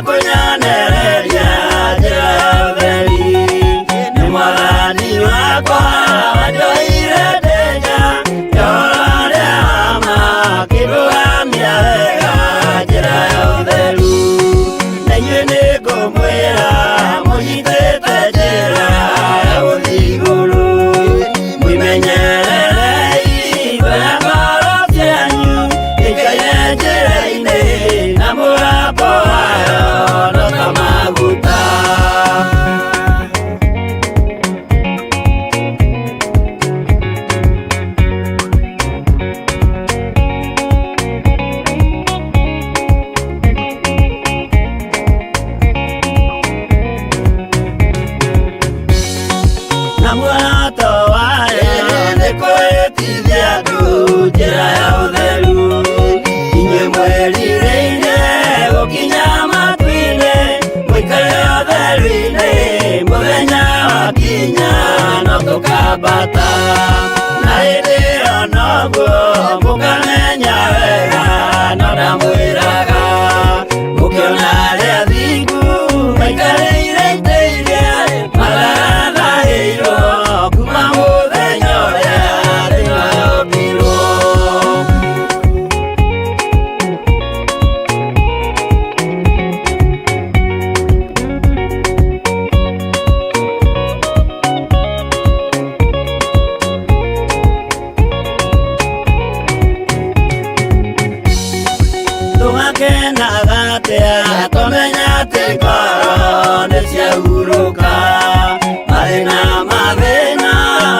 kunyonereria njĩra ya ũtheri. Nĩ Mwathani wakwa wanjohire ndĩnya ihoro rĩa ma akĩndũgamia wega njĩra ya ũtheru. Na inyuĩ nĩngũmwĩra mũnyitĩte njĩra ya gũthiĩ igũrũ, mwĩmenyererei wega ngoro cianyu ikaire njĩra-inĩ na mũgambo wayo no ta maguta. Na muoroto wayo nĩ kũhĩtithia andũ njĩra ya ũtheru. Inyuĩ mwĩrirĩire gũkinya matu-inĩ, mũikare ũtheru-inĩ, mũthenya wakinya no tũkambata. Na hĩndĩ ĩyo noguo mũkamenya wega no ndamwĩraga, mũkĩona arĩa athingu maikarĩire itĩ iria marathahĩirwo kuma mũthenya ũrĩa thĩ yombirwo. Tũgakenaga atĩa twamenya atĩ ngoro nĩciahurũka, mathĩna mathĩna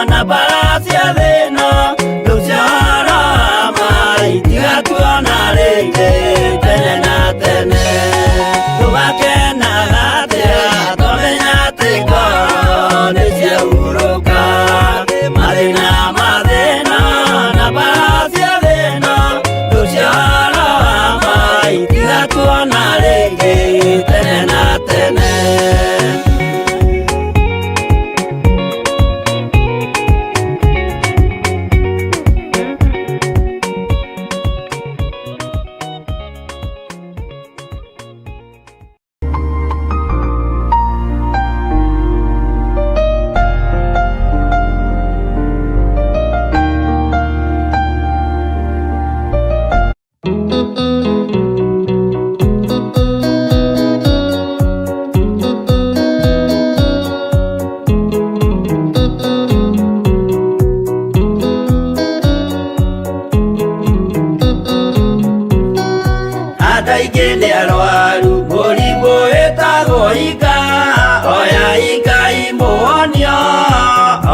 na mbara cia thĩno rĩu ciahora maitigatũona rĩngĩ tene na tene. Tũgakenaga atĩa twamenya atĩ ngoro nĩciahurũka, mathĩna mathĩna na mbara cia thĩno rĩu ciahora maitigatũona rĩngĩ tene na tene. Andũ aingĩ nĩ arwaru mũrimũ wĩtagwo ika, oya Ngai mũhonio,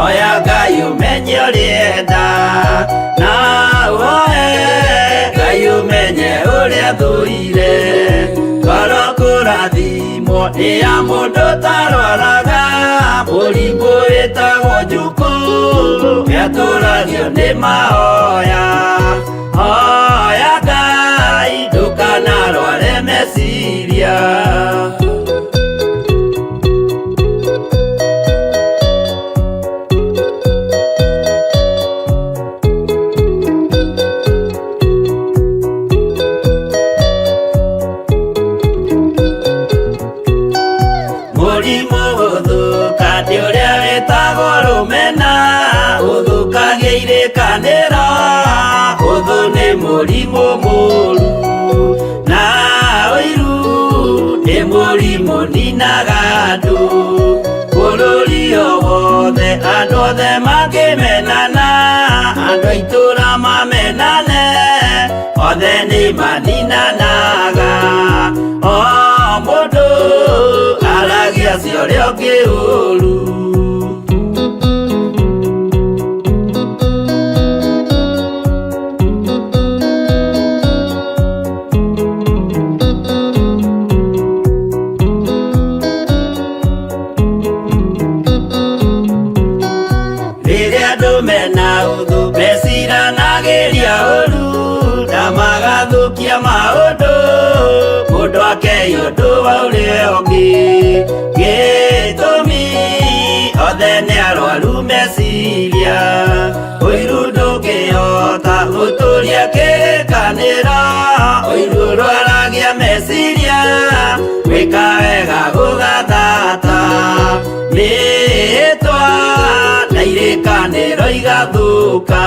oya Ngai ũmenye ũrĩenda, na ũhoe Ngai ũmenye ũrĩa thũire. Ngoro kũrathimwo nĩ ya mũndũ ũtarwaraga mũrimũ wĩtagwo njukũ, yatũragio nĩ mahoya. Hoya Ngai ndũkanarware meciria. Mũrimũ ũthũkandi ũrĩa wĩtagwo rũmena ũthũkagia irĩkanĩro, ũthũ nĩ mũrimũ mũru, na ũiru nĩ mũrimũ ninaga andũ. Bũrũri o wothe andũ othe makĩmenana, andũ a itũũra mamenane, othe nĩ maninanaga. O mũndũ aragia cio ũrĩa ũngĩ ũru. Rĩrĩa andũ mena ũthũ meciranagĩria ũru na magathũkia maũndũ, mũndũ akeia ũndũ wa ũrĩa ũngĩ. Gĩtũmi othe nĩ arwaru meciria, ũiru ndũngĩhota gũtũria kĩrĩkanĩro, ũiru ũrwaragia meciria, ũgathuka.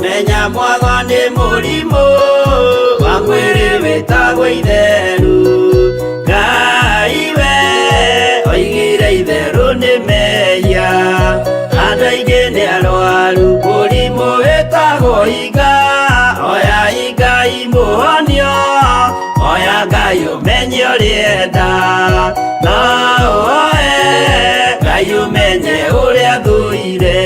Menya mwago nĩ mũrimũ wa mwĩrĩ wĩtagwo itherũ. Ngai we oigire itherũ nĩ mehia. Andũ aingĩ nĩ arwaru mũrimũ wĩtagwo inga. Oya inga imũhonio, oya Ngai ũmenye ũrĩa enda. No oe Ngai ũmenye ũrĩa thũire.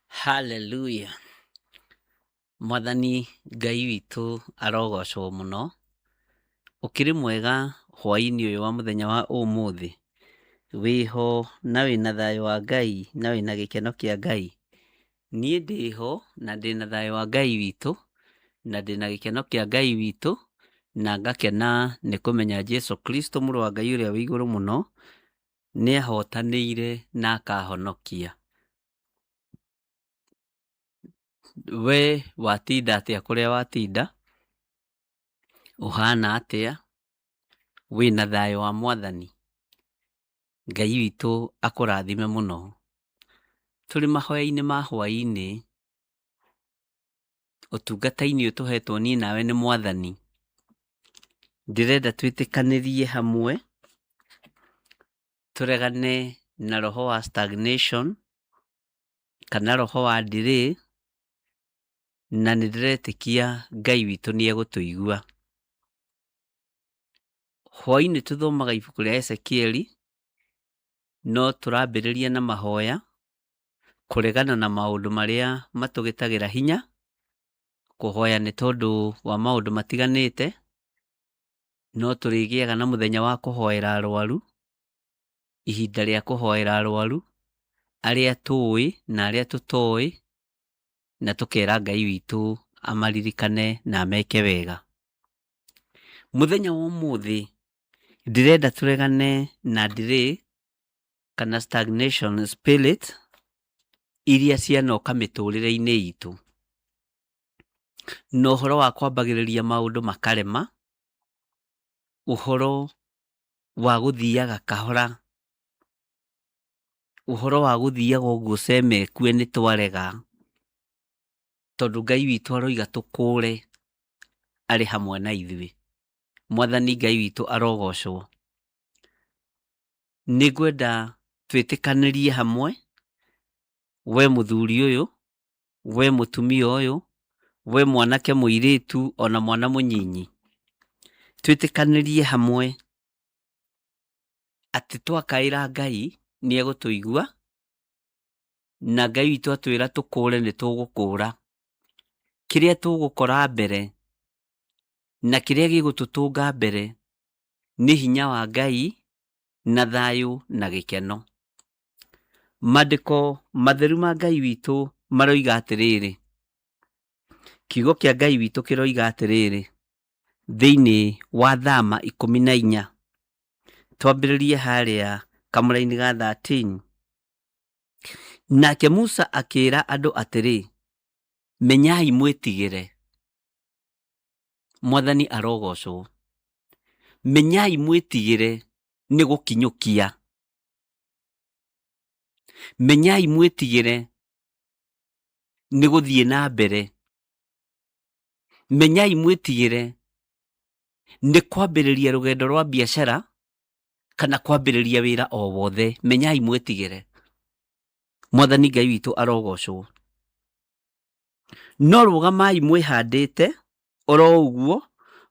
Hallelujah. Mwathani Ngai witũ arogocwo mũno. Ũkĩrĩ mwega hwaĩ-inĩ ũyũ wa mũthenya wa ũmũthĩ. Wĩho na wĩna thayũ wa Ngai na wĩna gĩkeno kĩa Ngai. Niĩ ndĩho na ndĩna thayũ wa Ngai witũ na ndĩna gĩkeno kĩa Ngai witũ, na ngakena nĩ kũmenya Jesu Kristo mũrũ wa Ngai ũrĩa wĩ igũrũ mũno nĩ ahotanĩire na akahonokia. We watinda atĩa kũrĩa watinda? Ũhana atĩa? Wĩna thayũ wa Mwathani? Ngai witũ akũrathime mũno. Tũrĩ mahoya-inĩ ma hwaĩ-inĩ, ũtungata-inĩ ũyũ tũhetwo niĩ nawe nĩ Mwathani. Ndĩrenda twĩtĩkanĩrie hamwe, tũregane na roho wa stagnation kana roho wa delay, na nĩndĩretĩkia Ngai witũ nĩegũtũigua. Hwaĩ-inĩ tũthomaga ibuku rĩa Ezekieli, no tũrambĩrĩria na mahoya kũregana na maũndũ marĩa matũgĩtagĩra hinya. Kũhoya nĩ tondũ wa maũndũ matiganĩte, no tũrĩgĩaga na mũthenya wa kũhoera arwaru, ihinda rĩa kũhoera arwaru, arĩa tũĩ na arĩa tũtoĩ, na tũkera Ngai witũ amaririkane na meke wega. Mũthenya wa ũmũthĩ ndĩrenda tũregane na delay kana stagnation spirit iria cianoka mĩtũrĩre-inĩ itũ. Na ũhoro wa kwambagĩrĩria maũndũ makarema, ũhoro wa gũthiaga kahora, ũhoro wa gũthiaga ũguo cemekue nĩ twarega, tondũ Ngai witũ aroiga tũkũre arĩ hamwe na ithuĩ. Mwathani Ngai witũ arogocwo. Nĩngwenda twĩtĩkanĩrie hamwe, we mũthuri ũyũ, we mũtumia ũyũ, we mwanake mũirĩtu ona mwana mũnyinyi, twĩtĩkanĩrie hamwe atĩ twakaĩra Ngai nĩegũtũigua, na Ngai witũ atwĩra tũkũre nĩ tũgũkũra. Kĩrĩa tũgũkora mbere na kĩrĩa gĩgũtũtũnga mbere nĩ hinya wa Ngai na thayũ na gĩkeno. Maandĩko matheru ma Ngai witũ maroiga atĩrĩrĩ, kiugo kĩa Ngai witũ kĩroiga atĩrĩrĩ, thĩinĩ wa Thama 14, twambĩrĩrie harĩa kamũra-inĩ ga 13. Nake Musa akĩĩra andũ atĩrĩ, menyai mwĩtigĩre. Mwathani arogocwo. Menyai mwĩtigĩre nĩ gũkinyũkia. Menyai mwĩtigĩre nĩ gũthiĩ na mbere. Menyai mwĩtigĩre nĩ kwambĩrĩria rũgendo rwa biacara kana kwambĩrĩria wĩra o wothe. Menyai mwĩtigĩre. Mwathani Ngai witũ arogocwo. no rũgamai mwĩhandĩte oro ũguo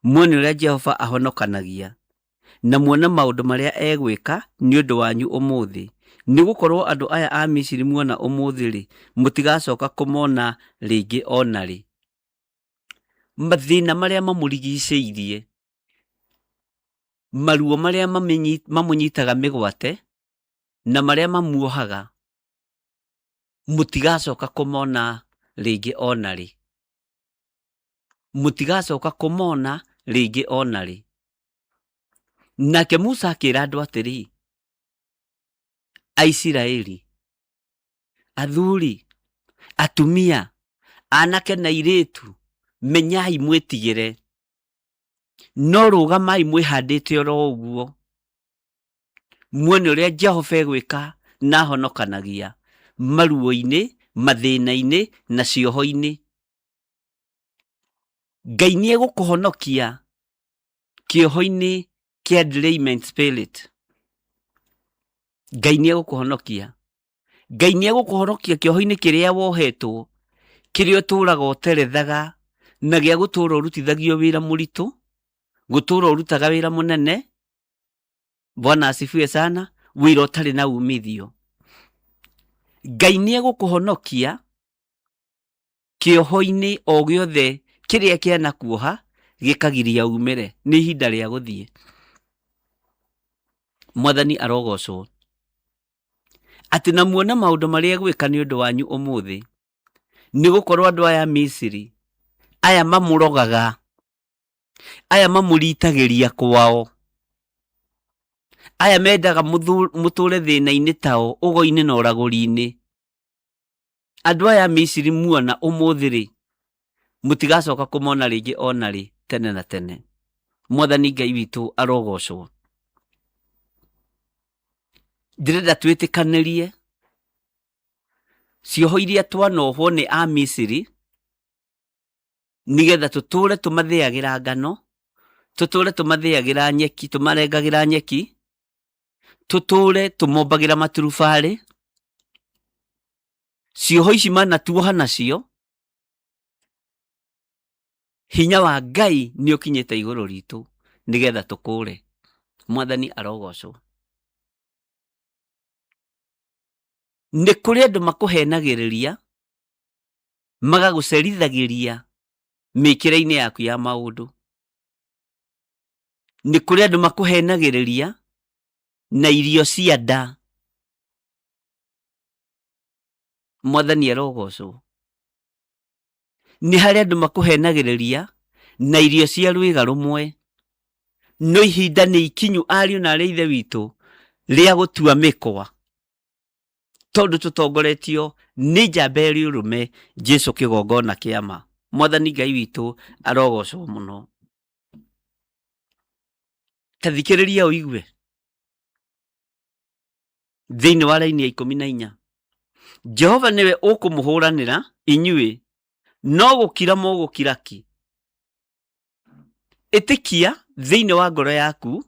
muone ũrĩa Jehova ahonokanagia na muone maũndũ marĩa egwĩka nĩ ũndũ wanyu ũmũthĩ, nĩgũkorwo andũ aya a Misiri muona ũmũthĩ-rĩ, mũtigacoka kũmona rĩngĩ ona rĩ. Mathĩna marĩa mamũrigicĩirie, maruo marĩa mamũnyitaga mĩgwate na marĩa mamuohaga, mũtigacoka kũmona rĩngĩ ona rĩ. Mũtigacoka kũmona rĩngĩ ona rĩ. Nake Musa akĩra andũ atĩrĩ, Aisiraeli, athuri, atumia, anake na airĩtu, menyai mwĩtigĩre, no rũgamai mwĩhandĩte oro ũguo, muone ũrĩa Jehova egwĩka na ahonokanagia maruo-inĩ, mathĩna-inĩ na cioho-inĩ. Ngai nĩegũkũhonokia kĩoho-inĩ kĩa derailment spirit. Ngai nĩegũkũhonokia. Ngai nĩegũkũhonokia kĩoho-inĩ kĩrĩa wohetwo, kĩrĩa ũtũũraga ũterethaga na gĩa gũtũũra ũrutithagio wĩra mũritũ, gũtũũra ũrutaga wĩra mũnene. Bwana asifiwe sana. Wĩra ũtarĩ na umithio. Ngai nĩegũkũhonokia kĩoho-inĩ o gĩothe kĩrĩa kĩana kuoha gĩkagiria umĩre. Nĩ ihinda rĩa gũthiĩ. Mwathani arogocwo. Atĩ na muona maũndũ marĩa egwĩka nĩ ũndũ wanyu ũmũthĩ, nĩgũkorwo andũ aya Misiri, aya mamũrogaga, aya mamũritagĩria kwao, aya mendaga mũtũũre thĩna-inĩ tao, ũgo-inĩ na ũragũri-inĩ. Andũ aya Misiri muona ũmũthĩ-rĩ, mũtigacoka kũmona rĩngĩ ona rĩ, tene na tene. Mwathani Ngai witũ arogocwo. Ndĩrenda twĩtĩkanĩrie cioho iria twanohwo nĩ a Misiri, nĩgetha tũtũũre tũmathĩagĩra ngano, tũtũũre tũmathĩagĩra nyeki, tũmarengagĩra nyeki, tũtũũre tũmombagĩra maturubarĩ. Cioho ici manatuoha nacio, hinya wa Ngai nĩ ũkinyĩte igũrũ ritũ nĩgetha tũkũũre. Mwathani arogocwo. Nĩ kũrĩ andũ makũhenagĩrĩria, magagũcerithagĩria mĩkĩre-inĩ yaku ya maũndũ. Nĩ kũrĩ andũ makũhenagĩrĩria na irio cia nda. Mwathani arogocwo. Nĩ harĩ andũ makũhenagĩrĩria na irio cia rwĩga rũmwe. No ihinda nĩ ikinyu, ariũ na arĩ a Ithe witũ, rĩa gũtua mĩkwa, tondũ tũtongoretio nĩ njamba ĩrĩ ũrũme, Jesũ kĩgongona kĩa ma. Mwathani Ngai witũ arogocwo mũno. Ta thikĩrĩria ũigue thĩinĩ wa raini ya 14. Jehova nĩwe ũkũmũhũranĩra inyuĩ, no gũkira mũgũkira ki. Ĩtĩkia thĩinĩ wa ngoro yaku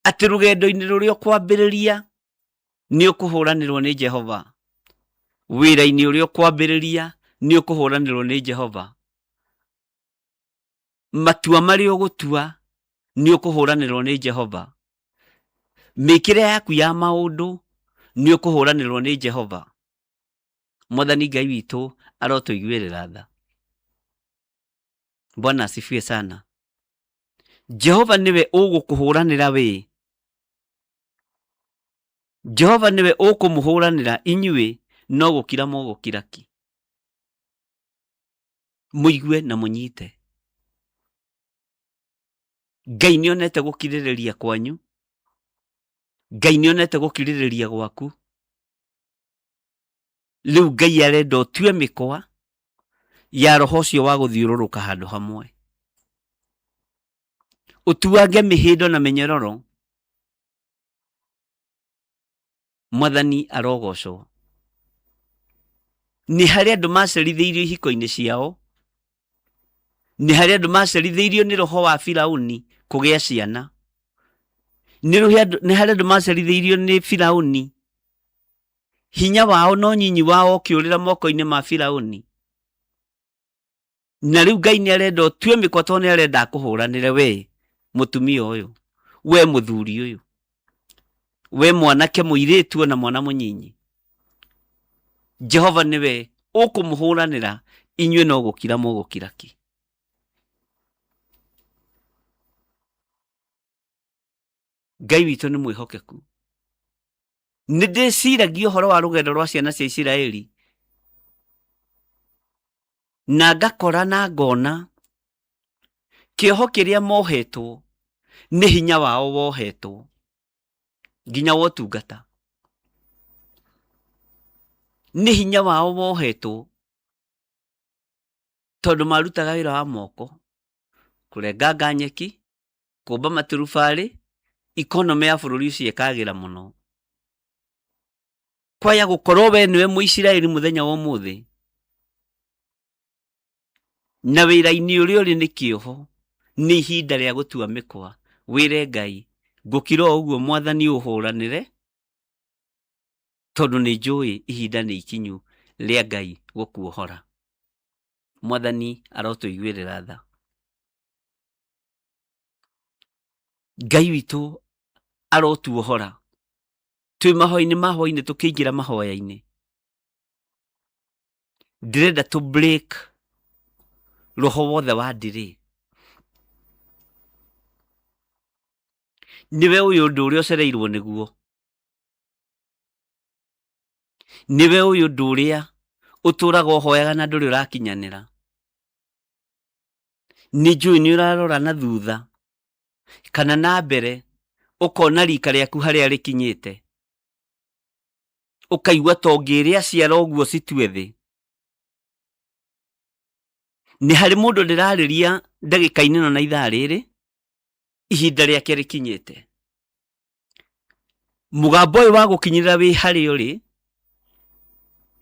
atĩ rũgendo-inĩ rũrĩa ũkwambĩrĩria nĩ ũkũhũranĩrwo nĩ Jehova. Wĩra-inĩ ũrĩa ũkwambĩrĩria nĩ ũkũhũranĩrwo nĩ Jehova. Matua marĩa ũgũtua nĩ ũkũhũranĩrwo nĩ Jehova. Mĩkĩre yaku ya maũndũ nĩ ũkũhũranĩrwo nĩ Jehova. Mwathani Ngai witũ arotũiguĩrĩra tha. Bwana asifiwe sana. Jehova niwe ũgũkũhũranĩra wĩ. Jehova niwe ũkũmũhũranĩra inyuĩ, no gũkira mũgũkira ki. Mũigue na mũnyite. Ngai nĩonete gũkirĩrĩria kwanyu. Ngai nĩonete gũkirĩrĩria gwaku. Rĩu Ngai arenda ũtue mĩkwa ya roho ũcio wa gũthiũrũrũka handũ hamwe. Ũtuange mĩhĩndo na mĩnyororo. Mwathani arogocwo. Nĩ harĩ andũ macerithĩirio ihiko-inĩ ciao. Nĩ harĩ andũ macerithĩirio nĩ roho wa Firaũni kũgĩa ciana. Nĩ harĩ andũ macerithĩirio nĩ Firaũni, hinya wao no nyinyi wao ũkĩũrĩra moko-inĩ ma Firaũni. na riu Ngai ni arenda tue mikwa to ni arenda kuhuranire we mutumia uyu we muthuri uyu we mwanake muiritu na mwana munyinyi Jehova niwe ukumuhuranira inywe no gukira mugukira ki Ngai witu ni mwihokeku ni ndiciragia uhoro wa rugendo rwa ciana cia Isiraeli na ngakora na ngona kioho kiria mohetwo ni hinya wao wohetwo nginya wotungata ni hinya wao wohetwo tondu marutaga wira wa moko kurenganga nyeki kumba maturubari economy ya bururi ucio ikagira muno kwaya gukorwo we niwe muisiraeli muthenya wa umuthi na wira-ini uria uri ni kioho ni ihinda ria gutua mikwa wire Ngai ngukira uguo mwathani uhuranire tondu ni njui ihinda ni ikinyu ria Ngai gukuohora mwathani arotuiguirira tha Ngai witu arotuohora twi mahoini tukiingira mahoya-ini ndirenda tu break roho wothe wa ndiri niwe uyu ndu uria ucereirwo niguo niwe uyu ndu uria uturaga uhoyaga na nduri urakinyanira ni njui ni urarora na thutha kana na mbere ukona rika riaku haria rikinyite ukaigua tongiria ciara uguo citue thi ni hari mundu ndirariria ndagika-ini no na ithaa riri ihinda riake rikinyite mugambo uyu wa gukinyirira wi hari uri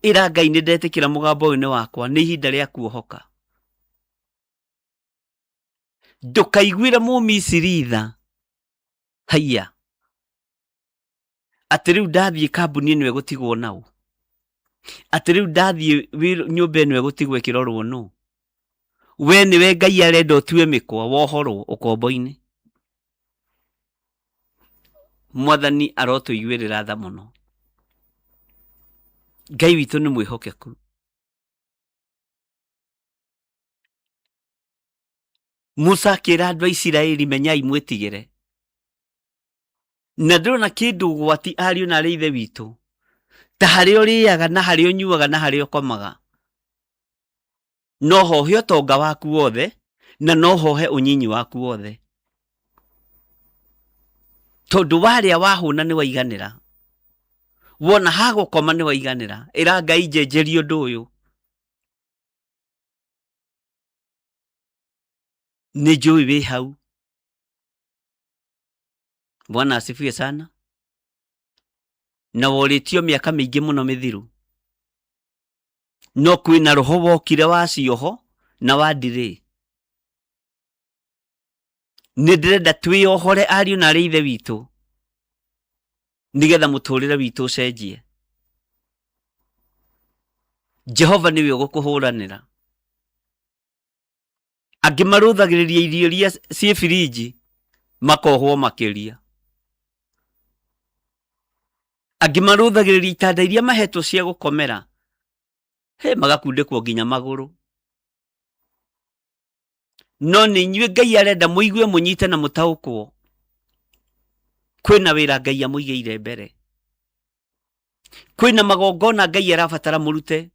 ira Ngai ni ndetikira mugambo uyu ni wakwa ni ihinda ria kuohoka ndukaiguire mu Misiri tha haiya ati riu ndathie kambuni niwe gutigwo nau ati riu ndathie nyumba niwe gutigwo ikirorwo no we niwe Ngai arenda utue mikwa wohorwo ukombo-ini mwathani arotuiguirira tha muno Ngai witu ni mwihokeku Musa akira andu a Isiraeli menyai mwitigire na ndirona kindu gwati ariu na ari ithe witu ta hari uriaga na hari unyuaga na hari ukomaga no hohe utonga waku wothe na no hohe unyinyi waku wothe tondu waria wahuna ni waiganira wona ha gukoma ni waiganira ira Ngai njenjerie undu uyu ni njui wi hau Bwana asifiwe sana na woritio miaka mingi muno mithiru no kwina roho wokire wa cioho na wa ndiri ni ndirenda twiohore ariu na ari ithe witu nigetha muturire witu ucenjie Jehova niwe ugukuhuranira angi maruthagiriria irio iria cie firiji makohwo makiria angi maruthagiriria itanda iria mahetwo cia gukomera magakundikwo nginya maguru no ni inyue Ngai arenda muigue munyite na mutaukwo kwina wira Ngai amuigeire mbere kwina magongona Ngai arabatara murute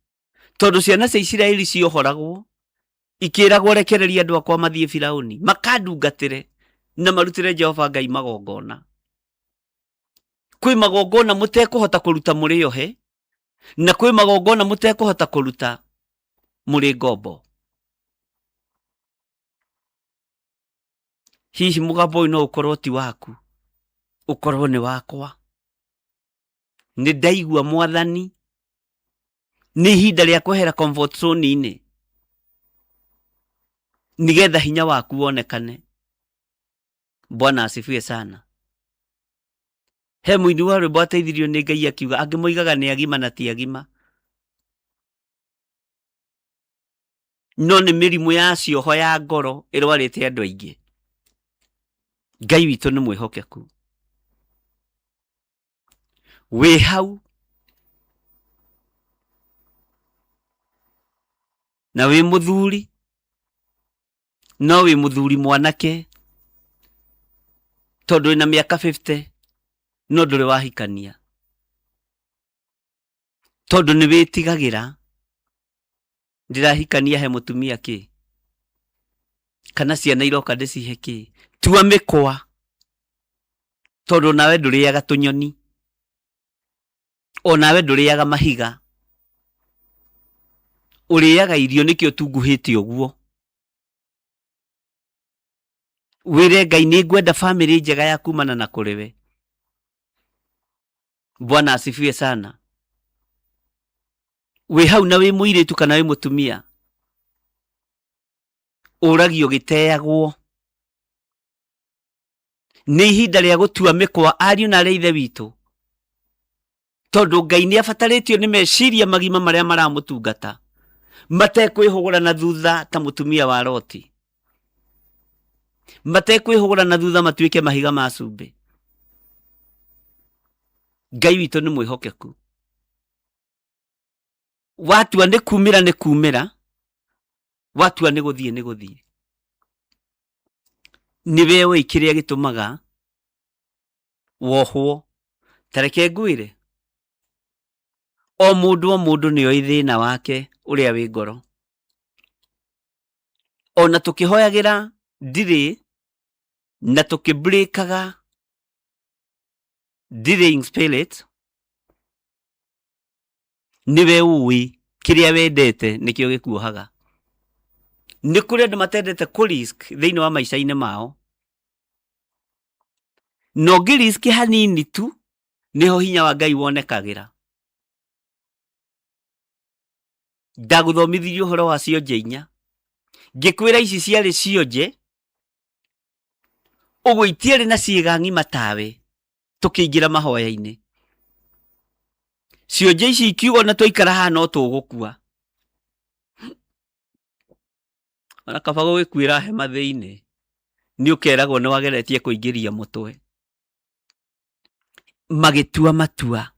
tondu ciana cia Isiraeli ciohoragwo ikiragwo rekereria andu akwa mathie Firauni makandungatire na marutire Jehova Ngai magongona kwi magongona mutekuhota kuruta muri yohe na kwi magongona mutekuhota kuruta muri ngombo hihi mugambo uyu no ukorwo ti waku ukorwo ni wakwa ni ndaigua mwathani ni ihinda ria kwehera comfort zone-ini nigetha hinya waku wonekane Bwana asifiwe sana he muini wa rwimbo ateithirio ni Ngai akiuga angi moigaga ni agima na ti agima no nĩ mĩrimũ ya cioho ya ngoro ĩrwarĩte andũ aingĩ. Ngai witũ nĩ mwĩhokeku. Wĩ hau na wĩ mũthuri, no wĩ mũthuri mwanake, tondũ wĩna mĩaka 50 no ndũrĩ wahikania, tondũ nĩ wĩtigagĩra ndirahikania he mũtumia kĩ, kana ciana iroka ndĩcihe kĩ. Tua mĩkwa, tondũ nawe ndũrĩaga tũnyoni, o nawe ndũrĩaga mahiga, ũrĩaga irio, nĩkĩo tunguhĩte ũguo. Wĩre Ngai nĩ ngwenda family njega ya kumana na kũrĩ we. Bwana asifiwe sana. Wĩ hau na wĩ mũirĩtu kana wĩ mũtumia, ũragio gĩteagwo. Nĩ ihinda rĩa gũtua mĩkwa, ariũ na arĩa ithe witũ, tondũ Ngai nĩ abatarĩtio nĩ meciria magima marĩa maramũtungata, matekwĩhũgũra na thutha ta mũtumia wa Loti, matekwĩhũgũra na thutha matuĩke mahiga ma cumbĩ. Ngai witũ nĩ mwĩhokeku. Watua nĩ kumĩra nĩ kumĩra, watua nĩ gũthiĩ nĩ gũthiĩ. Nĩwe ũĩ kĩrĩa gĩtũmaga wohwo. Tareke ngwĩre, o mũndũ nĩoĩ thĩna wake ũrĩa wĩ ngoro. Ona tũkĩhoyagĩra delay na tũkĩbreakaga delaying spirit, nĩwe ũĩ kĩrĩa wendete nĩkĩo gĩkuohaga. Nĩ kũrĩ andũ matendete kũrisk thĩinĩ wa maica-inĩ mao, no ngĩrisk hanini tu nĩho hinya wa Ngai wonekagĩra. Ndagũthomithirie ũhoro wa cionje 4, ngĩkwĩra ici ciarĩ cionje, ũguo itiarĩ na ciĩga ng'ima tawe tũkĩingĩra mahoya-inĩ. Cionje ici ikiuga na twaikara haha no tũgũkua. Ona kaba gũgĩkwĩra hema thĩinĩ, nĩ ũkeragwo nĩ wageretie kũingĩria mũtwe. Magĩtua matua.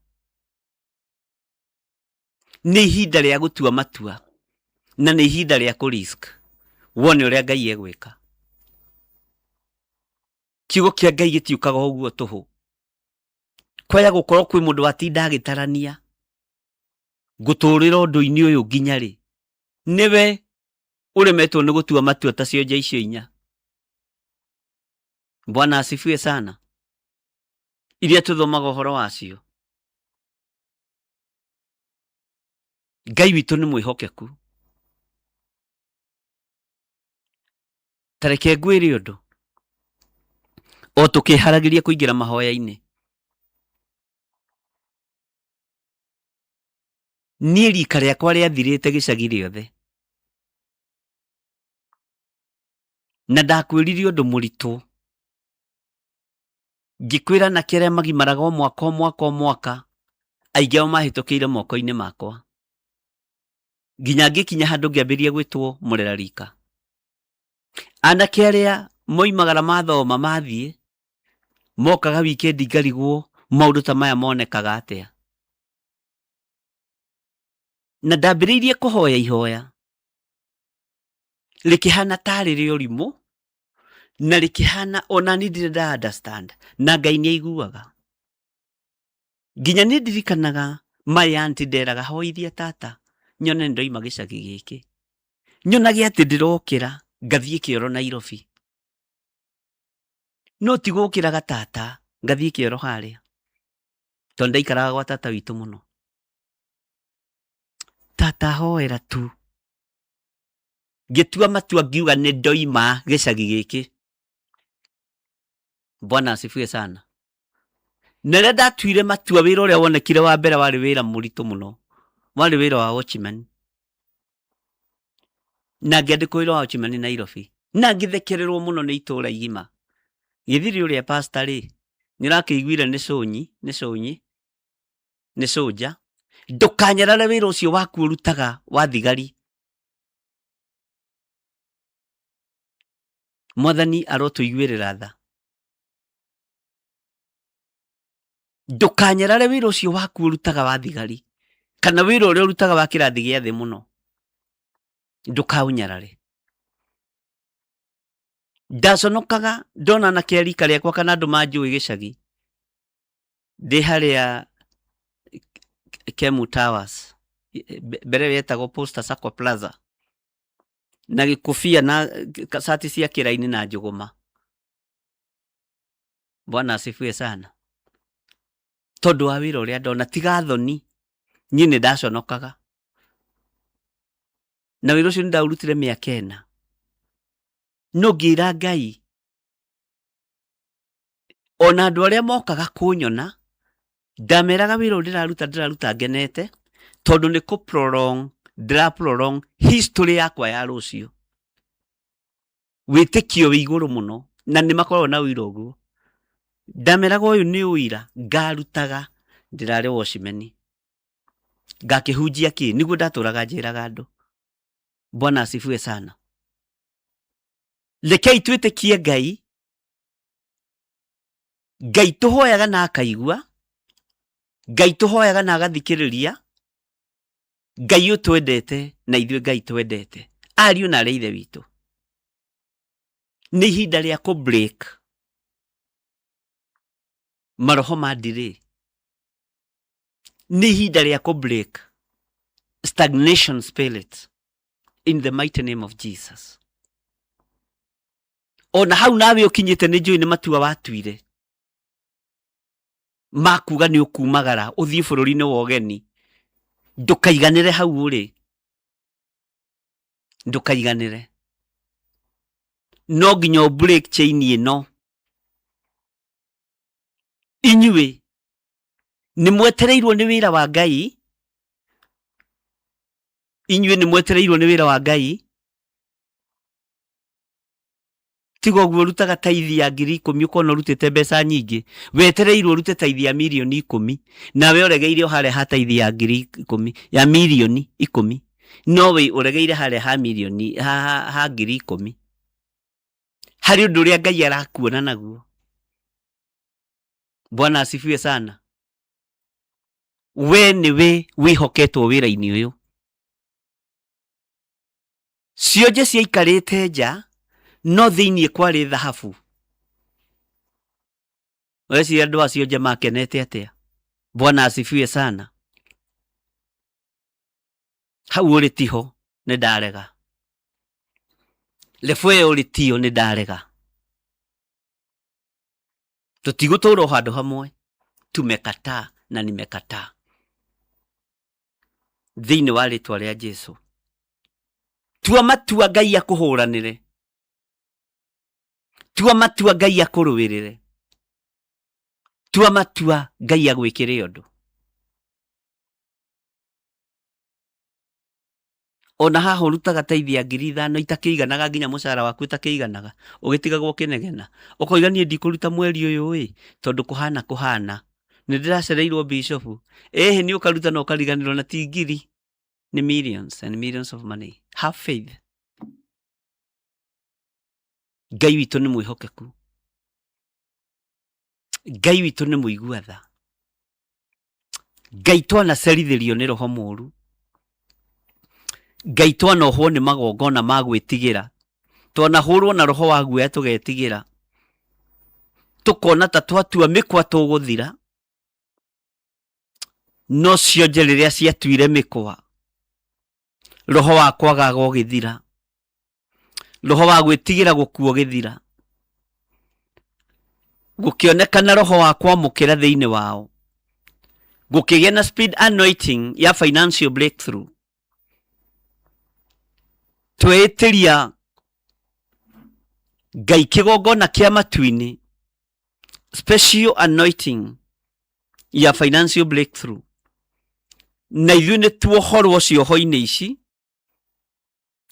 Nĩ ihinda rĩa gũtua matua, na nĩ ihinda rĩa kũrisk, wone ũrĩa Ngai egwĩka. Kiugo kĩa Ngai gĩtiũkaga ũguo tũhũ. Kwaya gũkorwo kwĩ mũndũ watinda agĩtarania ngũtũũrĩra ũndũ-inĩ ũyũ nginya rĩ. Nĩwe ũremetwo nĩ gũtua matua ta cionje icio 4. Bwana asifiwe sana. Iria tũthomaga ũhoro wacio. Ngai witũ nĩ mwĩhokeku. Tareke ngwĩre ũndũ, o tũkĩharagĩria kũingĩra mahoya-inĩ, niĩ rika rĩakwa rĩathirĩte gĩcagi gĩothe, na ndakwĩrire ũndũ mũritũ. Ngĩkwĩra na kĩrĩa magimaraga o mwaka, aingĩ ao mahĩtũkĩire moko-inĩ makwa, nginya ngĩkinya handũ ngĩambĩrĩria gwĩtwo mũrera rika. Anake arĩa moimagara mathoma mathiĩ, mokaga wikendi ngarigwo maũndũ ta maya monekaga atĩa. Na ndambĩrĩirie kũhoya ihoya rĩkĩhana tarĩ rĩ ũrimũ, na rĩkĩhana ona niĩ ndirĩ nda understand, na Ngai nĩ aiguaga. Nginya nĩ ndirikanaga my auntie nderaga hoithia tata nyone ndoima gĩcagi gĩkĩ, nyonage atĩ ndĩrokĩra ngathiĩ kĩoro Nairobi, no ti gũkĩraga tata ngathiĩ kĩoro harĩa, tondũ ndaikaraga gwa tata witũ mũno. Tata hoera tu. Ngĩtua matua ngiuga nĩ ndoima gĩcagi gĩkĩ. Bwana asifiwe sana. Na rĩrĩa ndatuire matua, wĩra ũrĩa wonekire wa mbere warĩ wĩra mũritũ mũno, warĩ wĩra wa watchman. Na ngĩandĩkwo wĩra wa watchman Nairobi, na ngĩthekererwo mũno nĩ itũũra igima. Gĩthiri ũrĩa pastor rĩ, nĩũrakĩiguire nĩ soja. Ndũkanyarare wĩra ũcio waku ũrutaga wa thigari. Mwathani arotuiguĩrĩra tha. Ndũkanyarare wĩra ũcio waku ũrutaga wa thigari kana wĩra ũrĩa ũrutaga wa kĩrathi gĩa thĩ mũno. Ndũkaũnyarare. Ndaconokaga ndona na kĩrika rĩakwa kana andũ manjũĩ gĩcagi ndĩ harĩa Kemu Towers mbere wetagwo Posta Sacco Plaza na gĩkũbia na sati cia kĩraini na njũgũma. Bwana asifiwe sana. Tondũ wa wĩra ũrĩa ndona tiga thoni niĩ nĩ ndaconokaga. Na wĩra ũcio nĩ ndaũrutire mĩaka 4. No ngĩra Ngai ona andũ arĩa mokaga kũnyona ndameraga wĩra ũrĩa ndĩraruta ngenete tondũ nĩ prolong history yakwa ya rũciũ. Wĩtĩkio wĩ igũrũ mũno na nĩ makoragwo na ũira ũguo. Ndameraga ũyũ nĩ ũira ngarutaga ndĩrarĩ watchman. Ngakĩhunjia kĩ nĩguo ndatũraga njĩraga andũ. Bwana asifiwe sana. Rekei twĩtĩkie Ngai. Ngai tũhoyaga na akaigua. Ngai tũhoyaga na agathikĩrĩria. Ngai ũtwendete na ithuĩ Ngai twendete. Ariũ na arĩa ithe witũ. Nĩ ihinda rĩa kũ break maroho ma delay. Nĩ ihinda rĩa kũ break stagnation spirit in the mighty name of Jesus. Ona hau nawe ũkinyĩte nĩ njũĩ nĩ matua watuire. Makuga nĩ ũkumagara ũthiĩ bũrũri-inĩ wa ũgeni. Ndũkaiganĩre hau ũrĩ. Ndũkaiganĩre. No nginya break chain ĩno. Inyuĩ nĩ mwetereirwo nĩ wĩra wa Ngai. Inyuĩ nĩ mwetereirwo nĩ wĩra wa Ngai. Tiga ũguo rutaga taithi ya 10,000 ũkona ũrutĩte mbeca nyingĩ. Wetereirwo ũrute taithi ya milioni 10 nawe ũregeire harĩa ha taithi ya 10,000 ya milioni 10. No we ũregeire harĩa ha milioni ha 10,000. Harĩ ũndũ ũrĩa Ngai arakuona naguo. Bwana asifiwe sana. We nĩwe wĩhoketwo wĩra-inĩ ũyũ. Cionje ciaikarĩte nja no thĩinĩ kwarĩ thahabu. Weci andũ acio nja makenete atĩa. Bwana asifiwe sana. Hau ũrĩ tiho nĩ ndarega. Lefoe ũrĩ tio nĩ ndarega. Tũtigũtũũra handũ hamwe. Tumekataa na nimekataa. Thĩinĩ wa rĩtwa rĩa Jesũ. Tua matua Ngai akũhũranĩre. Tua matua Ngai akũrũĩrĩre. Tua matua Ngai agwĩkĩre ũndũ. Ona haha ũrutaga taithi ya 5,000 itakĩiganaga nginya mũcara waku itakĩiganaga. Ũgĩtigagwo kĩnegena. Ũkoiga niĩ ndikũruta mweri ũyũ tondũ kũhana. Nĩ ndĩracereirwo bishop. Nĩ ũkaruta na ũkariganĩrwo na ti ngiri. Nĩ millions and millions of money. Have faith. Ngai witũ nĩ mwĩhokeku. Ngai witũ nĩ mũigua tha. Ngai twanacerithĩrio nĩ roho mũũru. Ngai twanohwo nĩ magongona ma gwĩtigĩra. Twanahũrwo na roho wa guoya tũgetigĩra. Tũkona ta twatua mĩkwa tũgũthira. No cionje rĩrĩa ciatuire mĩkwa. Roho wa kwagaga ũgĩthira. Roho wa gwĩtigĩra gũkuo gĩthira. Gũkĩonekana roho wa kwamũkĩra thĩinĩ wao. Gũkĩgĩa na speed anointing ya financial breakthrough. Twĩtĩria Ngai kĩgongona kĩa matu-inĩ. Special anointing ya financial breakthrough. Na ithuĩ nĩ tuohorwo cioho-inĩ ici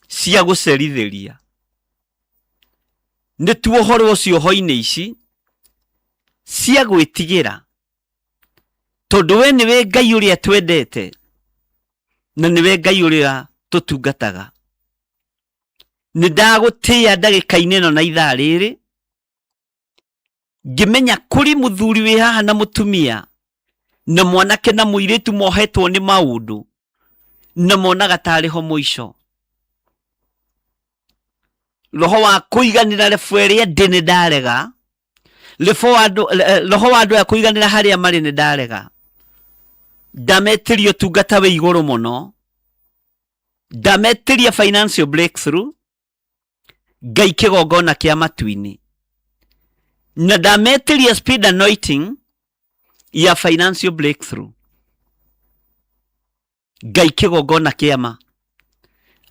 cia gũcerithĩria. Nĩ tuohorwo cioho-inĩ ici cia gwĩtigĩra. Tondũ we nĩwe Ngai ũrĩa twendete na nĩwe Ngai ũrĩa tũtungataga. nĩ ndagũtĩa ndagĩka-inĩ ĩno na ithaa rĩrĩ, ngĩmenya kũrĩ mũthuri wĩ haha na mũtumia na mwanake na mũirĩtu mohetwo nĩ maũndũ na monaga tarĩ ho mũico. Roho wa kũiganĩra rebo ĩrĩa ndĩ nĩ ndarega, roho wa andũ ya kũiganĩra harĩa marĩ nĩ ndarega. Ndametĩria ũtungata wĩ igũrũ mũno, ndametĩria financial breakthrough, Ngai kĩgongona kĩa matu-inĩ, na ndametĩria speed anointing ya financial breakthrough, Ngai kĩgongona kĩa ma.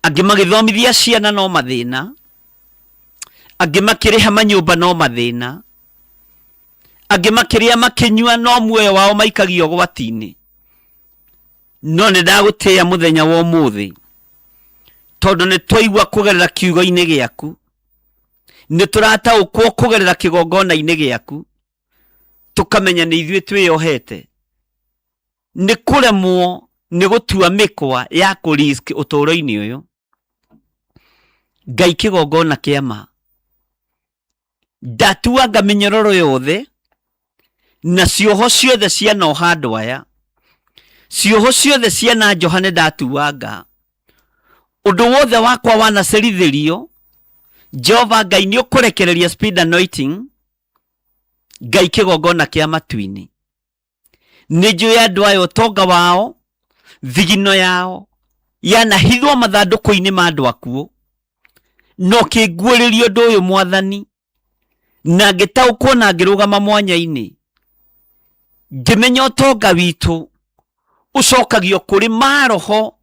Angĩ magĩthomithia ciana no mathĩna, angĩ makĩrĩha manyũmba no mathĩna, angĩ makĩrĩa makĩnyua no muoyo wao maikagio gwati-inĩ. No nĩ ndagũtĩa mũthenya wa ũmũthĩ, tondũ nĩ twaigua kũgerera kiugo-inĩ gĩaku, nĩ tũrataũkwo kũgerera kĩgongona-inĩ gĩaku, tũkamenya nĩ ithuĩ twĩyohete nĩ kũremwo nĩ gũtua mĩkwa ya kũrisk ũtũũro-inĩ ũyũ. Ngai kĩgongona kĩa ma, ndatuanga mĩnyororo yothe na cioho ciothe ciana o handũ aya, cioho ciothe ciana njoha nĩ ndatuanga. Ũndũ wothe wakwa wanacerithĩrio, Jehova Ngai nĩ ũkũrekereria speed anointing, Ngai kĩgongona kĩa matu-inĩ. Nĩ njũĩ andũ aya ũtonga wao, thigino yao yanahithwo mathandũkũ-inĩ ma andũ akuo, no kĩnguũrĩrio ũndũ ũyũ Mwathani, na ngĩtaũkwo na ngĩrũgama mwanya-inĩ, ngĩmenya ũtonga witũ ũcokagio kũrĩ maroho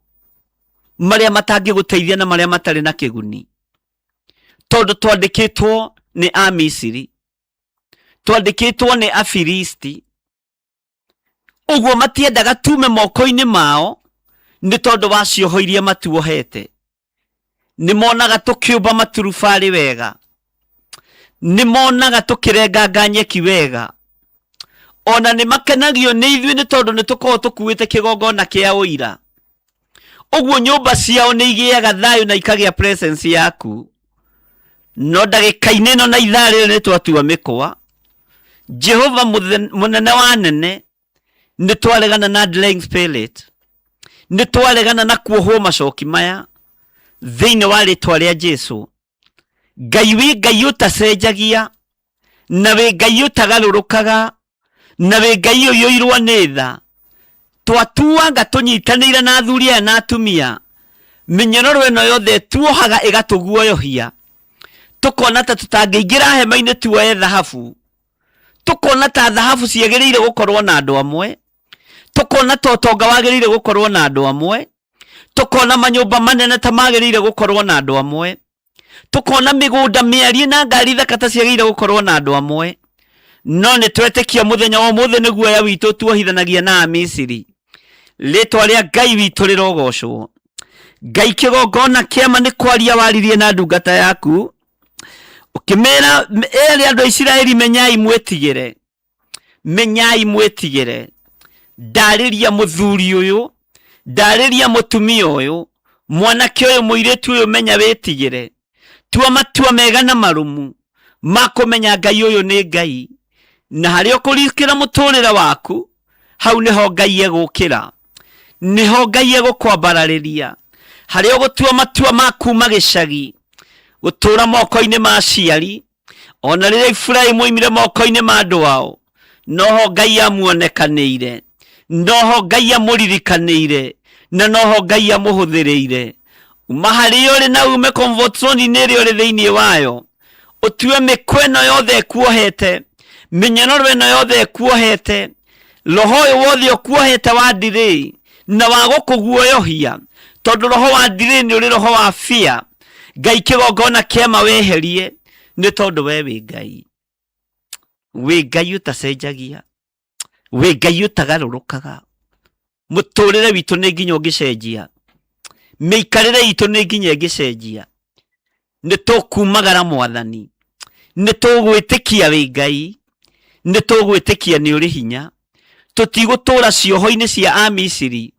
marĩa matangĩgũteithia na marĩa matarĩ na kĩguni, tondũ twandĩkĩtwo nĩ Amisiri, twandĩkĩtwo nĩ Afilisti. Ũguo matiendaga tume moko-inĩ mao, nĩ tondũ wa cioho iria matuohete. Nĩ monaga tũkĩũmba maturubarĩ wega, nĩ monaga tũkĩrenganga nyeki wega, ona nĩ makenagio nĩ ithuĩ nĩ tondũ nĩ tũkoragwo tũkuĩte kĩgongona kĩa ũira. Ũguo nyũmba ciao nĩ igĩaga thayũ na ikagĩa presence yaku. No ndagĩka-inĩ ĩno na ithaa rĩrĩ nĩ twatua mĩkwa. Jehova mũnene wa nene, nĩ twaregana na delaying spirit, nĩ twaregana na kuohwo macoki maya thĩinĩ wa rĩtwa rĩa Jesũ. Ngai wĩ Ngai ũtacenjagia, na wĩ Ngai ũtagarũrũkaga, na wĩ Ngai ũiyũirwo nĩ tha. Twatuanga tũnyitanĩire na athuri aya na atumia, mĩnyororo ĩno yothe tuohaga ĩgatũguoyohia, tũkona ta tũtangĩingĩra hema-inĩ tuoye thahabu, tũkona ta thahabu ciagĩrĩire gũkorwo na andũ amwe, tũkona ta ũtonga wagĩrĩire gũkorwo na andũ amwe, tũkona manyũmba manene ta magĩrĩire gũkorwo na andũ amwe, tũkona mĩgũnda mĩarie na ngari thaka ta ciagĩrĩire gũkorwo na andũ amwe. No nĩ twetĩkia mũthenya wa ũmũthĩ nĩ guoya witũ tuohithanagia na Amisiri. Rĩtwa rĩa Ngai witũ rĩrogocwo. Ngai kĩgongona kĩama nĩ kwaria waririe na ndungata yaku, ũkĩmera erĩ andũ a Isiraeli, menyai mwĩtigĩre, menyai mwĩtigĩre. Ndarĩria mũthuri ũyũ, ndarĩria mũtumia ũyũ, mwanake ũyũ, mũirĩtu ũyũ, menya wĩtigĩre. Tua matua mega na marũmu ma kũmenya Ngai ũyũ nĩ Ngai, na harĩa ũkũrikĩra mũtũrĩre waku, hau nĩho Ngai egũkĩra, nĩho Ngai egũkwambararĩria. Harĩa ũgũtua matua ma kuma gĩcagi gũtũra moko-inĩ ma aciari, ona rĩrĩa Iburahĩmu oimire moko-inĩ ma andũ ao, noho Ngai amuonekanĩire, noho Ngai amũririkanĩire, na noho Ngai amũhũthĩrĩire. Uma harĩa ũrĩ na ume comfort zone-inĩ ĩrĩa ũrĩ thĩinĩ wayo, ũtue mĩkwa ĩno yothe ĩkuohete, mĩnyororo ĩno yothe ĩkuohete, roho ũyũ wothe ũkuohete wa delay na wa gũkũguoyohia, tondũ roho wa delay nĩ ũrĩ roho wa fear. Ngai kĩgongona kĩama weherie, nĩ tondũ we wĩ Ngai, wĩ Ngai ũtacenjagia, wĩ Ngai ũtagarũrũkaga. Mũtũrĩre witũ nĩ nginya ũngĩcenjia, mĩikarĩre itũ nĩ nginya ĩngĩcenjia. Nĩ tũkumagara Mwathani, nĩ tũgwĩtĩkia wĩ Ngai, nĩ tũgwĩtĩkia nĩ ũrĩ hinya. Tũtigũtũra cioho-inĩ cia Amisiri,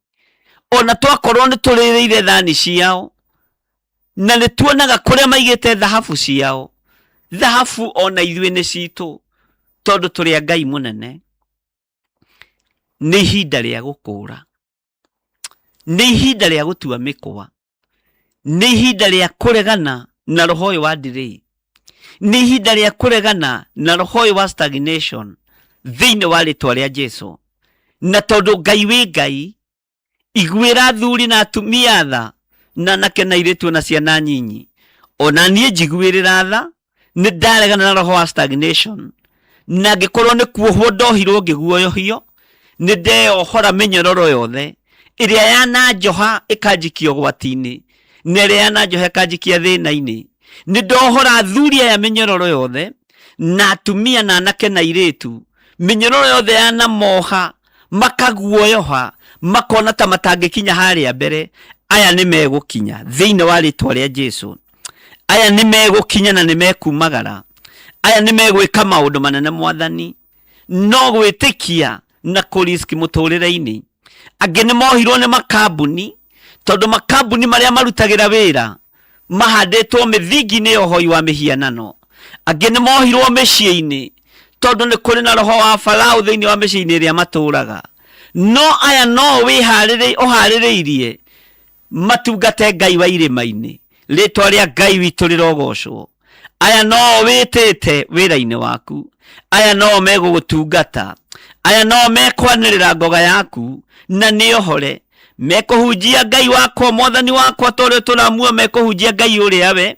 ona twakorwo nĩ tũrĩrĩire thani ciao, na nĩtuonaga kũrĩa maigĩte thahabu ciao. Thahabu ona ithuĩ nĩ citũ tondũ tũrĩ a Ngai mũnene. Nĩ ihinda rĩa gũkũra, nĩ ihinda rĩa gũtua mĩkwa, nĩ ihinda rĩa kũregana na roho ũyũ wa delay, nĩ ihinda rĩa kũregana na roho ũyũ wa stagnation thĩinĩ wa rĩtwa rĩa Jesũ. Na tondũ Ngai wĩ Ngai, iguĩra athuri na atumia tha, na anake na airĩtu na ciana nyinyi. Ona niĩ njiguĩrĩra tha, nĩ ndaregana na roho wa stagnation, na ngĩkorwo nĩ kuohwo ndohirwo ngĩguoyohio, nĩ ndeyohora mĩnyororo yothe ĩrĩa yananjoha ĩkanjikia ũgwati-inĩ, na ĩrĩa yananjoha ĩkanjikia thĩna-inĩ. Nĩ ndohora athuri aya mĩnyororo yothe, na atumia na anake na airĩtu mĩnyororo yothe yanamoha, makaguoyoha, makona ta matangĩkinya harĩa mbere. Aya nĩ megũkinya thĩinĩ wa rĩtwa rĩa Jesũ. Aya nĩ megũkinya na nĩ mekumagara. Aya nĩ megwĩka maũndũ manene Mwathani. No gwĩtĩkia na kũriski mũtũrĩre-inĩ. Angĩ nĩ mohirwo nĩ makambuni, tondũ makambuni marĩa marutagĩra wĩra mahandĩtwo mĩthingi-inĩ ya ũhoi wa mĩhianano. Angĩ nĩ mohirwo mĩciĩ-inĩ, tondũ nĩ kũrĩ na roho wa Farao thĩinĩ wa mĩciĩ-inĩ ĩrĩa matũraga. No aya no ũharĩrĩirie matungate Ngai wa irĩma-inĩ. Rĩtwa rĩa Ngai witũ rĩrogocwo. Aya no wĩtĩte wĩra-inĩ waku. Aya no megũgũtungata. Aya no mekwanĩrĩra ngoga yaku na nĩohore. Mekũhunjia Ngai wakwa, Mwathani wakwa tondũ tũramua, mekũhunjia Ngai ũrĩa we,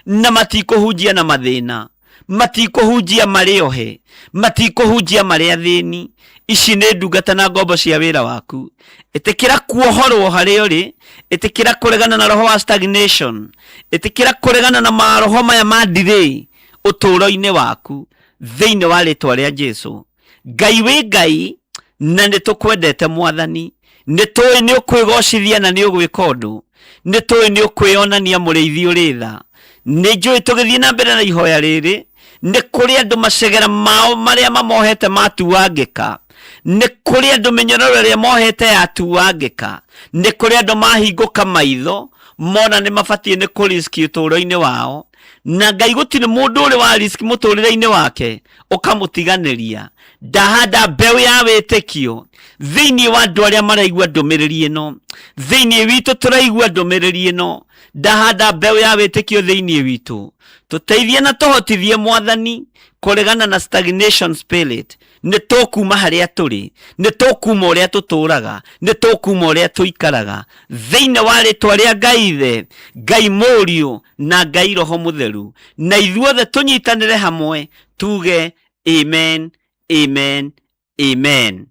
na matikũhunjia na mathĩna, matikũhunjia marĩohe, matikũhunjia marĩ athĩni. Ici nĩ ndungata na ngombo cia wĩra waku. Ĩtĩkĩra kuohorwo harĩa ũrĩ, ĩtĩkĩra kũregana na roho wa stagnation, ĩtĩkĩra kũregana na maroho maya ma delay ũtũũro-inĩ waku thĩinĩ wa rĩtwa rĩa Jesũ. Ngai wĩ Ngai, na nĩtũkwendete Mwathani. Nĩtũĩ nĩ ũkwĩgocithia na nĩ ũgwĩka ũndũ. Nĩtũĩ nĩ ũkwĩonania mũrĩithi ũrĩ tha. Nĩnjũĩ tũgĩthiĩ na mbere na ihoya rĩrĩ, nĩ kũrĩ andũ macegera mao marĩa mamohete matuangĩka. Nĩ kũrĩ andũ mĩnyororo ĩrĩa mohete yatuangĩka. Nĩ kũrĩ andũ mahingũka maitho mona nĩ mabatiĩ nĩ kũriski ũtũũro-inĩ wao. Na Ngai gũtirĩ mũndũ ũrĩ wa riski mũtũũrĩre-inĩ wake ũkamũtiganĩria. Ndahanda mbeũ ya wĩtĩkio thĩinĩ wa andũ arĩa maraigua ndũmĩrĩri ĩno. Thĩinĩ witũ tũraigua ndũmĩrĩri ĩno. Ndahanda mbeũ ya wĩtĩkio thĩinĩ witũ. Tũteithie na tũhotithie Mwathani kũregana na stagnation spirit. Nĩ tũkuma harĩa tũrĩ, nĩ tũkuma ũrĩa tũtũũraga, nĩ tũkuma ũrĩa tũikaraga thĩinĩ wa rĩtwa rĩa Ngai Ithe, Ngai Mũriũ na Ngai Roho Mũtheru. Na ithuothe tũnyitanĩre hamwe tuge amen, amen, amen.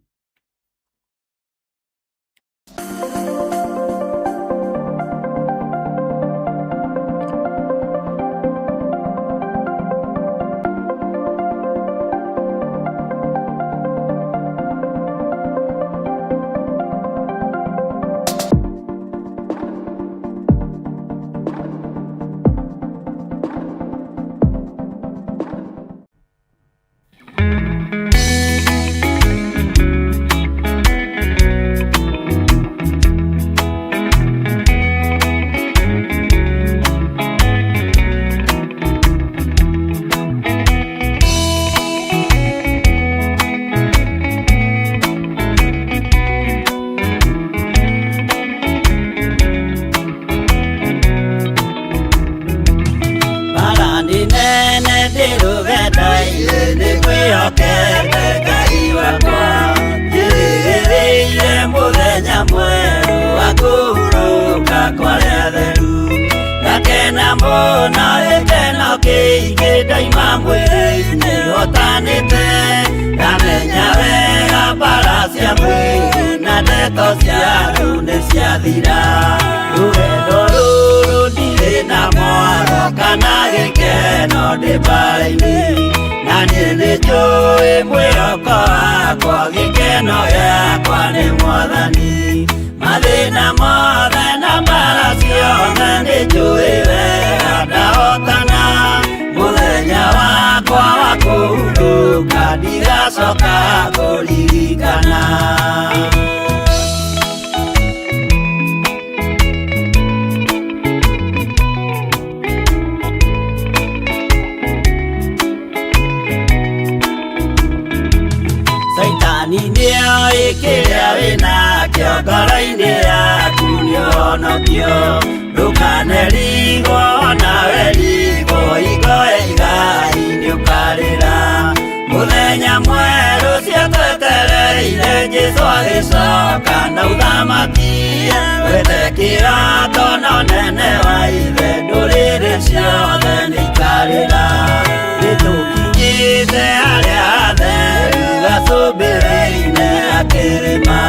honokio ndukanerigo nawe rigo igoe igai nĩũkarĩra mũthenya mwerũ ciatwetereire Jesũ agĩcoka na ũthamaki wetĩkĩra tondũ nene wa ithe ndũrĩrĩ ciothe nĩikarĩra nĩtũkinyĩte harĩa hatheru gacũmbĩrĩ-inĩ akĩrĩma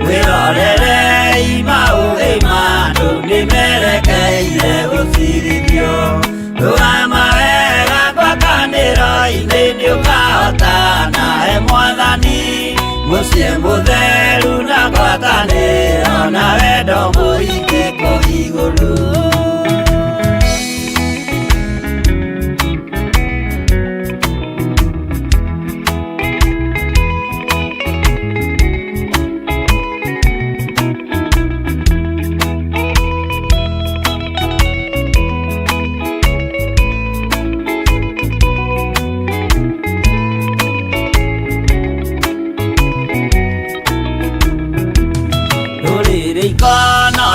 wĩrorerei maũthĩ ma andũ nĩmerekeire gũcirithio rũgama wega ngwatanĩro-inĩ nĩũkahotana he Mwathani mũciĩ mũtheru na ngwatanĩro na wendo mũingĩ kũu igũrũ.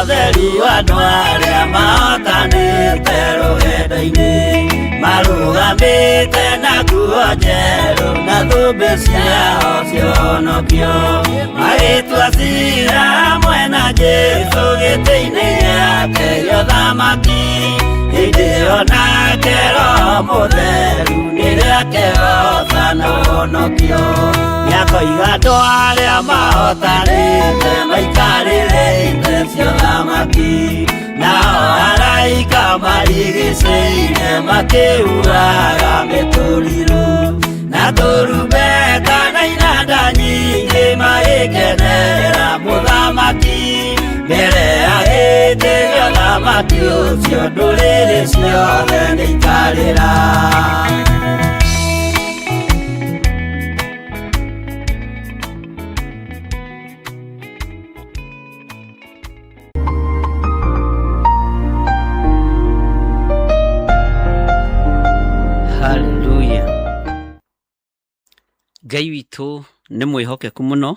Theru andũ arĩa mahotanĩte rũgendo-inĩ marũgamĩte na nguo njerũ na thũmbĩ ciao cia ũhonokio magĩtua ciira hamwe na Jesũ gĩtĩ-inĩ gĩake gĩa ũthamaki hĩndĩ ĩyo nake Roho Mũtheru nĩrĩake goca na ũhonokio nĩakoiga andũ arĩa mahotanĩte maikarĩrĩte cia ũthamaki nao araika marigicĩire makĩuraga mĩtũrirũ na tũrumbeta na inanda nyingĩ magĩkenerera mũthamaki mbere ya gĩtĩ gĩa ũthamaki ũcio ndũrĩrĩ ciothe nĩikarĩra. Hallelujah. Ngai witũ nĩ mwĩhokeku mũno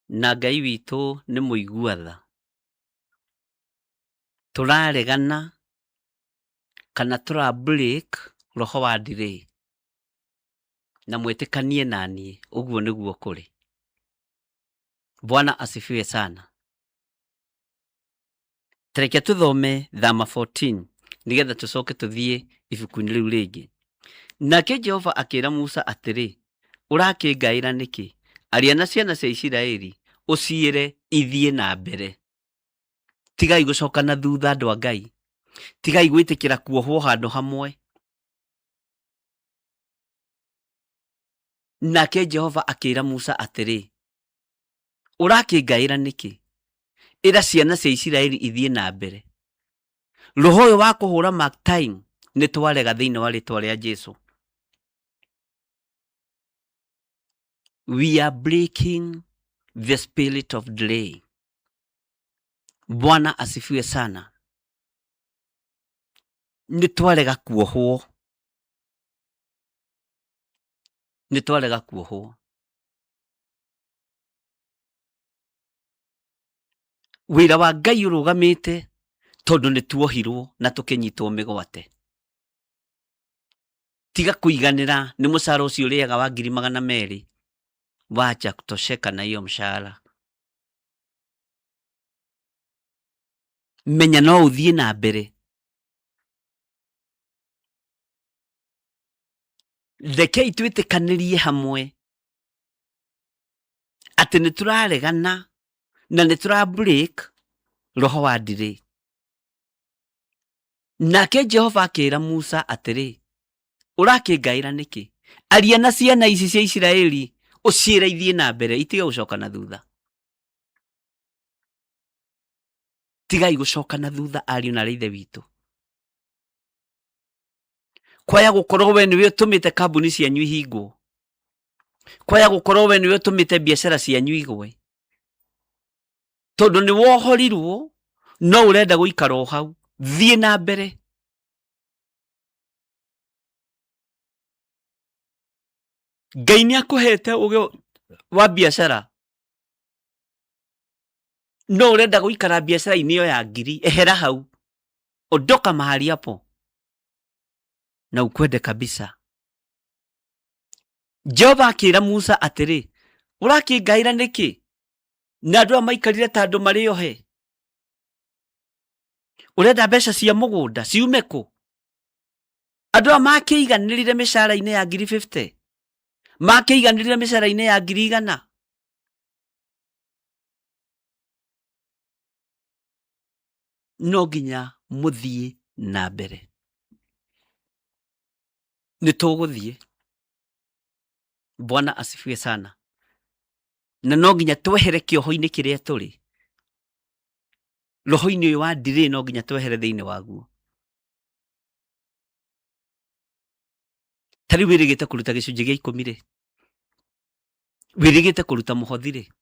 na Ngai witũ nĩ mũigua-tha. Tũraregana kana break roho wa delay na mwĩtĩkanie naniĩ ũguo nĩguo kũrĩ. Bwana asifiwe sana. Tareke tũthome Thama 14 nĩgetha tũcoke tũthiĩ ibuku-inĩ rĩu rĩngĩ. Nake Jehova akĩra Musa atĩrĩ, ũrakĩngaĩra nĩkĩ? Aria na ciana cia Isiraeli ũciĩre ithiĩ na mbere. Tigai gũcoka na thutha andũ a Ngai. Tigai gwĩtĩkĩra kuohwo handũ hamwe. Nake Jehova akĩra Musa atĩrĩ, ũrakĩngaĩra nĩkĩ? Ĩra ciana cia Isiraeli ithiĩ na mbere. Roho ũyũ wa kũhũra mark time nĩ twarega thĩinĩ wa rĩtwa rĩa Jesũ. We are breaking the spirit of delay. Bwana asifiwe sana. Nĩ twarega kuohwo. Nĩ twarega kuohwo. Wĩra wa Ngai ũrũgamĩte tondũ nĩ tuohirwo na tũkĩnyitwo mĩgwate. Tiga kũiganĩra nĩ mũcara ũcio ũrĩaga wa 200,000. Wacha kutosheka na hiyo mshahara. Menya no ũthiĩ na mbere. Rekei twĩtĩkanĩrie hamwe atĩ nĩ tũraregana na nĩ tũra-break roho wa delay. Nake Jehova akĩra Musa atĩrĩ, ũrakĩngaĩra nĩkĩ? Aria na ciana ici cia Isiraeli ũciĩre ithiĩ na mbere, itige gũcoka na thutha. Tigai gũcoka na thutha ariũ na ithe witũ. Kwaya gũkorwo we nĩwe ũtũmĩte kambuni cianyu ihingwo. Kwaya gũkorwo we nĩwe ũtũmĩte biacara cianyu igwe. Tondũ nĩ wohorirwo no ũrenda gũikara o hau. Thiĩ na mbere. Ngai nĩ akũhete ũgĩ wa biacara. no urenda guikara biashara-ini iyo ya ngiri, ehera hau, ondoka mahali hapo na ukwende kabisa. Jehova akira Musa atiri, urakingaira niki na andu maikarire ta andu mari ohe? Urenda mbeca cia mugunda ciume ku? Andu makiiganirire mishara-ini ya 50, makiiganirire mishara-ini ya 100. No nginya muthie na mbere. Nituguthie. Bwana asifiwe sana. Na no nginya twehere kioho-ini kiria turi. Roho-ini uyu wa ndiri no nginya twehere thiini waguo. Tari wirigite kuruta gicunji gia 10 ri. Wirigite kuruta muhothi ri.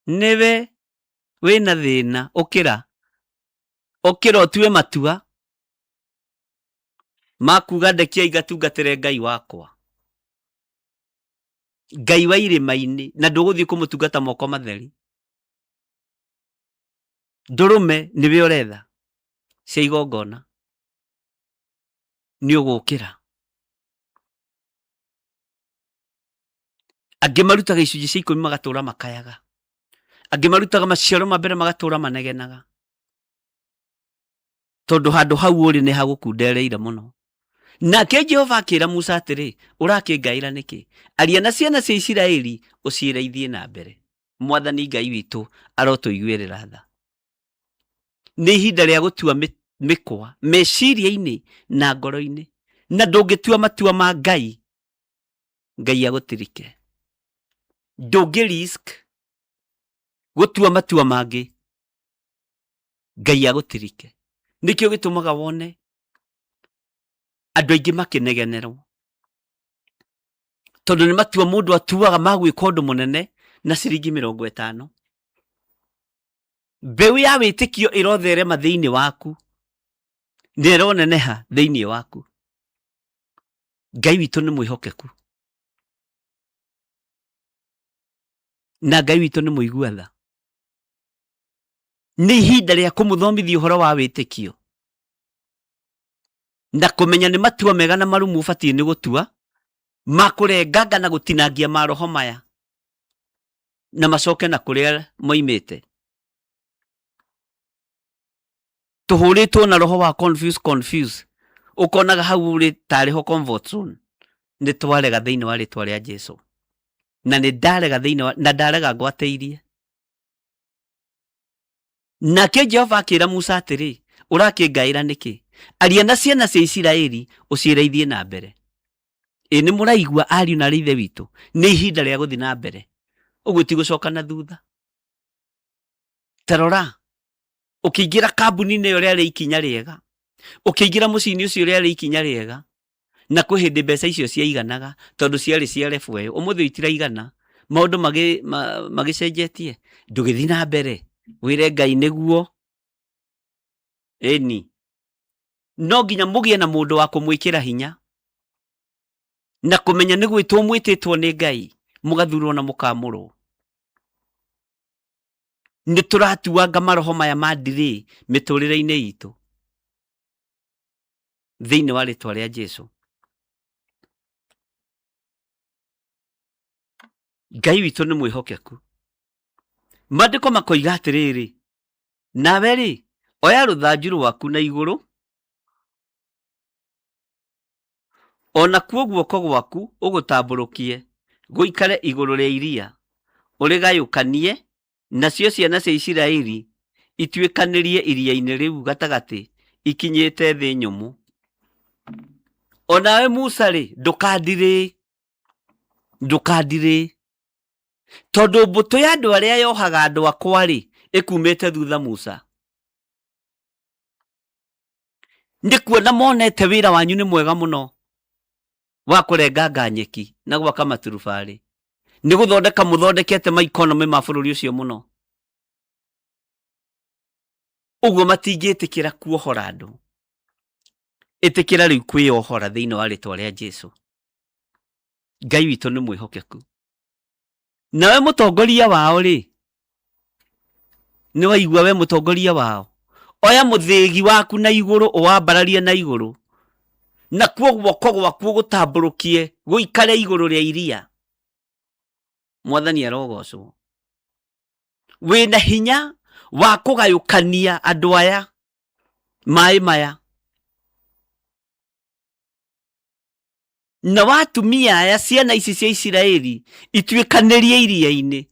Niwe wina thina ukira otue matua makuga ndekia igatungatire Ngai wakwa, Ngai wa irima-ini, na nduguthie kumutungata moko matheri. Ndurume niwe uretha cia igongona, ni ugukira. Angi marutaga icunji cia 10 magatura makayaga, angi marutaga maciaro ma mbere magatura manegenaga, tondu handu hau uri ni hagukundereire muno. Nake Jehova akira Musa atiri, urakingaira niki? Aria na ciana cia Isiraeli ucireithie na mbere. Mwathani Ngai witu arotuiguirira tha. Ni ihinda ria gutua mikwa meciria-ini na ngoro-ini, na ndungitua matua ma Ngai, Ngai agutirike. Ndungi risk gutua matua mangi, Ngai agutirike. Nikio gitumaga wone andu aingi makinegenerwo, tondu ni matua mundu atuaga magwika undu munene na ciringi 50. Mbeu ya witikio irotherema thiini waku, ni ironeneha thiini waku. Ngai witu ni mwihokeku, na Ngai witu ni muigua tha. Ni ihinda ria kumuthomithia uhoro wa witikio na kumenya ni matua mega na marumu ubatie ni gutua, makurenganga na gutinangia maroho maya na macoke na kuria moimite. Tuhuritwo na roho wa confuse ukonaga hau uri tariho comfort zone. Ni twarega thiini wa ritwa ria Jesu, na ni ndarega thiini na ndarega ngwateirie. Nake Jehova akira Musa atiri, urakingaira niki? Aria na ciana cia Isiraeli ucireithie na mbere. Ni muraigua ariu na rithe witu, ni ihinda ria guthi na mbere, uguo ti gucoka na thutha. Tarora, ukiingira kambuni-ini iyo ria ikinya riega, ukiingira mucini ucio ria ikinya riega, na kwi hindi mbeca icio ciaiganaga tondu ciari cia refu eyo. Umuthi itiraigana, maundu magicenjetie, ndugithi na mbere, wire Ngai niguo. Eni no nginya mugie na mundu wa kumwikira hinya na kumenya ni gwitwo mwititwo ni Ngai, mugathurwo na mukamurwo. Ni turatuanga maroho maya ma ndiri miturire-ini itu thiini wa ritwa ria Jesu. Ngai witu ni mwihokeku. Mandiko makoiga atiriri, nawe ri oya ruthanju rwaku na iguru, ona kuo guoko gwaku ugutamburukie guikare iguru ria iria, urigayukanie nacio ciana cia Isiraeli ituikanirie iria-ini riu gatagati ikinyite thi nyumu. Onawe Musa ri ndukandire, tondu mbuto ya andu aria yohaga andu akwa ri ikumite thutha Musa. Ndi kuona monete wira wanyu ni mwega muno wa kurenganga nyeki na gwaka maturubari, ni guthondeka muthondekete ma economy ma bururi ucio muno, uguo matingitikira kuohora andu. Itikira riu kwiohora thiini wa ritwa ria Jesu. Ngai witu ni mwihokeku, nawe mutongoria wao ri ni waigua we mutongoria wao oya muthigi waku na iguru uwambararia na iguru na kuo guoko gwaku gutamburukie guikare iguru ria iria. Mwathani arogocwo. Wina hinya wa kugayukania andu aya mai maya na watumia aya ciana ici cia Isiraeli ituikanirie iria-ini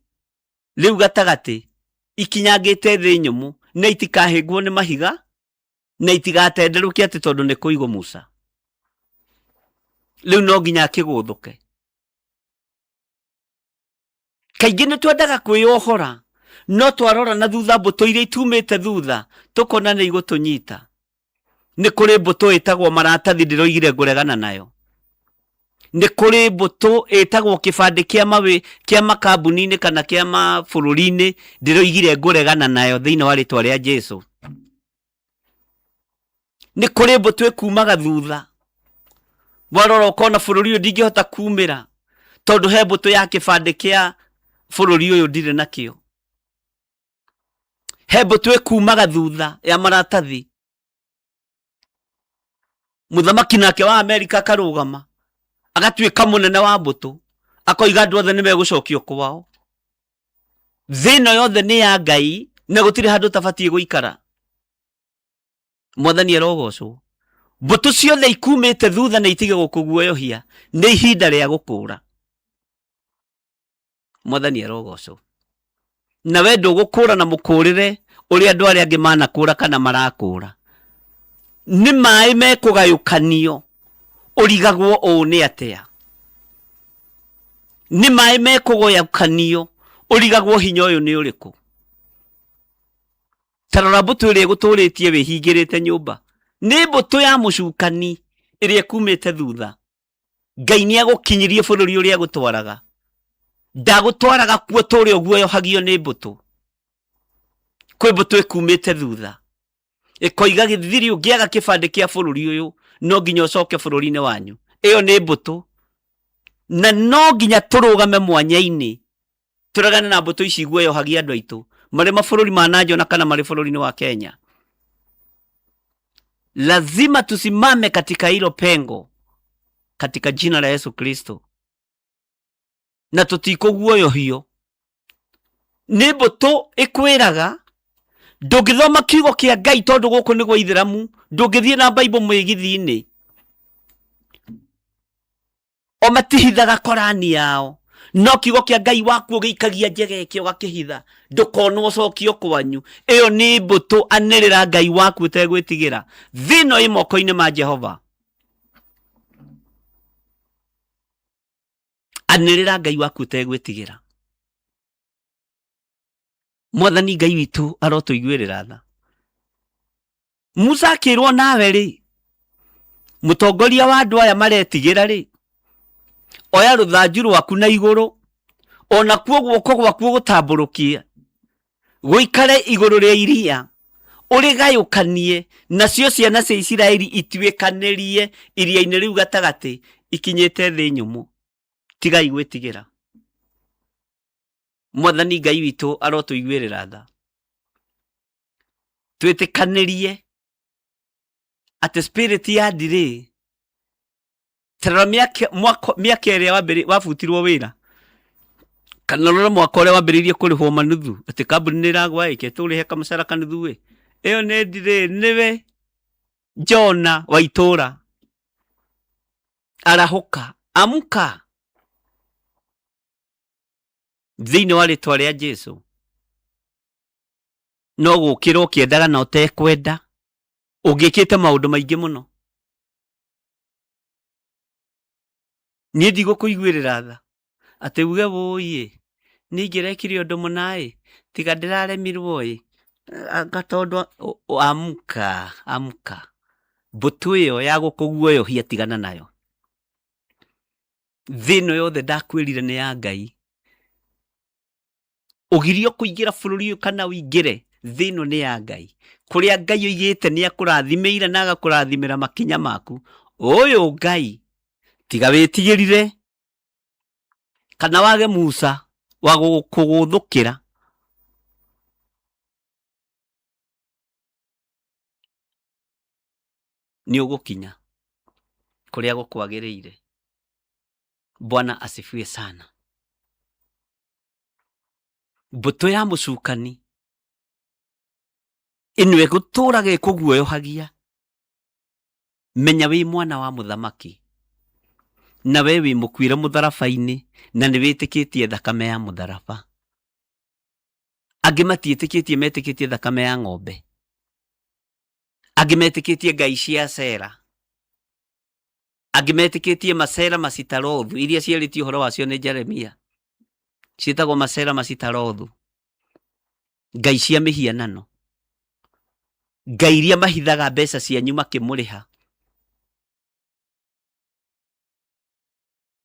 riu gatagati ikinyangite thi nyumu na itikahingwo ni mahiga na itigatenderuke ati tondu ni kuigo Musa. Riu no nginya kiguthuke. Kaingi ni twendaga kwiohora no twarora na thutha mbuto iria itumite thutha tukona ni igutunyita. Ni kuri mbuto itagwo maratathi ndiroigire nguregana nayo. Ni kuri mbuto itagwo kibandi kia mawe kia makambuni-ini kana kia mabũrũri-ini ndiroigire nguregana nayo thiini wa ritwa ria Jesu. Ni kuri mbuto ikumaga thutha warora ukona bũrũri uyu ndingihota kumira tondu he mbuto ya kibandi kia bũrũri uyu ndire nakio. He mbuto ikumaga thutha ya maratathi. Muthamaki nake wa Amerika akarugama agatuika munene wa mbuto akoiga andu othe ni megucokio kwao. Thino yothe ni ya Ngai na gutire handu tabatie guikara. Mwathani arogocwo. Mbuto ciothe ikumite thutha na itige gukuguoyohia ni ihinda ria gukura. Mwathani arogocwo. Na we ndugukura na mukurire uri andu aria angi manakura kana marakura. Ni mai mekugayukanio urigagwo uu ni atia. Ni mai mekugayukanio urigagwo hinya uyu ni uriku. Tarora mbuto iria iguturitie wihingirite nyumba ni mbuto ya mucukani iria ikumite thutha. Ngai ni agukinyirie bũrũri uria gutwaraga. Ndagutwaraga kuo turi uguoyohagio ni mbuto. Kwi mbuto ikumite thutha ikoiga githiri ungiaga kibandi kia bũrũri uyu no nginya ucoke bũrũri-ini wanyu. Iyo ni mbuto na no nginya turugame mwanya-ini turagane na mbuto ici iguoyohagia andu aitu mari mabũrũri ma nanja na kana mari bũrũri-ini wa Kenya. Lazima tusimame katika hilo pengo katika jina la Yesu Kristo na tutikuguoyohio. Ni mbuto ikwiraga ndungithoma kiugo kia Ngai tondu guku ni gwa Ithiramu, ndungithie na Bible mwigithi-ini. O matihithaga Korani yao no kiugo kia Ngai waku ugiikagia njegeke ugakihitha ndukonwo cokio kwanyu. Iyo ni mbuto anirira Ngai waku utegwitigira thino i moko-ini ma Jehova. Anirira Ngai waku utegwitigira. Mwathani Ngai witu arotuiguirira tha. Musa akirwo nawe ri mutongoria wa andu aya maretigira ri oya ruthanju rwaku na iguru ona kuo guoko gwaku gutamburukie guikare iguru ria iria urigayukanie nacio ciana cia Isiraeli ituikanirie iria-ini riu gatagati ikinyite thi nyumu. Tigai gwitigira. Mwathani Ngai witu arotuiguirira tha. Twitikanirie ati spirit ya ndiri tarora miaka iria wabutirwo wira kana rora mwaka uria wambiririe kurihwo manuthu ati kambuni ni iragwa ike turihe kamucara kanuthu we. Iyo ni ndiri niwe Jona wa itura. Arahuka amuka thiini wa ritwa ria Jesu. No gukira ukiendaga na utekwenda ugikite maundu maingi muno. Ni ndigukuiguirira tha ati uge woye ningirekire undu munai tiga ndiraremirwo gatondu amuka mbuto iyo ya gukuguoyohia tigana nayo. Thino yothe ndakwirire ni ya Ngai. Ugirio kuingira bũrũri uyu kana uingire thino ni ya Ngai. Kuria Ngai oigite ni akurathimeire na agakurathimira makinya maku. Uyu Ngai tiga witigirire kana wage Musa wa kuguthukira ni ugukinya kuria gukwagiriire. Bwana asifiwe sana. Mbuto ya mucukani inwe guturage kuguoyohagia. Menya wi mwana wa muthamaki na we wi mukwire mutharabaini na ni witikitie thakame ya mutharaba. Angi matiitikitie metikitie thakame ya ng'ombe. Angi metikitie ngai cia cera. Angi metikitie macera macitarothu iria ciaritio horo wacio ni Jeremia. Ciitagwo macera macitarothu. Ngai cia mihianano. Ngai iria mahithaga mbeca cianyu makimuriha.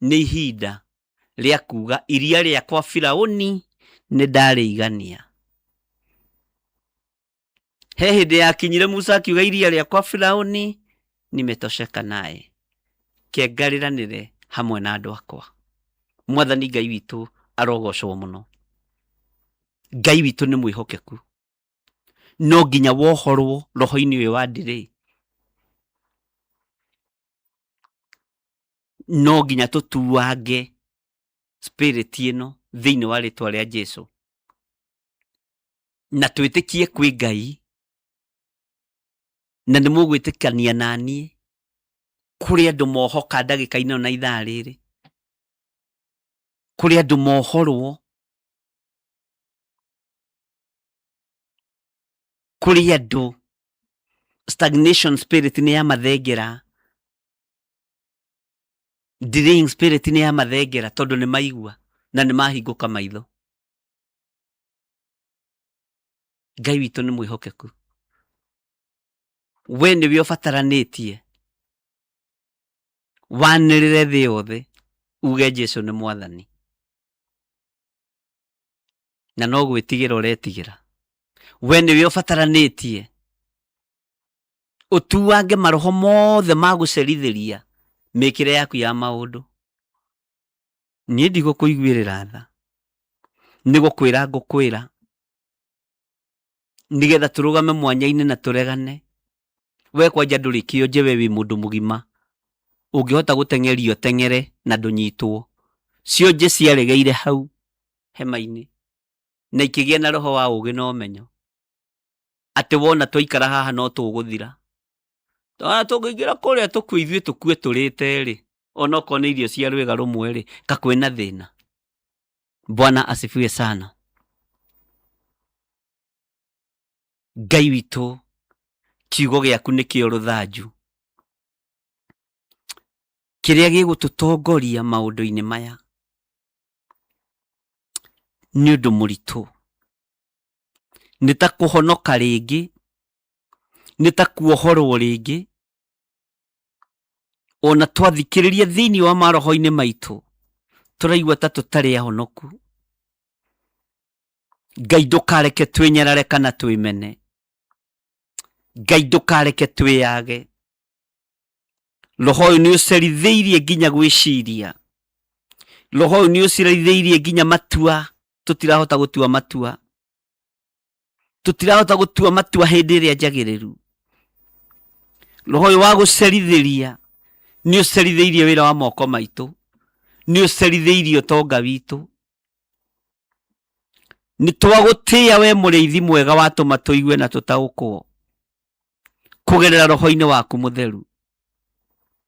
Ni ihinda ria kuga iria riakwa Firauni ni ndariigania. He hindi yakinyire Musa akiuga iria riakwa Firauni nimetosheka naye, kengariranire hamwe na andu akwa. Mwathani Ngai witu arogocwo muno. Ngai witu ni mwihokeku. No nginya wohorwo roho-ini uyu wa ndiri. No nginya tutuange spirit ino thiini wa ritwa ria Jesu na twitikie kwi Ngai. Na ni mugwitikania nanie kuri andu mohoka ndagika-ini na ithaa riri, kuri andu mohorwo, kuri andu stagnation spirit ni ya mathengera, delaying spirit ni ya mathengera tondu ni maigua na ni mahinguka maitho. Ngai witu ni mwihokeku. We niwe ubataranitie wanirire thi yothe uge Jesu ni mwathani, na no gwitigira uretigira. We niwe ubataranitie utuange maroho mothe magucerithiria mikire yaku ya maundu. Nie ndigukuiguirira tha, nigukwira ngukwira nigetha turugame mwanya-ini na turegane. We kwanja nduri kionje, we wi mundu mugima ungihota guteng'erio teng'ere na ndunyitwo. Cionje ciaregeire hau hema-ini na ikigia na roho wa ugi na umenyo ati wona twaikara haha no tuguthira. Twana tungiingira kuria tukue ithuĩ tukue turite ri, ona okorwo ni irio cia rwĩga rumwe ri, kakwina thina. Bwana asifiwe sana. Ngai witu kiugo giaku nikio ruthanju kiria gigututongoria maundu-ini maya ni undu muritu. Ni ta kuhonoka ringi, ni ta kuohorwo ringi. Ona twathikiriria thiini wa maroho-ini maitu turaigua ta tutari ahonoku. Ngai ndukareke twinyarare kana twimene. Ngai ndukareke twiyage. Roho uyu ni ucerithĩirie nginya gwiciria. Roho uyu ni ucerithĩirie nginya matua tutirahota gutua matua. Tutirahota gutua matua hindi iria njagiriru. Roho uyu wa gucerithiria ni ucerithĩirie wira wa moko maitu, ni ucerithĩirie utonga witu. Ni twagutia we muriithi mwega watuma tuigue na tutaukwo kugerera roho-ini waku mutheru.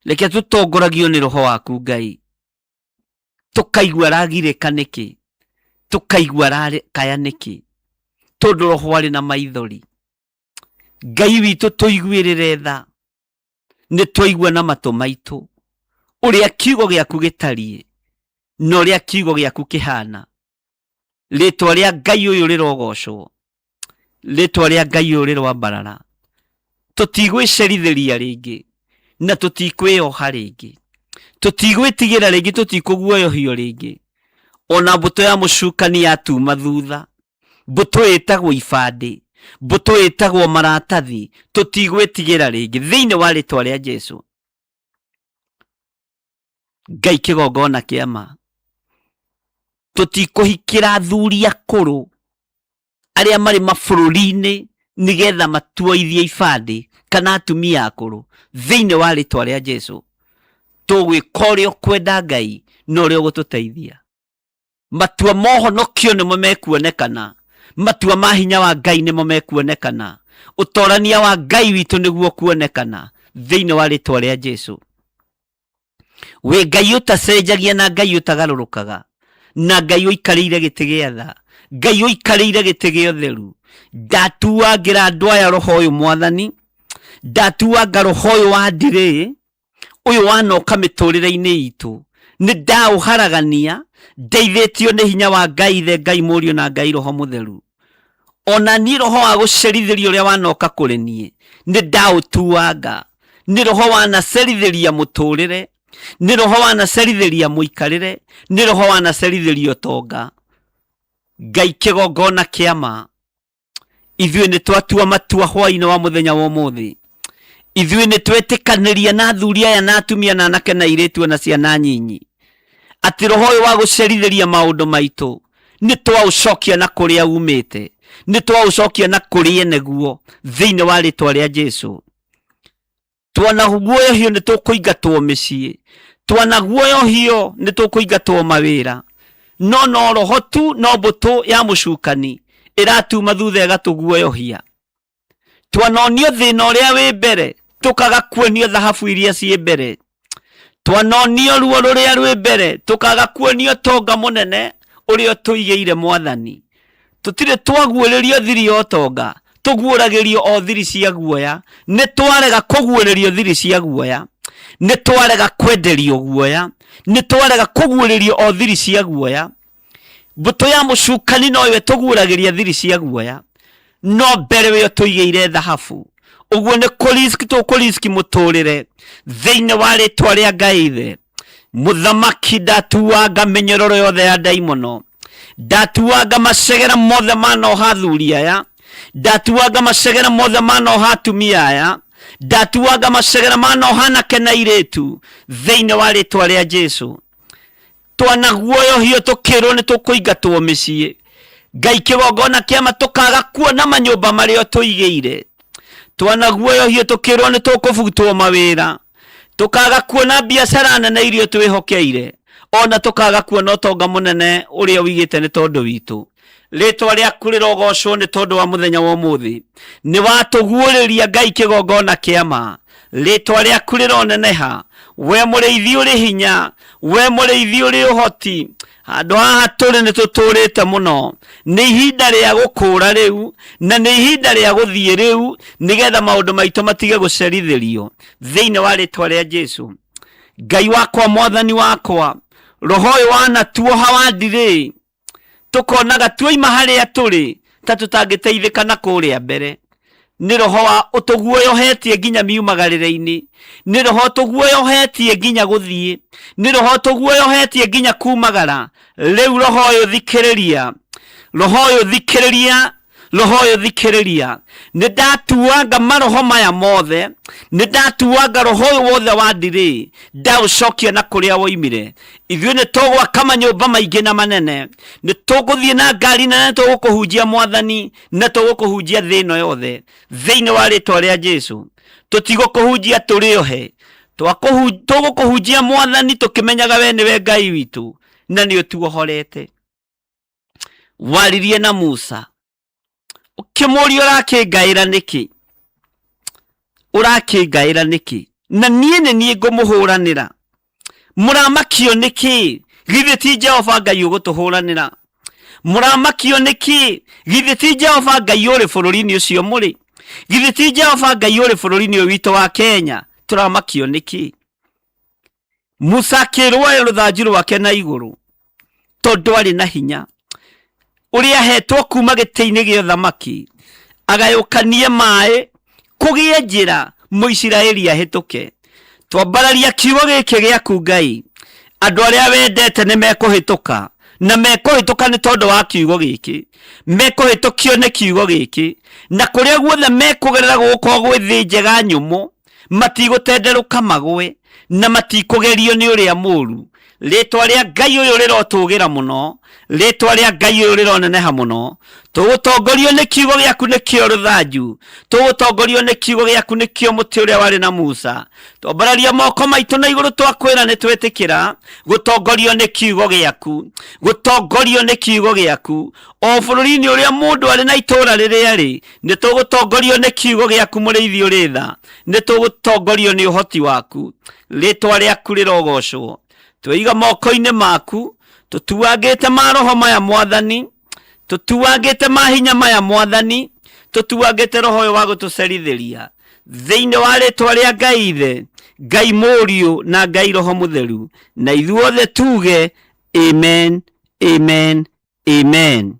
Reke tutongoragio ni roho waku Ngai, tukaigua ragirika niki, tukaigua rakaya niki, tondu roho ari na maithori. Ngai witu tuiguirire tha, ni twaigua na matu maitu uria kiugo giaku gitarie no uria kiugo giaku kihana. Ritwa ria Ngai uyu rirogocwo, ritwa ria Ngai uyu rirwambarara. Tutigwicerithiria ringi na tutikwioha ringi, tutigwitigira ringi, tutikuguoyohio ringi. Ona mbuto ya mucukani yatuma thutha, mbuto itagwo ibandi, mbuto itagwo maratathi, tutigwitigira ringi thiini wa ritwa ria Jesu. Ngai kigongona kia ma tutikuhikira athuri akuru aria mari mabũrũri-inĩ nigetha matuoithie ibandĩ kana atumia akuru thĩinĩ wa rĩtwa rĩa Jesu. Tũgwĩka ũrĩa ũkwenda Ngai na ũrĩa ũgũtũteithia. Matua ma ũhonokio nĩmo mekuonekana, matua ma hinya wa Ngai nĩmo mekuonekana, ũtorania wa Ngai witũ nĩguo kuonekana thĩinĩ wa rĩtwa rĩa Jesu. We Ngai ũtacenjagia na Ngai ũtagarũrũkaga, na Ngai ũikarĩire gĩtĩ gĩa tha, Ngai ũikarĩire gĩtĩ gĩa ũtheru. Ndatuagĩra andũ aya roho ũyũ Mwathani, ndatuanga roho ũyũ wa ndirĩ ũyũ wanoka mĩtũrĩre-inĩ itũ. Nĩ ndaũharagania ndeithĩtio nĩ hinya wa Ngai Ithe, Ngai Mũriũ na Ngai Roho Mũtheru. Ona niĩ roho wa gũcerithĩria ũrĩa wanoka kũrĩ niĩ nĩ ndaũtuanga. Nĩ roho wanacerithĩria mũtũrĩre, nĩ roho wanacerithĩria mũikarĩre, nĩ roho wanacerithĩria ũtonga. Ngai kĩgongona kĩama, ithuĩ nĩ twatua matua hwaĩ-inĩ wa mũthenya wa ũmũthĩ. Ithuĩ nĩ twetĩkanĩria na athuri aya na atumia na anake na airĩtu na ciana nyinyi atĩ roho ũyũ wa gũcerithĩria maũndũ maitũ nĩ twaũcokia na kũrĩa umĩte, nĩ twaũcokia na kũrĩa neguo thĩinĩ wa rĩtwa rĩa Jesu. Twanaguoyohio nĩ tũkũingatwo mĩciĩ, twanaguoyohio nĩ tũkũingatwo mawĩra, no roho tu no mbũtũ ya mũcukani ĩratuma thutha ĩgatũguoyohia. Twanonio thĩna ũrĩa wĩ mbere, tũkaga kuonio thahabu iria ciĩ mbere. Twanonio ruo rũrĩa rwĩ mbere, tũkaga kuonio tonga mũnene ũrĩa tũigĩire Mwathani. Tũtirĩ twaguũrĩrio thiri ya ũtonga, tũguũragĩrio o thiri cia guoya. Nĩ twarega kũguũrĩrio thiri cia guoya, nĩ twarega kwenderio guoya, nĩ twarega kũguũrĩrio o thiri cia guoya. Mbũtũ ya mũcukani no iwe tũguũragĩria thiri cia guoya, no mbere wĩyo tũigĩire thahabu. Ũguo nĩ kũriski tũkũriski mũtũrĩre thĩinĩ wa rĩtwa rĩa Ngai Ithe. Mũthamaki ndatuanga mĩnyororo yothe ya ndaimono, ndatuanga macegera mothe manoha athuri aya, ndatuanga macegera mothe manoha atumia aya, ndatuanga macegera manoha anake na airĩtu thĩinĩ wa rĩtwa rĩa Jesu. Twanaguoyohio tũkĩrwo nĩ tũkũingatwo mĩciĩ. Ngai kĩgongona kĩama tũkaga kuona manyũmba marĩa tũigĩire. Twanaguoyohio tũkĩrwo nĩ tũkũbutwo mawĩra, tũkaga kuona biacara nene iria twĩhokeire, ona tũkaga kuona ũtonga mũnene ũrĩa wĩigĩte nĩ tondũ witũ. Rĩtwa rĩaku rĩrogocwo nĩ tondũ wa mũthenya wa ũmũthĩ. Nĩ watũguũrĩria Ngai kĩgongona kĩama, rĩtwa rĩaku rĩroneneha. We mũrĩithi ũrĩ hinya, we mũrĩithi ũrĩ ũhoti. Handũ haha tũrĩ nĩ tũtũrĩte mũno, nĩ ihinda rĩa gũkũra rĩu, na nĩ ihinda rĩa gũthiĩ rĩu, nĩgetha maũndũ maitũ matige gũcerithĩrio thĩinĩ wa rĩtwa rĩa Jesu. Ngai wakwa, Mwathani wakwa, roho ũyũ wanatuoha wa ndirĩ, tũkonaga tuoima harĩa tũrĩ ta tũtangĩteithĩka na kũrĩa mbere. Nĩ roho wa ũtũguoyohetie nginya miumagarĩre-inĩ, nĩ roho ũtũguoyohetie nginya gũthiĩ, nĩ roho ũtũguoyohetie nginya kumagara. Rĩu roho ũyũ thikĩrĩria, roho ũyũ thikĩrĩria, roho ũyũ thikĩrĩria. Nĩ ndatuanga maroho maya mothe, nĩ ndatuanga roho ũyũ wothe wa ndirĩ, ndaũcokia na kũrĩa woimire. Ithuĩ nĩ tũgwaka manyũmba maingĩ na manene, nĩ tũgũthiĩ na ngari nene, tũgũkũhunjia Mwathani, na tũgũkũhunjia thĩ ĩno yothe thĩinĩ wa rĩtwa rĩa Jesu. Tũtigũkũhunjia tũrĩohe, tũgũkũhunjia Mwathani tũkĩmenyaga we nĩwe Ngai witũ na nĩ ũtuohorete. Waririe na Musa ũkĩmũũria ũrakĩngaĩra nĩkĩ, ũrakĩngaĩra nĩkĩ, na niĩ ngũmũhũranĩra. Mũramakio nĩkĩ, githĩ ti Jehova Ngai ũgũtũhũranĩra? Mũramakio nĩkĩ, githĩ ti Jehova Ngai ũrĩ bũrũri-inĩ ũcio mũrĩ? Githĩ ti Jehova Ngai ũrĩ bũrũri-inĩ ũyũ witũ wa Kenya? Tũramakio nĩkĩ? Musa akĩrwo rũthanju rwake na igũrũ, tondũ arĩ na hinya ũrĩa ahetwo kuma gĩtĩ-inĩ gĩa ũthamaki, agayũkanie maĩ kũgĩe njĩra Mũisiraeli ahĩtũke. Twambararia kiugo gĩkĩ gĩaku Ngai, andũ arĩa wendete nĩ mekũhĩtũka, na mekũhĩtũka nĩ tondũ wa kiugo gĩkĩ, mekũhĩtũkio nĩ kiugo gĩkĩ, na kũrĩa guothe mekũgerera gũkorwo gwĩ thĩ njega nyũmũ, matigũtenderũka magwe, na matikũgerio nĩ ũrĩa mũũru ritwa ria Ngai uyu rirotugira muno, ritwa ria Ngai uyu rironeneha muno. Tugutongorio ni kiugo giaku nikio ruthanju, tugutongorio ni kiugo giaku nikio muti uria wari na Musa. Tombararia moko maitu na iguru twakwira ni twetikira gutongorio ni kiugo giaku, gutongorio ni kiugo giaku. O bururi-ini uria mundu ari na itura riria ri, ni tugutongorio ni kiugo giaku muriithi uri tha, ni tugutongorio ni uhoti waku. Ritwa riaku rirogocwo. Tweiga moko-ini maku, tutuangite ma roho maya Mwathani, tutuangite mahinya maya Mwathani, tutuangite roho uyu wa gutucerithiria thiini wa ritwa ria Ngai Ithe, Ngai Muriu na Ngai Roho Mutheru, na ithuothe tuge amen, amen, amen.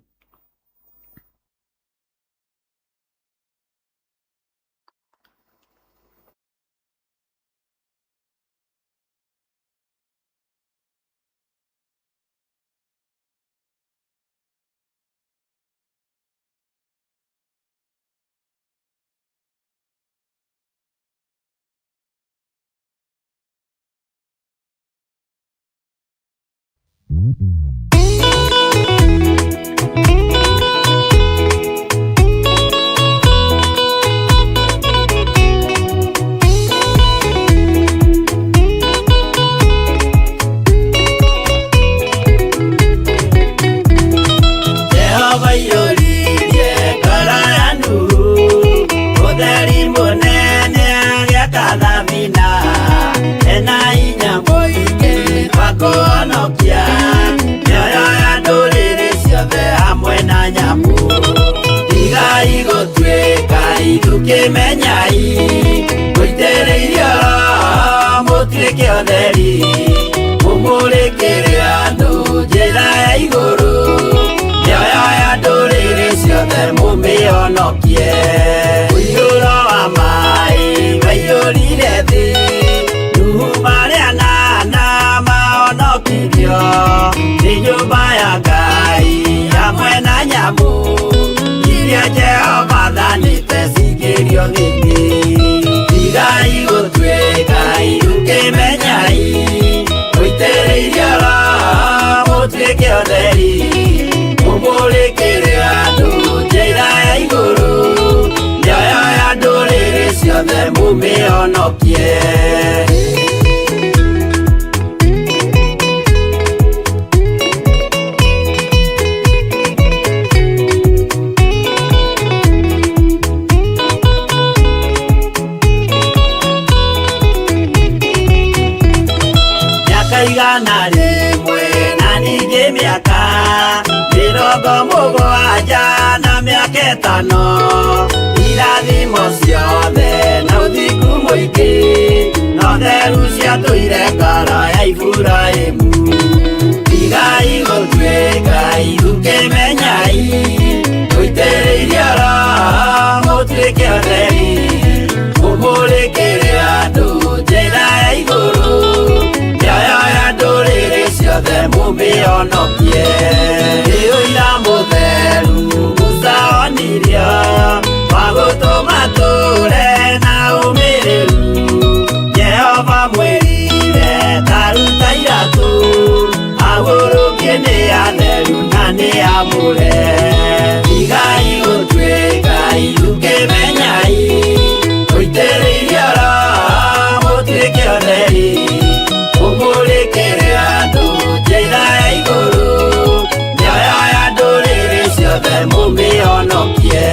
Tukimenyai guitereirio mutuike otheri mumurikire andu njira ya iguru mioyo ya nduriri ciothe mumionokie uiyuro wa mai waiyurire thi nuhu maria nana maonokirio ni nyumba ya Ngai hamwe na nyamu iria Jehova thanite cikirio thiini. Tigai gutuika irukimenyai guitiririo mutuike otheri mumurikire andu njira ya iguru mioyo ya nduriri ciothe mumionokie. Igana rimwe na ningi miaka mirongo mugwanja na miaka itano irathimo ciothe na uthingu muingi na theru ciatũire ngoro ya Iburahĩmu. Tigai gũtuĩka irukimenyai guitĩrĩirio roho mũtuĩke otheri mumurikire andu njĩra ya iguru ciothe mumionokie. Uira mutheru gucaonirio wa gutuma ture na umiriru Jehova mwirire taruta iratu agurukie ni atheru na ni amure. Tigai gutuika irukimenyai guitĩrĩirio roho mũtuĩke otheri mumurikire andu njira ya iguru mioyo ya nduriri ciothe mumionokie.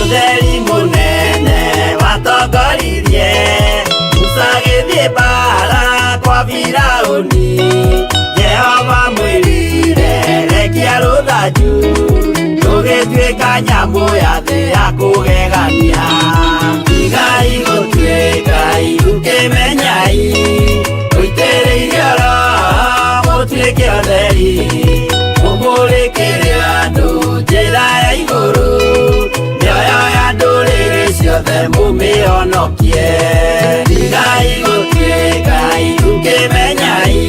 Utheri munene watongoririe bara kwa Firauni. Jehova mwirire rekia ruthanju tugituika nyamu ya thi ya kugegania. Tigai gutuika irukimenyai guitĩrĩirio roho mũtuĩke otheri mumurikire andu njĩra ya iguru mioyo ya nduriri ciothe mumionokie. Ngai gũtuĩkai ũkĩmenyai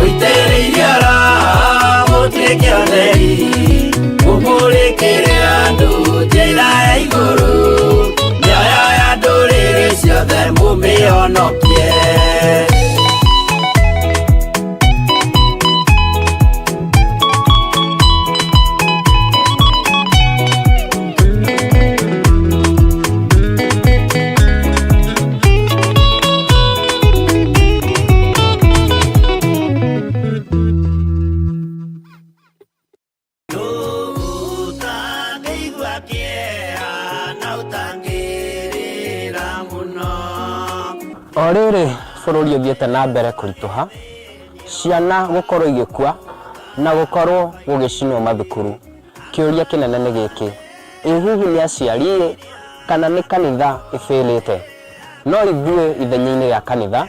ũitĩrĩirie roho mũtuĩke ũtheri mũmũrĩkĩre andũ njĩra ya igũrũ mĩoyo ya ndũrĩrĩ ciothe mũmĩhonokie. O rĩrĩ bũrũri ũthiĩte na mbere kũritũha, ciana gũkorwo igĩkua na gũkorwo gũgĩcinwo mathukuru. Kĩũria kĩnene nĩ gĩkĩ, ĩ hihi nĩ aciari kana nĩ kanitha ĩbĩrĩte? No ithuĩ ithenya-inĩ rĩa kanitha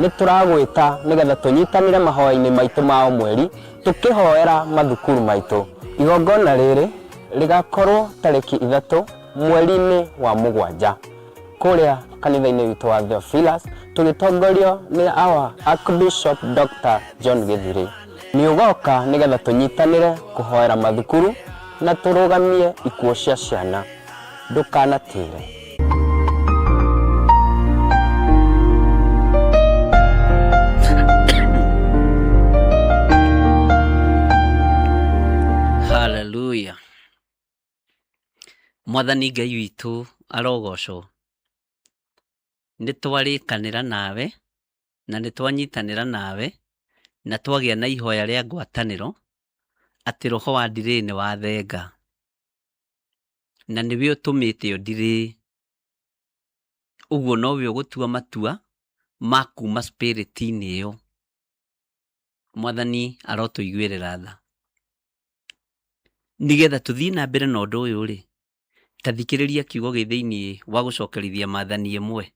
nĩ tũragwĩta nĩgetha tũnyitanĩre mahoya-inĩ maitũ ma o mweri tũkĩhoera mathukuru maitũ. Igongona rĩrĩ rĩgakorwo tarĩki 3 mweri-inĩ wa Mũgwanja kũrĩa kanitha-inĩ witũ wa Theophilus tũgĩtongorio nĩ our Archbishop Dr. John Githiri. Nĩ ũgoka nĩgetha tũnyitanĩre kũhoera mathukuru na tũrũgamie ikuũ cia ciana. Ndũkanatĩre. Hallelujah. Mwathani Ngai witũ arogocwo. Nĩ twarĩkanĩra nawe na nĩ twanyitanĩra nawe na twagĩa na ihoya rĩa ngwatanĩro atĩ roho wa ndirĩ nĩ wathenga na nĩwe ũtũmĩte ndirĩ. Ũguo nowe ũgũtua matua ma kuma spirit-inĩ ĩyo. Mwathani arotũiguĩrĩra tha nĩgetha tũthiĩ na mbere na ũndũ ũyũ rĩ, ta thikĩrĩria kiugo gĩ thĩinĩ wa gũcokerithia maathani ĩmwe.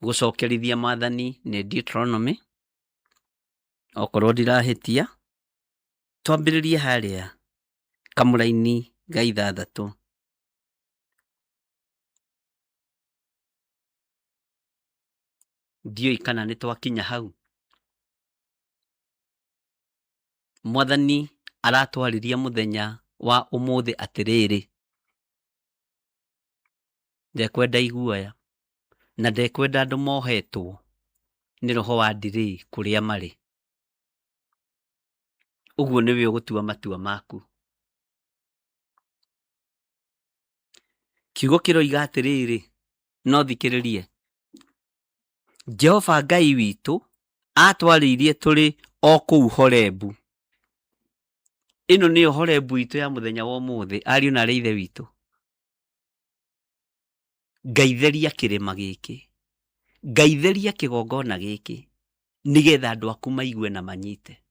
Gũcokerithia maathani nĩ Deuteronomy, okorwo ndirahĩtia, twambĩrĩrie harĩa kamũra-inĩ ga 6. Ndiũĩ kana nĩ twakinya hau. Mwathani aratwarĩria mũthenya wa ũmũthĩ atĩrĩrĩ, ndekwenda iguoya na ndekwenda andũ mohetwo nĩ roho wa ndirĩ kũrĩa marĩ. Ũguo nĩwe ũgũtua matua maku. Kiugo kĩroiga atĩrĩrĩ, no thikĩrĩrie. Jehova Ngai witũ atwarĩirie tũrĩ o kũu Horebu. Ĩno nĩyo Horebu witũ ya mũthenya wa ũmũthĩ, ariũ na arĩ ithe witũ. Ngaithĩria kĩrĩma gĩkĩ, ngaithĩria kĩgongona gĩkĩ nĩgetha andũ aku maigue na manyite.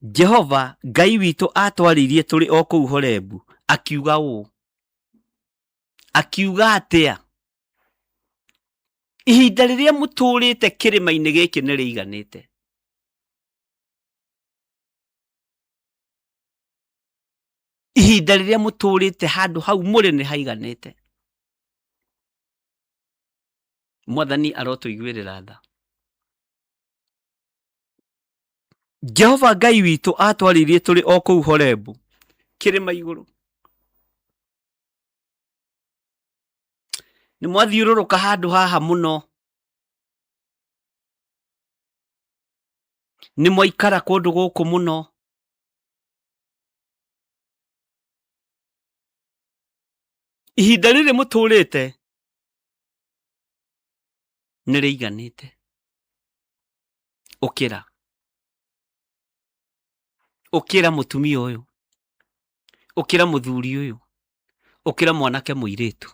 Jehova Ngai witũ atwarĩirie tũrĩ o kũu Horebu, akiuga ũũ, akiuga atĩa? Ihinda rĩrĩa mũtũrĩte kĩrĩma-inĩ gĩkĩ nĩ rĩiganĩte. Ihinda rĩrĩa mũtũrĩte handũ hau mũrĩ nĩ haiganĩte. Mwathani arotũiguĩrĩra tha. Jehova Ngai witũ atwarĩirie tũrĩ o kũu Horebu, kĩrĩma igũrũ. Nĩ mwathiũrũrũka handũ haha mũno. Nĩ mwaikara kũndũ gũkũ mũno. Ihinda rĩrĩ mũtũrĩte nĩ rĩiganĩte. Ũkĩra. Ũkĩra mũtumia ũyũ. Ũkĩra mũthuri ũyũ. Ũkĩra mwanake mũirĩtu.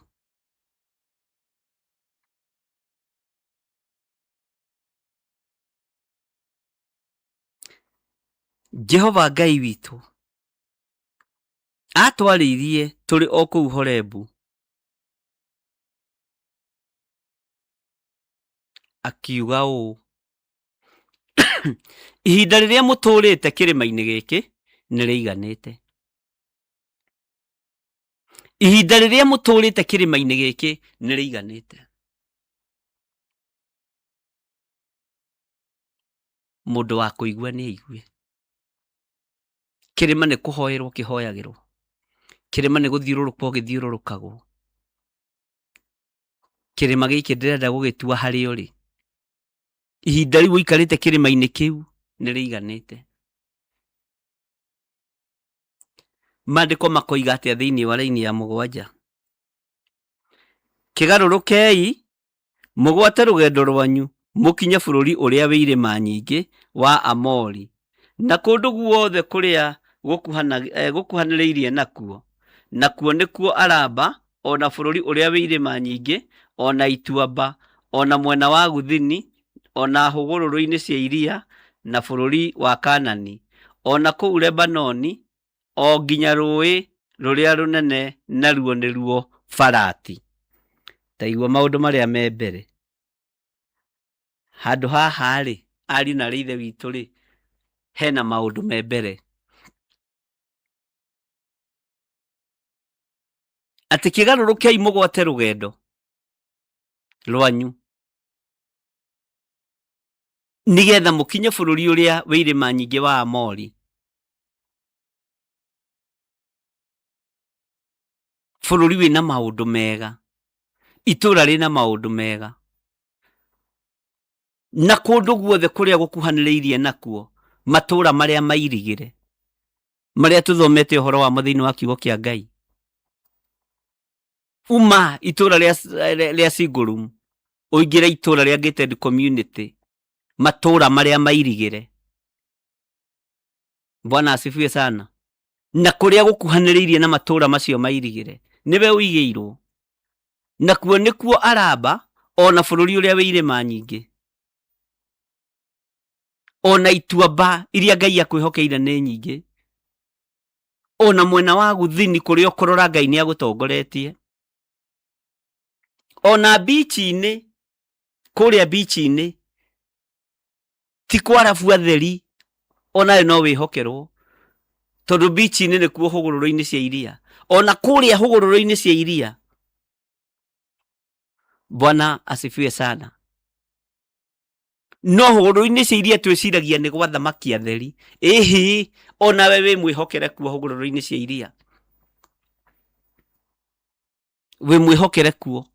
Jehova Ngai witũ atwarĩirie tũrĩ o kũu Horebu, akiuga ũũ, ihinda rĩrĩa mũtũrĩte kĩrĩma-inĩ gĩkĩ nĩ rĩiganĩte. ihinda riria muturite kirima-ini giki ni riiganite. Mundu wa kuigua ni aigue. Kirima ni kuhoerwo kihoyagirwo. Kirima ni guthiururukwo githiururukagwo. Kirima giki ndirenda gugitua hari uri. Ihinda riu uikarite kirima-ini kiu ni riiganite. Maandiko makoiga atia thiini wa raini ya 7? Kigarurukei mugwate rugendo rwanyu mukinye bururi uria wi irima nyingi wa Amori na kundu guothe kuria gukuhaniriirie nakuo. Nakuo nikuo Araba, ona bururi uria wi irima nyingi, ona ituamba, ona mwena wa guthini, ona hugururu-ini cia iria, na bururi wa Kanani, ona kuu Lebanoni, o nginya rũĩ rũrĩa runene naruo niruo Farati. Taigua maundu maria me mbere. Handu haha ri, ariũ na ithe witũ ri, hena maundu me mbere. Ati kigarurukei mugwate rugendo rwanyu nigetha mukinye bururi uria wi irima nyingi wa Amori. Bururi wina maundu mega, itura rina maundu mega, na kundu guothe kuria gukuhaniriirie nakuo, matura maria mairigire, maria tuthomete uhoro wa thiini wa kiugo kia Ngai. Uma itura ria Sigurum uingire itura ria Gated Community, matura maria mairigire. Bwana asifiwe sana. Na kuria gukuhaniriirie na matura macio mairigire niwe uigeirwo. Nakuo nikuo Araba, ona bururi uria wi irima nyingi, ona ituamba iria Ngai akwihokeire ni nyingi, ona mwena wa guthini kuria ukurora Ngai ni agutongoretie, ona beach-ini kuria beach-ini ti kwarabu atheri, ona no wihokerwo tondu beach-ini nikuo hugururu-ini cia iria, ona kuria hugururu-ini cia iria. Bwana asifiwe sana. No hugururu-ini cia iria twiciragia ni gwa thamaki atheri. Ihi ona we wi mwihokere kuo hugururu-ini cia iria, wi mwihokere kuo.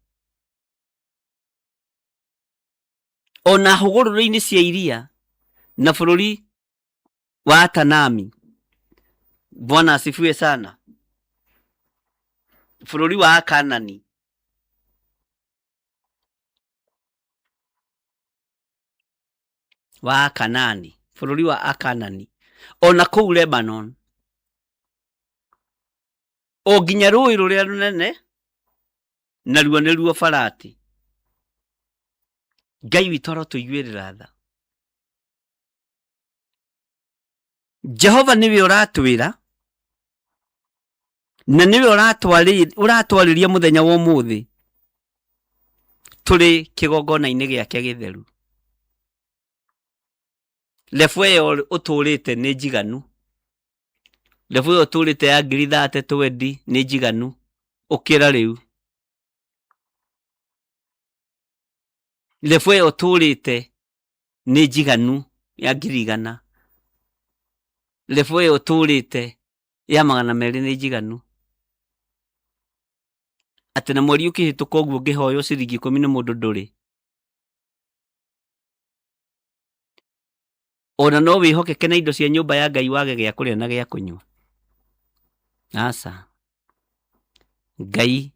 Ona hugururu-ini cia iria na bururi wa Tanami. Bwana asifiwe sana. Bururi wa Kanani, wa Kanani, bururi wa Akanani, ona kuu Lebanon, o nginya rũĩ rũrĩa runene naruo niruo Farati. Ngai witũ arotuiguĩrĩra tha. Jehova niwe uratwira na niwe uratwarĩria muthenya wa ũmũthĩ turi kigongona-ini giake githeru. Lefu ĩyo ũtũrĩte nĩ njiganu. Lefu ĩyo ũtũrĩte ya 30 nĩ njiganu ũkĩra rĩu. Lefu ĩyo ũtũrĩte nĩ njiganu ya 100. Lefu ĩyo ũtũrĩte ya 200 nĩ njiganu. Ati na mweri ukihituka ũguo ngĩhoywo ciringi 10 nĩ mũndũ ndũrĩ. Ona no wĩhokeke na indo cia nyũmba ya Ngai wage gĩa kũrĩa na gĩa kũnyua. Asa. Ngai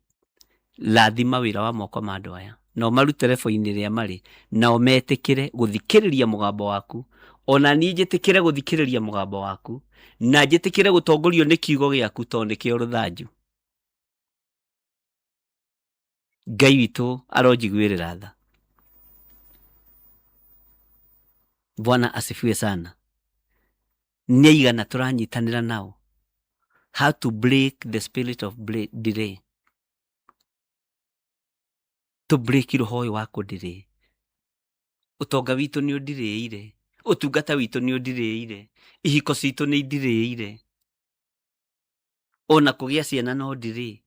lathima wĩra wa moko ma andũ aya. No marute rebo-inĩ rĩa marĩ. Nao metĩkĩre gũthikĩrĩria mũgambo waku. Ona niĩ njĩtĩkĩre gũthikĩrĩria mũgambo waku. Na njĩtĩkĩre gũtongorio nĩ kiugo gĩaku tondũ nĩkĩo rũthanju. Ngai witũ aronjiguĩrĩra tha. Bwana asifiwe sana. Nĩ aigana tũranyitanĩra nao. How to break the spirit of delay. To break roho ũyũ wa kũdelay. Ũtonga witũ nĩ ũndirĩire. Ũtungata witũ nĩ ũndirĩire. Ihiko citũ nĩ indirĩire. Ona kũgĩa ciana no delay.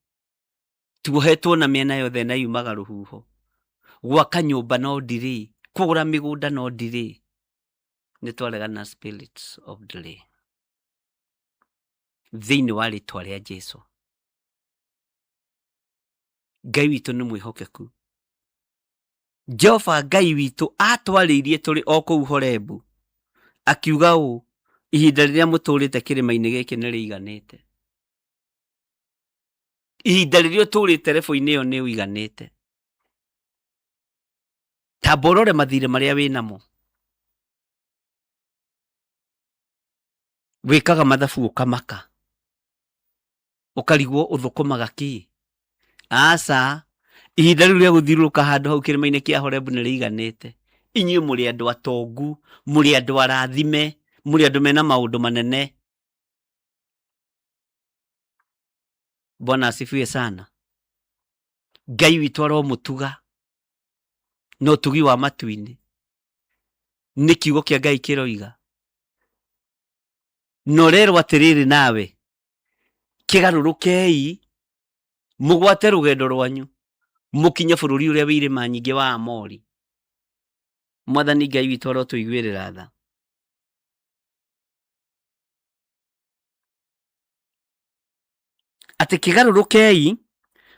tuohetwo na mĩena yothe na yumaga rũhuho, gwaka nyũmba no delay, kũgũra mĩgũnda no delay. Nĩ twaregana na spirits of delay thĩinĩ wa rĩtwa rĩa Jesũ. Ngai witũ nĩ mwĩhokeku. Jehova Ngai witũ atwarĩirie tũrĩ o kũu Horebu, akiuga ũũ, ihinda rĩrĩa mũtũrĩte kĩrĩma-inĩ gĩkĩ nĩ rĩiganĩte. Ihinda rĩrĩa ũtũrĩte rebo-inĩ ĩyo nĩ ũiganĩte. Tamba ũrore mathirĩ marĩa wĩ namo. Wĩkaga mathabu ũkamaka, ũkarigwo ũthũkũmaga kĩ? Aca, ihinda rĩu rĩa gũthiũrũrũka handũ hau kĩrĩma-inĩ kĩa Horebu nĩ rĩiganĩte. Inyuĩ mũrĩ andũ atongu, mũrĩ andũ arathime, mũrĩ andũ mena maũndũ manene. Bwana asifiwe sana. Ngai witũ aromũtuga na ũtugi wa matu-inĩ. Nĩ kiugo kĩa Ngai kĩroiga. Na ũrerwo atĩrĩrĩ nawe, kĩgarũrũkei mũgwate rũgendo rwanyu mũkinye bũrũri ũrĩa wĩ irĩma nyingĩ wa Amori. Mwathani Ngai witũ arotũiguĩrĩra tha. Atĩ kĩgarũrũkei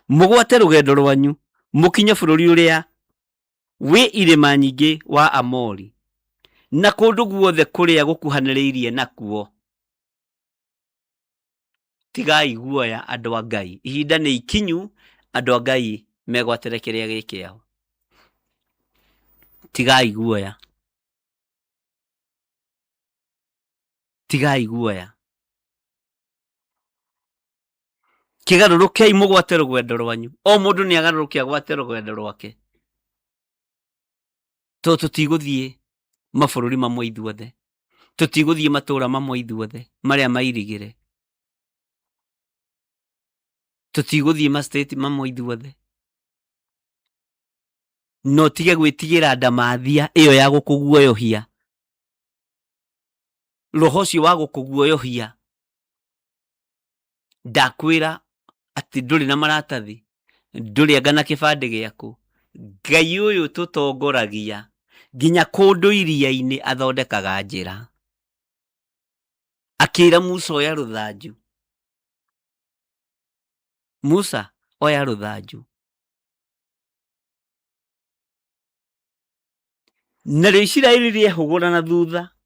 mũgwate rũgendo rwanyu mũkinye bũrũri ũrĩa wĩ irĩma nyingĩ wa Amori, na kũndũ guothe kũrĩa gũkuhanĩrĩirie nakuo. Tigai guoya andũ a Ngai, ihinda nĩ ikinyu, andũ a Ngai megwatĩre kĩrĩa gĩ kĩao. Tigai guoya. Tigai guoya. Kĩgarũrũkei mũgwate rũgendo rwanyu. O mũndũ nĩ agarũrũke agwate rũgendo rwake. Tondũ tũtigũthiĩ mabũrũri mamwe ithuothe. Tũtigũthiĩ matũũra mamwe ithuothe marĩa mairigĩre. Tũtigũthiĩ ma-state mamwe ithuothe. No tige gwĩtigĩra ndamathia ĩyo ya gũkũguoyohia. Roho ũcio wa gũkũguoyohia. Ndakwĩra atĩ ndũrĩ na maratathi, ndũrĩ anga na kĩbandĩ gĩaku. Ngai ũyũ tũtongoragia nginya kũndũ iria-inĩ athondekaga njĩra. Akĩra Musa oya rũthanju. Musa oya rũthanju. Narĩo Isiraeli rĩehũgũra na thutha,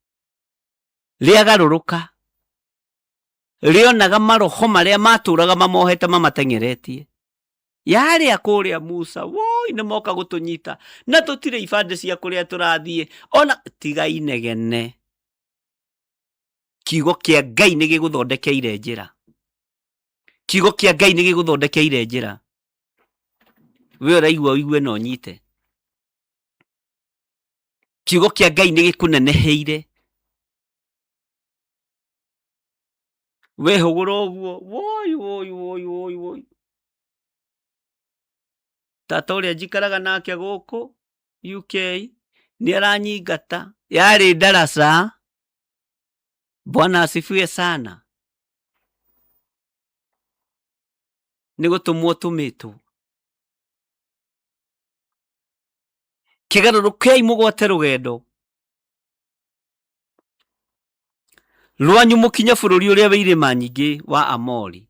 rĩagarũrũka, rĩonaga maroho marĩa matũraga mamohete mamateng'eretie. Yarĩa kũrĩa Musa, woi nĩ moka gũtũnyita, na tũtirĩ ibandĩ cia kũrĩa tũrathiĩ, ona tiga inegene. Kiugo kĩa Ngai nĩ gĩgũthondekeire njĩra. Kiugo kĩa Ngai nĩ gĩgũthondekeire njĩra. We ũraigua ũigue na ũnyite. Kiugo kĩa Ngai nĩ gĩkũneneheire. Wehũgũra ũguo, woi woi woi woi woi. Tata ũrĩa njikaraga nake gũkũ UK nĩ aranyingata, yarĩ ndaraca. Bwana asifiwe sana. Nĩ gũtũmwo tũmĩtwo. Kĩgarũrũkei mũgwate rũgendo rwanyu mũkinye bũrũri ũrĩa wĩ irĩma nyingĩ wa Amori,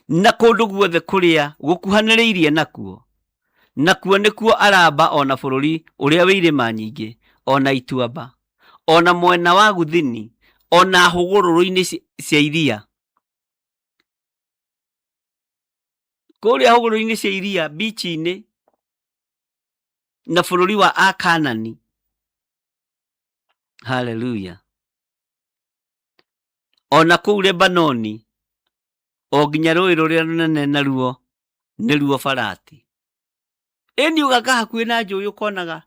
na kũndũ guothe kũrĩa gũkuhanĩrĩirie nakuo. Nakuo nĩkuo Araba, ona bũrũri ũrĩa wĩ irĩma nyingĩ, ona Ituamba, ona mwena wa Guthini, ona hũgũrũrũ-inĩ cia iria. Kũrĩa hũgũrũrũ-inĩ cia iria, beach-inĩ, na bũrũri wa Akanani. Hallelujah. Ona kũu Lebanoni, o nginya rũĩ rũrĩa rũnene naruo nĩruo Farati. Ĩni ũgaka hakuhĩ na njũĩ ũkonaga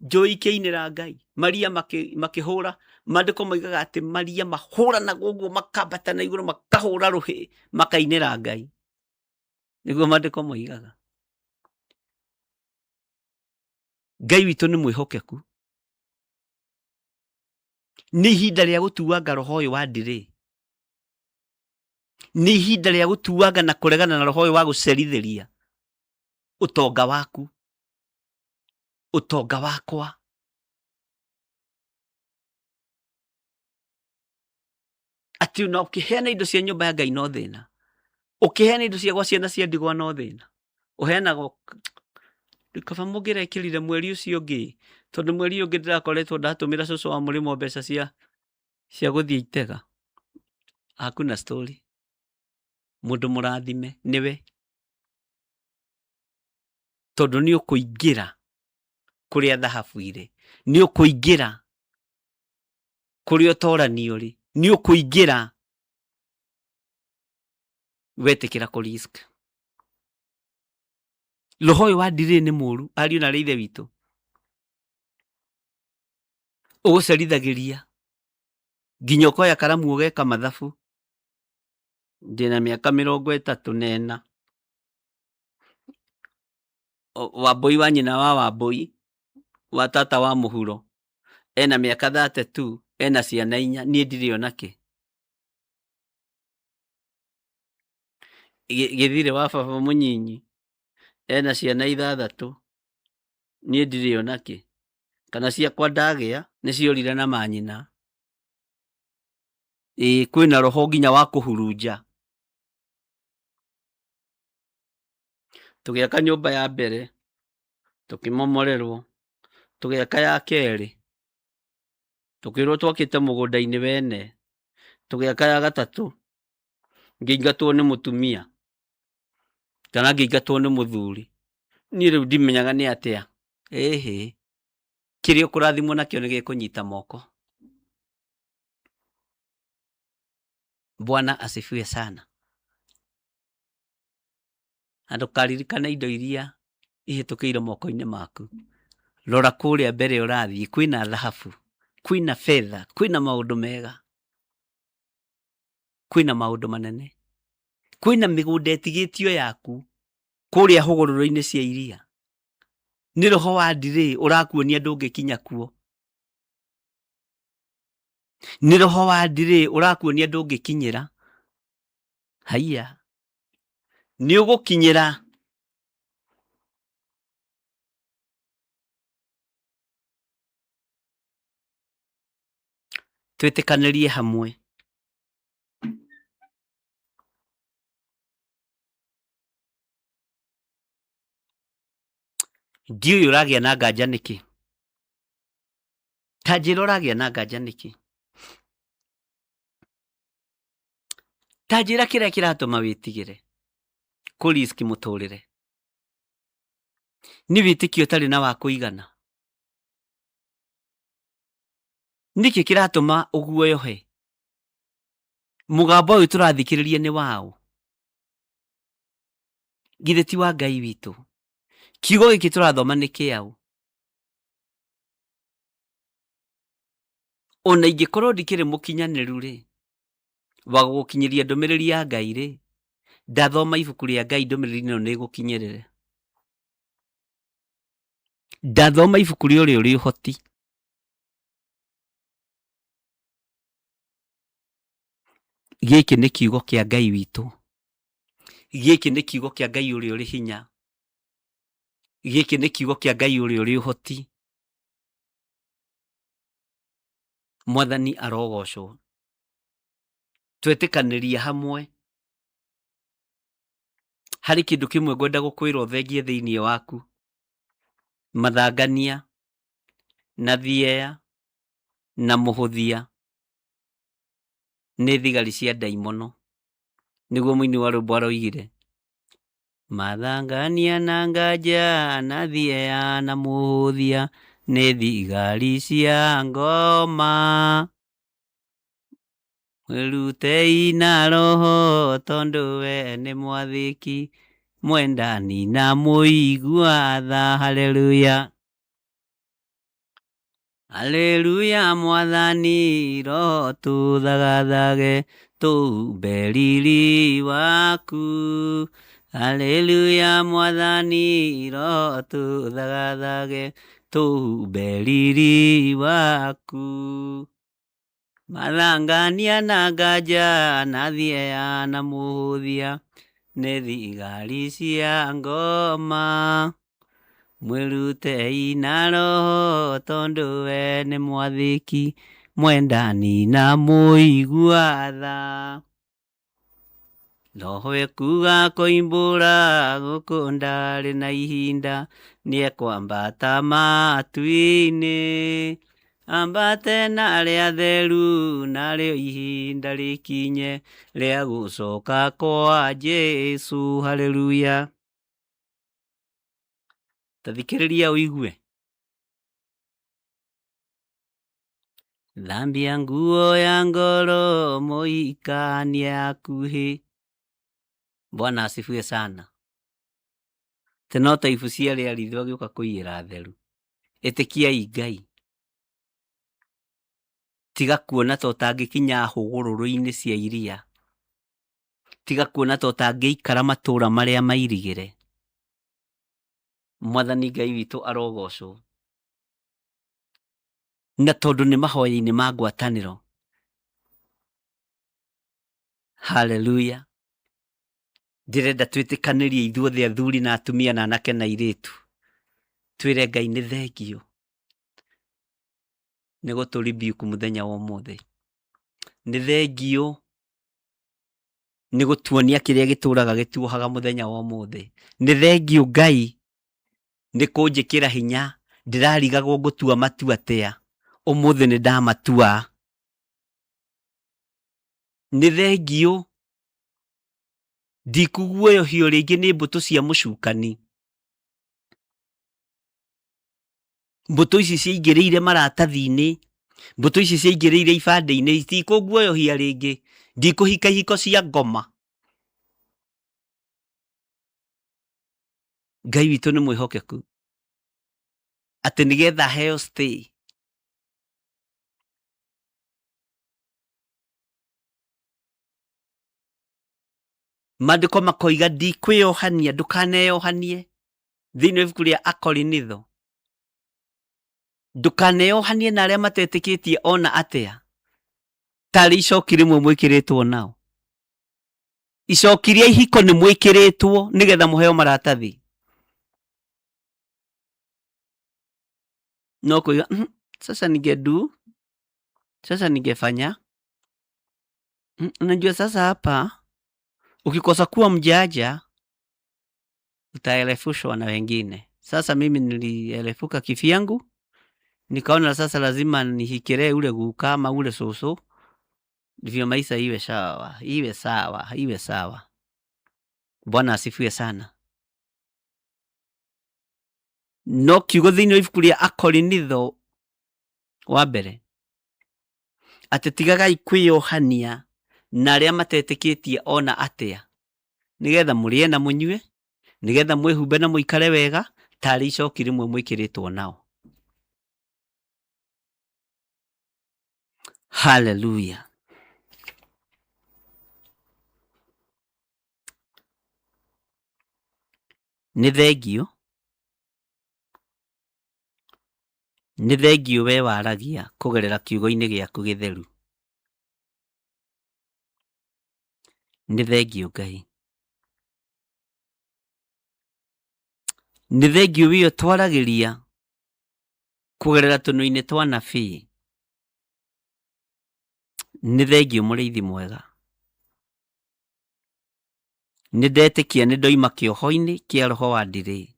njũĩ ikĩinĩra Ngai, maria makĩhũra. Maandĩko moigaga atĩ maria mahũranaga ũguo makambata na igũrũ makahũra rũhĩ makainĩra Ngai. Nĩguo maandĩko moigaga. Ngai witũ nĩ mwĩhokeku. Nĩ ihinda rĩa gũtuanga roho ũyũ wa ndĩrĩ. nĩ ihinda rĩa gũtuanga na kũregana na roho ũyũ wa gũcerithĩria ũtonga waku, ũtonga wakwa. Atĩ ona ũkĩheana indo cia nyũmba ya Ngai no thĩna, ũkĩheana indo cia gwa ciana cia ndigwa no thĩna, ũheanaga kaba mũngĩrekĩrire mweri ũcio ũngĩ, tondũ mweri ũngĩ ndĩrakoretwo ndatũmĩra cũcũ wa mũrĩmo mbeca cia gũthiĩ Itega. Hakuna story. Mũndũ mũrathime nĩwe, tondũ nĩ ũkũingĩra kũrĩa thahabu irĩ, nĩ ũkũingĩra kũrĩa ũtoranio ũrĩ, nĩ ũkũingĩra wetĩkĩra kũ risk. Roho ũyũ wa delay nĩ mũru, ariũ na ithe witũ. Ũgũcerithagĩria nginya ũkoya karamu ũgeka mathabu. Ndĩna mĩaka 34. Wambũi wa nyina wa Wambũi, wa tata wa mũhuro, ena mĩaka 32, ena ciana 4, niĩ ndirĩ onake. Gĩthirĩ wa baba mũnyinyi, ena ciana 6, niĩ ndirĩ onake. Kana ciakwa ndagĩa nĩ ciorire na manyina. Kwĩna roho nginya wa kũhurunja. Tũgĩaka nyũmba ya mbere, tũkĩmomorerwo, tũgĩaka ya kerĩ, tũkĩrwo twakĩte mũgũnda-inĩ wene, tũgĩaka ya gatatũ, ngĩingatwo nĩ mũtumia, kana ngĩingatwo nĩ mũthuri. Niĩ rĩu ndimenyaga nĩ atĩa. Kĩrĩa ũkũrathimwo nakĩo nĩ gĩkũnyita moko. Bwana asifiwe sana. Andũ karirikana indo iria ihĩtũkĩire moko-inĩ maku. Rora kũrĩa mbere ũrathiĩ, kwĩna thahabu, kwĩna fedha, kwĩna maũndũ mega, kwĩna maũndũ manene, kwĩna mĩgũnda ĩtigĩtio yaku kũrĩa hũgũrũrũ-inĩ cia iria. Nĩ roho wa delay ũrakuonia ndũngĩkinya kuo. Nĩ roho wa delay ũrakuonia ndũngĩkinyĩra. Haiya, nĩ ũgũkinyĩra. Twĩtĩkanĩrie hamwe. Ndiũĩ ũragĩa na nganja nĩkĩ? Ta njĩra ũragĩa na nganja nĩkĩ? Ta njĩra kĩrĩa kĩratũma wĩtigĩre kũ risk mũtũrĩre. Nĩ wĩtĩkio ũtarĩ na wa kũigana? Nĩkĩ kĩratũma ũguoyohe? Mũgambo ũyũ tũrathikĩrĩria nĩ waũ? Githĩ ti wa Ngai witũ? Kiugo gĩkĩ tũrathoma nĩ kĩaũ? Ona ingĩkorwo ndikĩrĩ mũkinyanĩru rĩ, wa gũgũkinyĩria ndũmĩrĩri ya Ngai rĩ, ndathoma ibuku rĩa Ngai ndũmĩrĩri ĩno nĩ ĩgũkinyĩrĩre. Ndathoma ibuku rĩũrĩa ũrĩ ũhoti. Gĩkĩ nĩ kiugo kĩa Ngai witũ. Gĩkĩ nĩ kiugo kĩa Ngai ũrĩa ũrĩ hinya. Gĩkĩ nĩ kiugo kĩa Ngai ũrĩa ũrĩ ũhoti. Mwathani arogocwo. Twetĩkanĩrie hamwe. Harĩ kĩndũ kĩmwe ngwenda gũkwĩra ũthengie thĩinĩ waku. Mathangania na thieya na mũhũthia nĩ thigari cia ndaimono. Nĩguo mũini wa rwĩmbo aroigire. Mathangania na nganja na thieya na mũhũthia nĩ thigari cia ngoma. Mwĩrutei na roho tondũ we nĩ mwathĩki mwendani na mũigua tha. Haleluya. Haleluya mwathani roho tũthagathage tũumbe riri waku. Haleluya mwathani roho tũthagathage tũumbe riri waku. mathangania na nganja na thiea na muhuthia nĩ thigari cia ngoma. Mwĩrutei na roho tondũ we nĩ mwathĩki mwendani na mũigua tha. Roho ekuga koimbũra gũkũ ndarĩ na ihinda, nĩekwambata matu-inĩ, ambate na arĩa atheru, narĩo ihinda rĩkinye rĩa gũcoka kwa Jesu. Haleluya. Tathikĩrĩria ũigue. Thambia nguo ya ngoro, mũhikanie akuhĩ. Bwana asifiwe sana. Teno taibu cia rĩarithĩ bagĩũka kũiyĩra theru. Ĩtĩkiai Ngai. Tiga kuona ta ũtangĩkinya hũgũrũrũ-inĩ cia iria. Tiga kuona ta ũtangĩikara matũũra marĩa mairigĩre. Mwathani Ngai witũ arogocwo. Na tondũ nĩ mahoya-inĩ ma ngwatanĩro. Haleluya. Ndĩrenda twĩtĩkanĩrie ithuothe athuri na atumia na anake na airĩtu. Twĩre Ngai nĩ thengio nĩ gũtũribiuku mũthenya wa ũmũthĩ. Nĩ thengio nĩ gũtuonia kĩrĩa gĩtũũraga gĩtuohaga mũthenya wa ũmũthĩ. Nĩ thengio Ngai nĩ kũnjĩkĩra hinya. Ndĩrarigagwo ngũtua matua atĩa. Ũmũthĩ nĩ ndamatua. Nĩ thengio ndikuguoyohio rĩngĩ nĩ mbũtũ cia mũcukani. Mbũtũ ici ciaingĩrĩire maratathi-inĩ, mbũtũ ici ciaingĩrĩire ibandĩ-inĩ, itikũguoyohia rĩngĩ. Ndikũhika ihiko cia ngoma. Ngai witũ nĩ mwĩhokeku atĩ nĩgetha heo stay. Maandĩko makoiga ndikwĩyohania, ndũkaneyohanie. Thĩinĩ wa ibuku rĩa Akorinitho. Ndũkaneyohanie na arĩa matetĩkĩtie ona atĩa. Tarĩ icoki rĩmwe mwĩkĩrĩtwo nao. Icoki rĩa ihiko nĩ mwĩkĩrĩtwo nĩgetha mũheo maratathi. No kuiga sasa ningefanya. Unajua sasa hapa ukikosa kuwa mjanja utaelefushwa na wengine. Sasa mimi nilielefuka kivyangu, nikaona sasa lazima nihikire ule guka ama ule soso ndivyo maisha iwe sawa. Bwana asifiwe sana. No kiugo thĩinĩ wa ibuku rĩa Akorinitho wa mbere atĩ tigagai kwĩyohania na arĩa matetĩkĩtie ona atĩa, nĩgetha mũrĩe na mũnyue, nĩgetha mwĩhumbe na mũikare wega, tarĩ icoki rĩmwe mwĩkĩrĩtwo nao. Haleluya. Nĩ thengio we waragia kũgerera kiugo-inĩ gĩaku gĩtheru. Nĩ thengio Ngai. Nĩ thengio we twaragĩria kũgerera tũnua-inĩ twa nabii. Nĩ thengio mũrĩithi mwega. Nĩ ndetĩkia nĩ ndoima kĩoho-inĩ kĩa roho wa ndirĩ.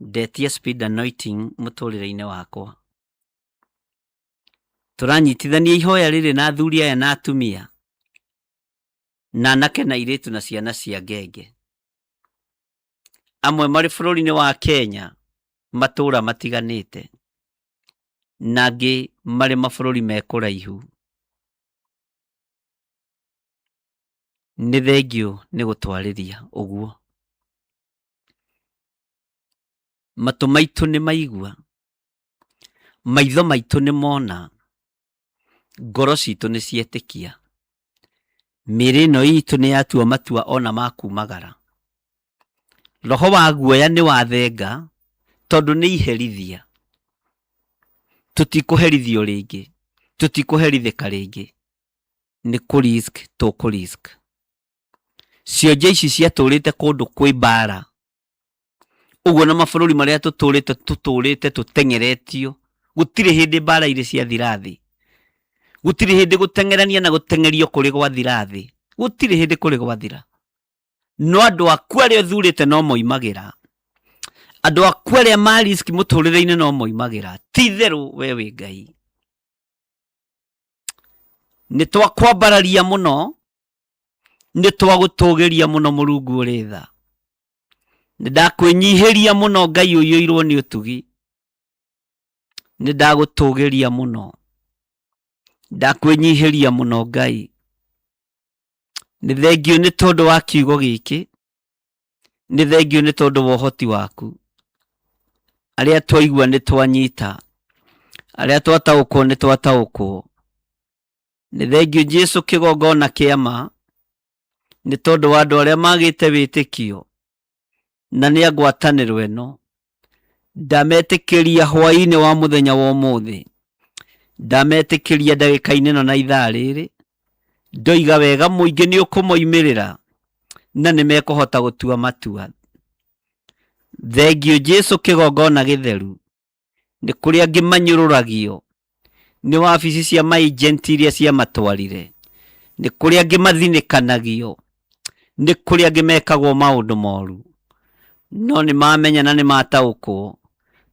Ndetia speed anointing mũtũrĩre-inĩ wakwa. Tũranyitithania ihoya rĩrĩ na athuri aya na atumia, na anake na airĩtu na ciana cia ngenge. Amwe marĩ bũrũri-inĩ wa Kenya, matũũra matiganĩte, na angĩ marĩ mabũrũri me kũraihu. Nĩ thengio nĩ gũtwarĩria ũguo. Matũ maitũ nĩ maigua, maitho maitũ nĩ mona, ngoro citũ nĩ cietĩkia, mĩĩrĩ ĩno itũ nĩ yatua matua ona ma kumagara. Roho wa guoya nĩ wathenga tondũ nĩ iherithia. tutikuherithio ringi, tutikuherithika ringi, ni kurisk to kurisk. Cionje ici ciatũrĩte kũndũ kwĩ mbara, ũguo na mabũrũri marĩa tũtũrĩte tũtengeretio, gũtirĩ hĩndĩ mbara irĩ ciathira thĩ, gũtirĩ hĩndĩ gũtengerania na gũtengerio kũrĩ gwathira thĩ, gũtirĩ hĩndĩ kũrĩ gwathira. No andũ aku arĩa ũthurĩte no moimagĩra, andũ aku arĩa mariski mũtũrĩre-inĩ no moimagĩra. Ti itherũ we wĩ Ngai. Nĩ twakwambararia mũno, nĩ twagũtũgĩria mũno Mũrungu ũrĩ tha. Nĩ ndakwĩnyihĩria mũno Ngai ũiyũirwo nĩ ũtugi, nĩ ndagũtũgĩria mũno, ndakwĩnyihĩria mũno Ngai. Nĩ thengio nĩ tondũ wa kiugo gĩkĩ, nĩ thengio nĩ tondũ wa ũhoti waku. Arĩa twaigua nĩ twanyita, arĩa twataũkwo nĩ twataũkwo. Nĩ thengio Jesũ kĩgongona kĩama, nĩ tondũ wa andũ arĩa magĩte wĩtĩkio na nĩ a ngwatanĩro ĩno. Ndametĩkĩria hwaĩ-inĩ wa mũthenya wa ũmũthĩ, ndametĩkĩria ndagĩka-inĩ ĩno na ithaa rĩrĩ, ndoiga wega mũingĩ nĩ ũkũmoimĩrĩra na nĩ mekũhota gũtua matua. Thengio Jesũ kĩgongona gĩtheru, nĩ kũrĩa angĩ manyũrũragio nĩ wabici cia maĩjenti iria cia matwarire, nĩ kũrĩa angĩ mathinĩkanagio, nĩ kũrĩa angĩ mekagwo maũndũ moru. No nĩ mamenya na nĩ mataũkwo,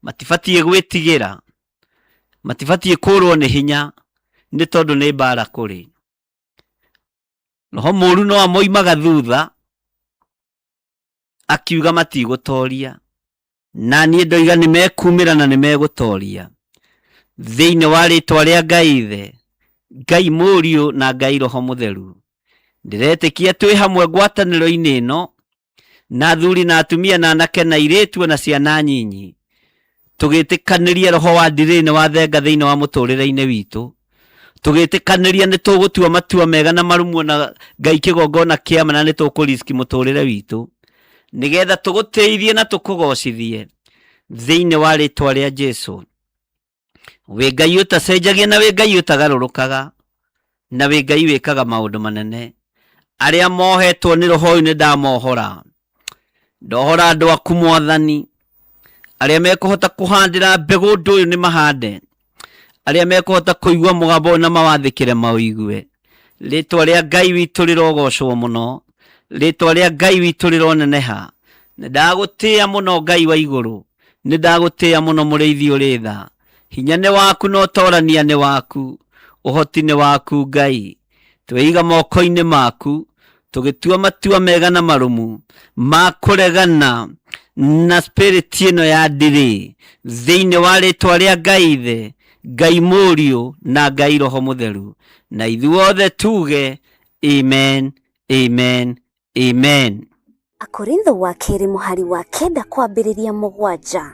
matibatiĩ gwĩtigĩra, matibatiĩ kũrwo nĩ hinya, nĩ tondũ nĩ mbara kũrĩ. Roho mũũru no amoimaga thutha, akiuga matigũtoria, na niĩ ndoiga nĩ mekumĩra na nĩ megũtoria. Thĩinĩ wa rĩtwa rĩa Ngai Ithe, Ngai Mũriũ na Ngai Roho Mũtheru, ndĩretĩkia twĩ hamwe ngwatanĩro-inĩ ĩno, na athuri na atumia na anake na airĩtu na ciana nyinyi, tũgĩtĩkanĩria roho wa ndirĩ nĩ wathenga thĩinĩ wa mũtũrĩre-inĩ witũ, tũgĩtĩkanĩria nĩ tũgũtua matua mega na marumu na Ngai kĩgongona kĩama, na nĩ tũkũriski mũtũrĩre witũ, nĩgetha tũgũteithie na tũkũgocithie thĩinĩ wa rĩtwa rĩa Jesũ. Wĩ Ngai ũtacenjagia na wĩ Ngai ũtagarũrũkaga, na wĩ Ngai wĩkaga maũndũ manene. Arĩa mohetwo nĩ roho ũyũ nĩ ndamohora, ndohora andũ aku Mwathani, arĩa mekũhota kũhandĩra mbegũ ũndũ ũyũ nĩ mahande, arĩa mekũhota kũigua mũgambo na mawathĩkĩre mawĩigue. Rĩtwa rĩa Ngai witũ rĩrogocwo mũno, rĩtwa rĩa Ngai witũ rĩroneneha. Nĩ ndagũtĩĩa mũno Ngai wa igũrũ, nĩ ndagũtĩĩa mũno mũrĩithi ũrĩ tha. Hinya nĩ waku na ũtorania nĩ waku, ũhoti nĩ waku Ngai. Tweiga moko-inĩ maku, tũgĩtua matua mega na marumu ma kũregana na spirit ĩno ya ndĩrĩ, thĩinĩ wa rĩtwa rĩa Ngai Ithe, Ngai Mũriũ na Ngai Roho Mũtheru. Na ithuothe tuge amen, amen, amen. Akorintho wa kerĩ mũhari wa 9 kwambĩrĩria 7.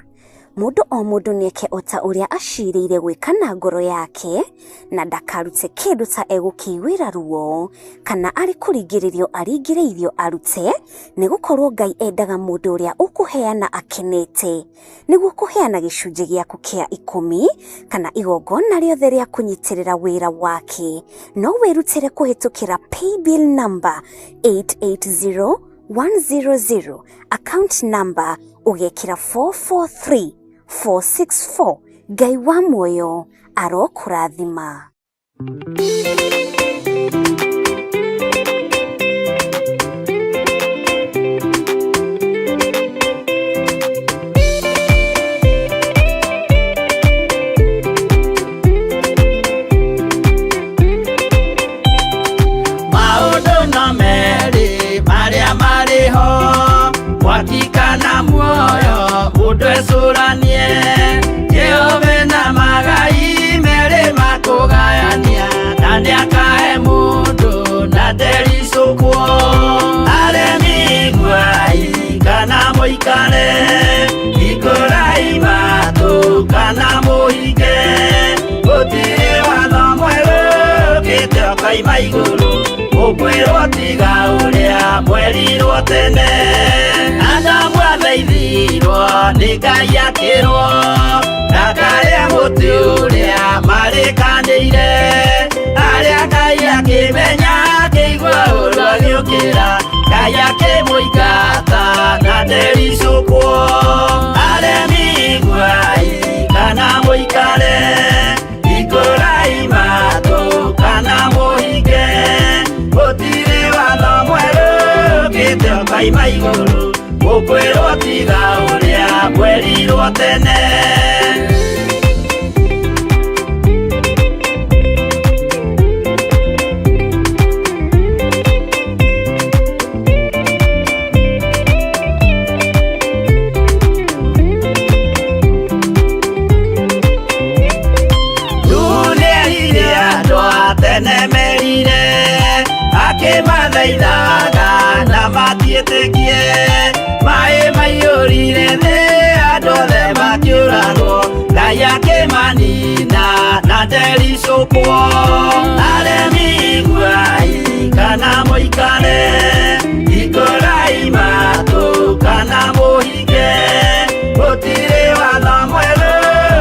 Mũndũ o mũndũ nĩeke ota ũrĩa acirĩire gwĩka na ngoro yake, na ndakarute kĩndũ ta egũkĩiguĩra ruo, kana arĩ kũringĩrĩrio aringĩrĩirio arute, nĩ gũkorwo Ngai endaga mũndũ ũrĩa ũkũheana akenete, nĩguo kũheana gĩcunjĩ gĩaku kĩa 10 kana igongona rĩothe rĩa kũnyitĩrĩra wĩra wake. No wĩrutĩre kũhĩtũkĩra paybill number 880100, account number ũgekĩra 443464. Ngai wa muoyo arokũrathima. Maũndũ no merĩ marĩa marĩ ho, wakika na muoyo mũndũ ecũranie, Jehova na magai merĩ makũgayania, na nĩakahe mũndũ na ndericũkwo. Aremi guai kana mũikare, ikũrai matũ kana mũhinge, gũtirĩ watho mwerũ ũkĩte ũkaima igũrũ, ũkwĩrwo tiga ũrĩa mwerirwo tene. Adamu athaithirwo nĩ Ngai akĩrwo, ndakarĩa mũtĩ ũrĩa Ngai akĩmũingata na ndericũkwo aremi guai kana mũikare ikũrai matũ kana mũhinge gũtirĩ watho mwerũ ũkĩte ũkaima igũrũ gũkwĩrwo tiga ũrĩa kwerirwo tene. Nemerire akĩmathaithaga na matiĩtĩkie maĩ maiyũrire thĩ andũ othe makĩũragwo Ngai akĩmanina na ndericũkwo aremi guai kana mũikare ikũrai matũ kana mũhinge gũtirĩ watho mwerũ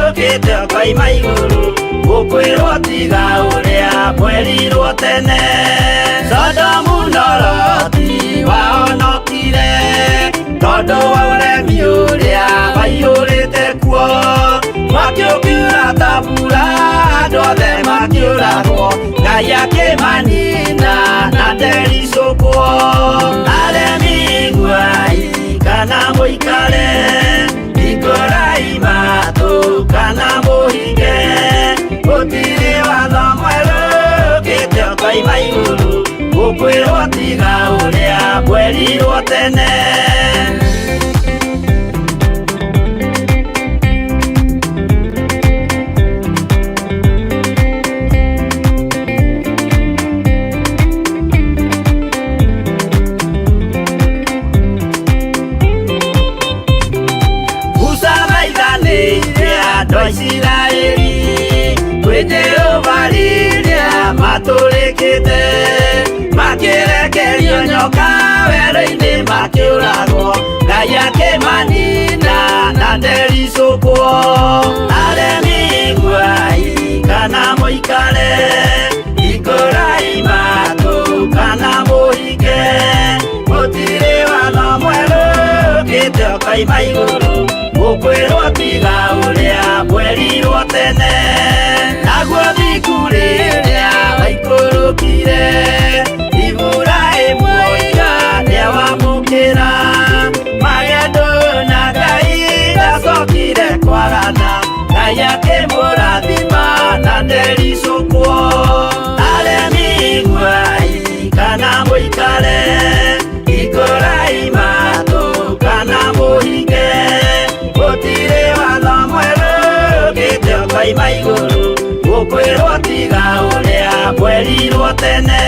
ũkĩte ũkaima igũrũ gũkwĩrwo tiga ũrĩa kwerirwo tene. Sodomu na Loti wahonokire tondũ wa ũremi ũrĩa waiyũrĩte kuo mwaki ũkiura ta mbura andũ othe makĩũragwo Ngai akĩmanina na ndericũkwo aremi guai kana mũikare ikũrai matũ kana mũhinge gũtirĩ watho mwerũ ũkĩte ũkaima igũrũ gũkwĩrwo tiga ũrĩa kwerirwo tene. Musa maithanĩire andũ a Isiraeli kwĩ Jehova rĩrĩa matũrĩkĩte makĩrekerio nyoka werũ-inĩ makĩũragwo Ngai akĩmanina na ndericũkwo aremi guai kana mũikare ikũrai matũ kana mũhinge gũtirĩ watho mwerũ ũkĩte ũkaima igũrũ gũkwĩrwo tiga ũrĩa kwerirwo tene. Naguo thiku rĩrĩa waikũrũkire Iburahĩmu oiga nĩawamũkĩra magendo na Ngai ndacokire kwarana Ngai akĩmũrathima na ndericũkwo aremi guai kana mũikare ikũrai matũ kana mũhinge gũtirĩ watho mwerũ ũkĩte ũkaima igũrũ gũkwĩrwo tiga ũrĩa kwerirwo tene.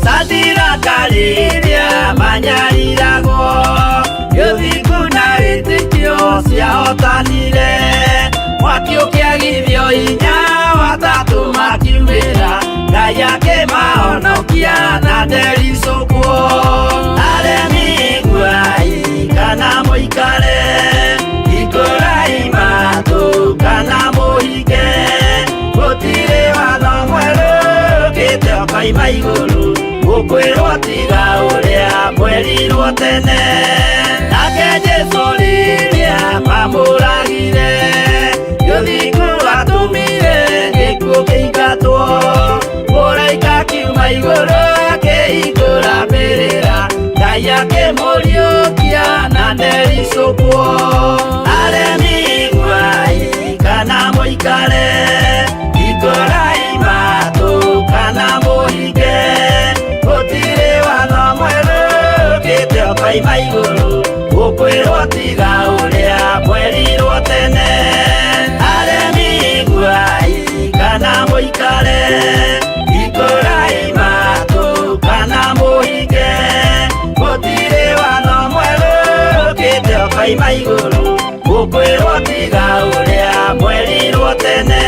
Sadiraka rĩrĩa manyariragwo gĩthiku na wĩtĩkio ciahotanire mwaki ũkĩagithio hinya watatũ makiumĩra Ngai akĩmahonokia na ndericũkwo aremi guai kana mũikare ikũrai matũ kana mũhinge gũtirĩ watho mwerũ ũkĩte ũkaima igũrũ gũkwĩrwo tiga ũrĩa kwerirwo tene. Nake Jesũ rĩrĩa mamũragire gĩthiku atũmire gĩkuũ kĩingatwo mũraika akiuma igũrũ akĩhingũra mbĩrĩra Ngai akĩmũriũkia na ndericũkwo aremi guai kana mũikare ikũrai matũ kana mũhinge gũtirĩ watho mwerũ ũkĩte ũkaima igũrũ gũkwĩrwo tiga ũrĩa kwerirwo tene. Aremi guai kana mũikare ikũrai matũ kana mũhinge gũtirĩ watho mwerũ ũkĩte ũkaima igũrũ gũkwĩrwo tiga ũrĩa kwerirwo tene.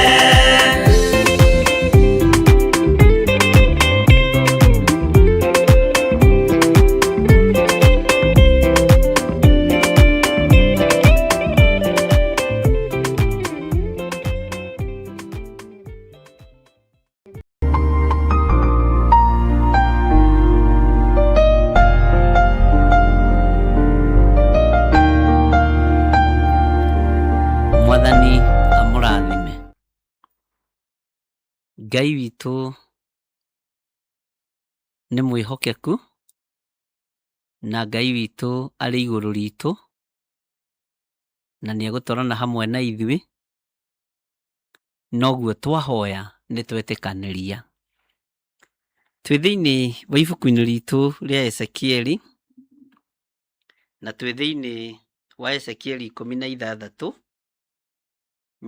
Mwathani amũrathime. Ngai witũ nĩ mwĩhokeku, na Ngai witũ arĩ igũrũ ritũ, na nĩegũtwarana hamwe na ithuĩ, noguo twahoya nĩtwetĩkanĩria. Twĩ thĩinĩ wa ibuku-inĩ ritũ rĩa Ezekieli, na twĩ thĩinĩ wa Ezekieli 16,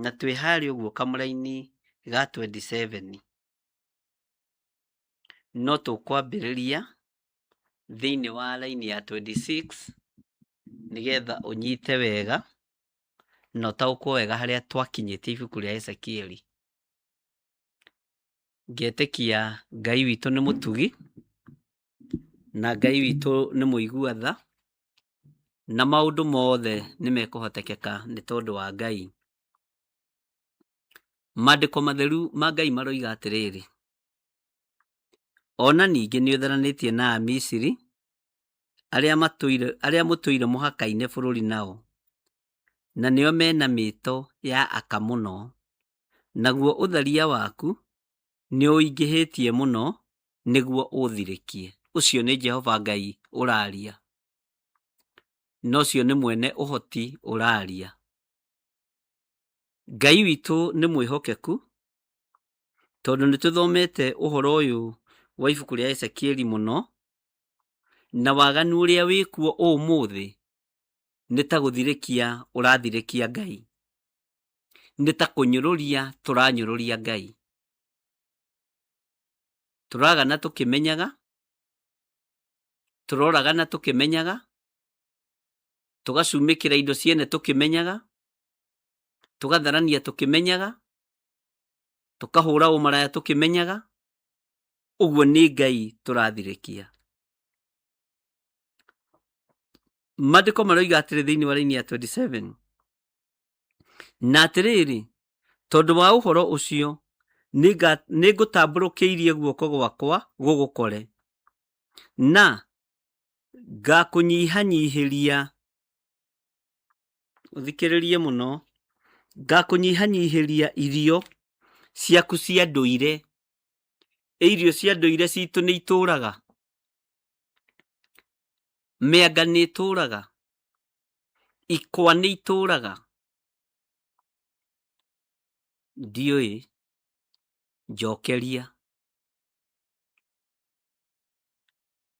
na twĩ harĩa ũguo kamũra-inĩ ga 27. No tũkwambĩrĩria thĩinĩ wa raini ya 26 nĩgetha ũnyite wega na ũtaũkwo wega harĩa twakinyĩtie ibuku rĩa Ezekieli. Ngetĩkia Ngai witũ nĩ mũtugi, na Ngai witũ nĩ mũigua tha, na maũndũ mothe nĩmekũhotekeka nĩ tondũ wa Ngai. Maandĩko matheru ma Ngai maroiga atĩrĩrĩ: ona ningĩ nĩũtharanĩtie na Amisiri arĩa mũtũire mũhaka-inĩ bũrũri nao, na nĩo mena mĩĩto ya aka mũno, naguo ũtharia waku nĩũingĩhĩtie mũno nĩguo ũthirĩkie. Ũcio nĩ Jehova Ngai ũraria, na ũcio nĩ mwene ũhoti ũraria. Ngai witũ nĩ mwĩhokeku, tondũ nĩtũthomete ũhoro ũyũ wa ibuku rĩa Ezekieli mũno, na waganu ũrĩa wĩkuo ũmũthĩ nĩ ta gũthirĩkia ũrathirĩkia Ngai, nĩ ta kũnyũrũria tũranyũrũria Ngai. Tũragana tũkĩmenyaga, tũroragana tũkĩmenyaga, tũgacumĩkĩra indo ciene tũkĩmenyaga, tũgatharania tũkĩmenyaga, tũkahũra ũmaraya tũkĩmenyaga. Ũguo nĩ Ngai tũrathirĩkia. Maandĩko maroiga atĩrĩ thĩinĩ wa raini ya 27, na atĩrĩrĩ, tondũ wa ũhoro ũcio nĩngũtambũrũkĩirie guoko gwakwa gũgũkore, na ngakũnyihanyihĩria. Ũthikĩrĩrie mũno. Ngakũnyihanyihĩria irio ciaku cia ndũire. Irio cia ndũire citũ nĩ itũũraga, mĩanga nĩ itũũraga, ikwa nĩ itũũraga. Ndiũĩ, njokeria.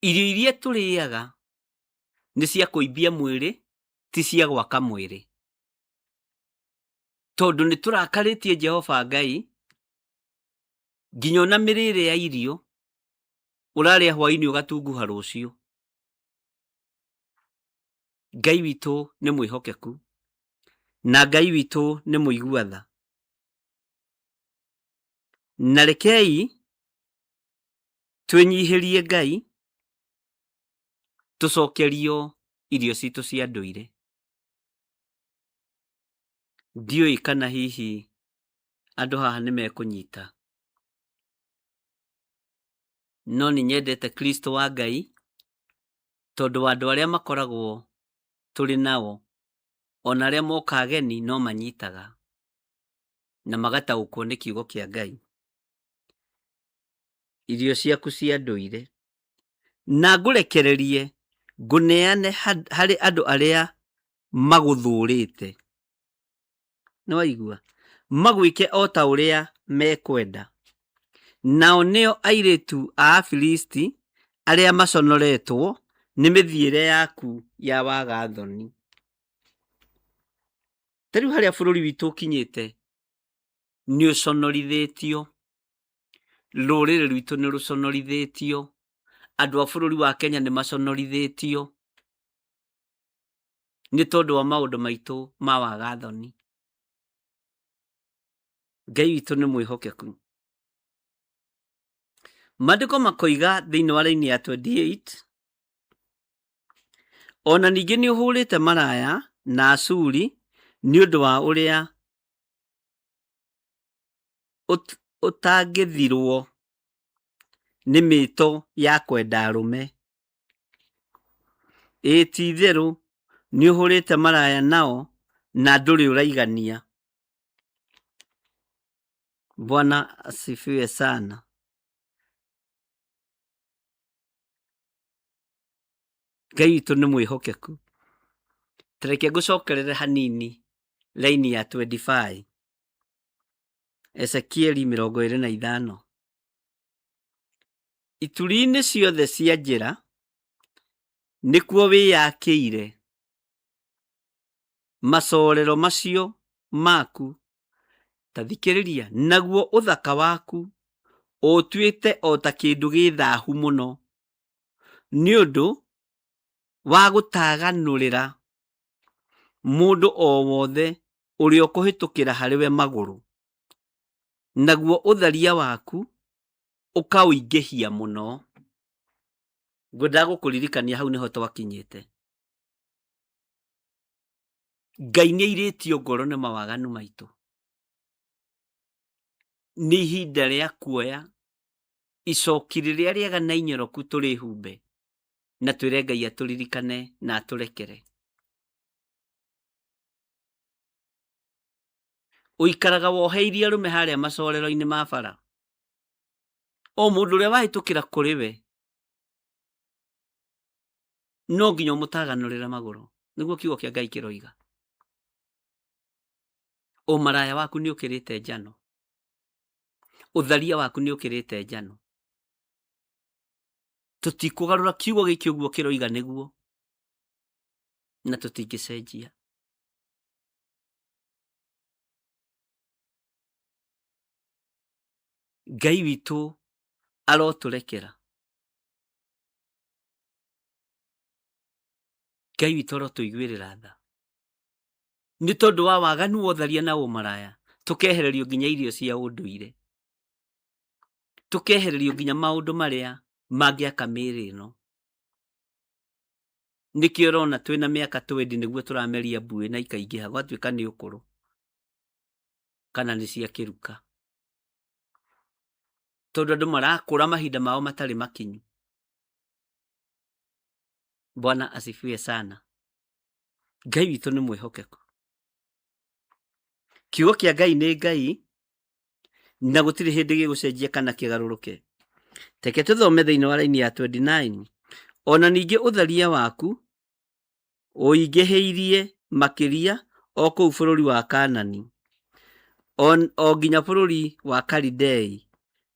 Irio iria tũrĩaga nĩ cia kũimbia mwĩrĩ, ti cia gwaka mwĩrĩ, tondũ nĩtũrakarĩtie Jehova Ngai. Nginya ona mĩrĩre ya irio ũrarĩa hwaĩ-inĩ ũgatunguha rũciũ. Ngai witũ nĩ mwĩhokeku, na Ngai witũ nĩ mũigua tha. Na rekei twĩnyihĩrie Ngai, tũcokerio irio citũ cia ndũire. Ndiũĩ kana hihi andũ haha nĩmekũnyita, no nĩnyendete Kristo wa Ngai, tondũ andũ arĩa makoragwo tũrĩ nao, ona arĩa moka ageni no manyitaga na magataũkwo nĩ kiugo kĩa Ngai. Irio ciaku cia ndũire, na ngũrekererie ngũneane harĩ andũ arĩa magũthũrĩte. Nĩwaigua? Magwĩke o ta ũrĩa mekwenda. Nao nĩo airĩtu a Afilisti arĩa maconoretwo nĩ mĩthiĩre yaku ya wagathoni. Tarĩu harĩa bũrũri witũ ũkinyĩte nĩ ũconorithĩtio, rũrĩrĩ rwitũ nĩ rũconorithĩtio, andũ a bũrũri wa Kenya nĩ maconorithĩtio nĩ tondũ wa maũndũ maitũ ma wagathoni. Ngai witũ nĩ mwĩhokeku. Maandĩko makoiga thĩinĩ wa raini ya 28, ona ningĩ nĩ ũhũrĩte maraya na Ashuri nĩ ũndũ wa ũrĩa ũtangĩthirwo nĩ mĩĩto ya kwenda arũme. Ĩĩ ti itherũ nĩ ũhũrĩte maraya nao na ndũrĩ ũraigania. Bwana asifiwe sana. Ngai witũ nĩ mwĩhokeku. Tareke ngũcokerere hanini laini ya 25. Ezekieli 25. Ituri-inĩ ciothe cia njĩra nĩkuo wĩyakĩire. Macorero macio maku, ta thikĩrĩria, naguo ũthaka waku ũtuĩte o ta kĩndũ gĩthahu mũno, nĩ ũndũ wa gũtaganũrĩra mũndũ o wothe ũrĩa ũkũhĩtũkĩra harĩwe magũrũ. Naguo ũtharia waku ũkaũingĩhia mũno. Ngwendaga gũkũririkania hau nĩho twakinyĩte. Ngai nĩairĩtio ngoro nĩ mawaganu maitũ. Nĩ ihinda rĩa kuoya icoki rĩrĩa rĩega na inyoroku tũrĩhumbe na twĩre Ngai atũririkane na atũrekere. Ũikaraga woheirie arũme harĩa macorero-inĩ ma bara. O mũndũ ũrĩa wahĩtũkĩra kũrĩ we no nginya ũmũtaganũrĩre magũrũ. Nĩguo kiugo kĩa Ngai kĩroiga. Ũmaraya waku nĩ ũkĩrĩte njano. Ũtharia waku nĩ ũkĩrĩte njano. Tũtikũgarũra kiugo gĩkĩ ũguo kĩroiga nĩguo, na tũtingĩcenjia. Ngai witũ arotũrekera. Ngai witũ arotũiguĩrĩra tha. Nĩ tondũ wa waganu wa ũtharia na ũmaraya, tũkehererio nginya irio cia ũndũire. Tũkehererio nginya maũndũ marĩa mangĩaka mĩĩrĩ ĩno. Nĩkĩo ũrona twĩna mĩaka 20 nĩguo tũrameria mbuĩ na ikaingĩha gwatuĩka nĩ ũkũrũ kana nĩ cia kĩruka. Tondũ andũ marakũra mahinda mao matarĩ makinyu. Bwana asifiwe sana. Ngai witũ nĩ mwĩhokeku. Kiugo kĩa Ngai nĩ Ngai na gũtirĩ hĩndĩ gĩgũcenjia kana kĩgarũrũke. Teke tũthome thĩinĩ wa laini ya 29. Ona ningĩ ũtharia waku ũingĩhĩirie makĩria o kũu bũrũri wa Kanani, o nginya bũrũri wa Kalidei.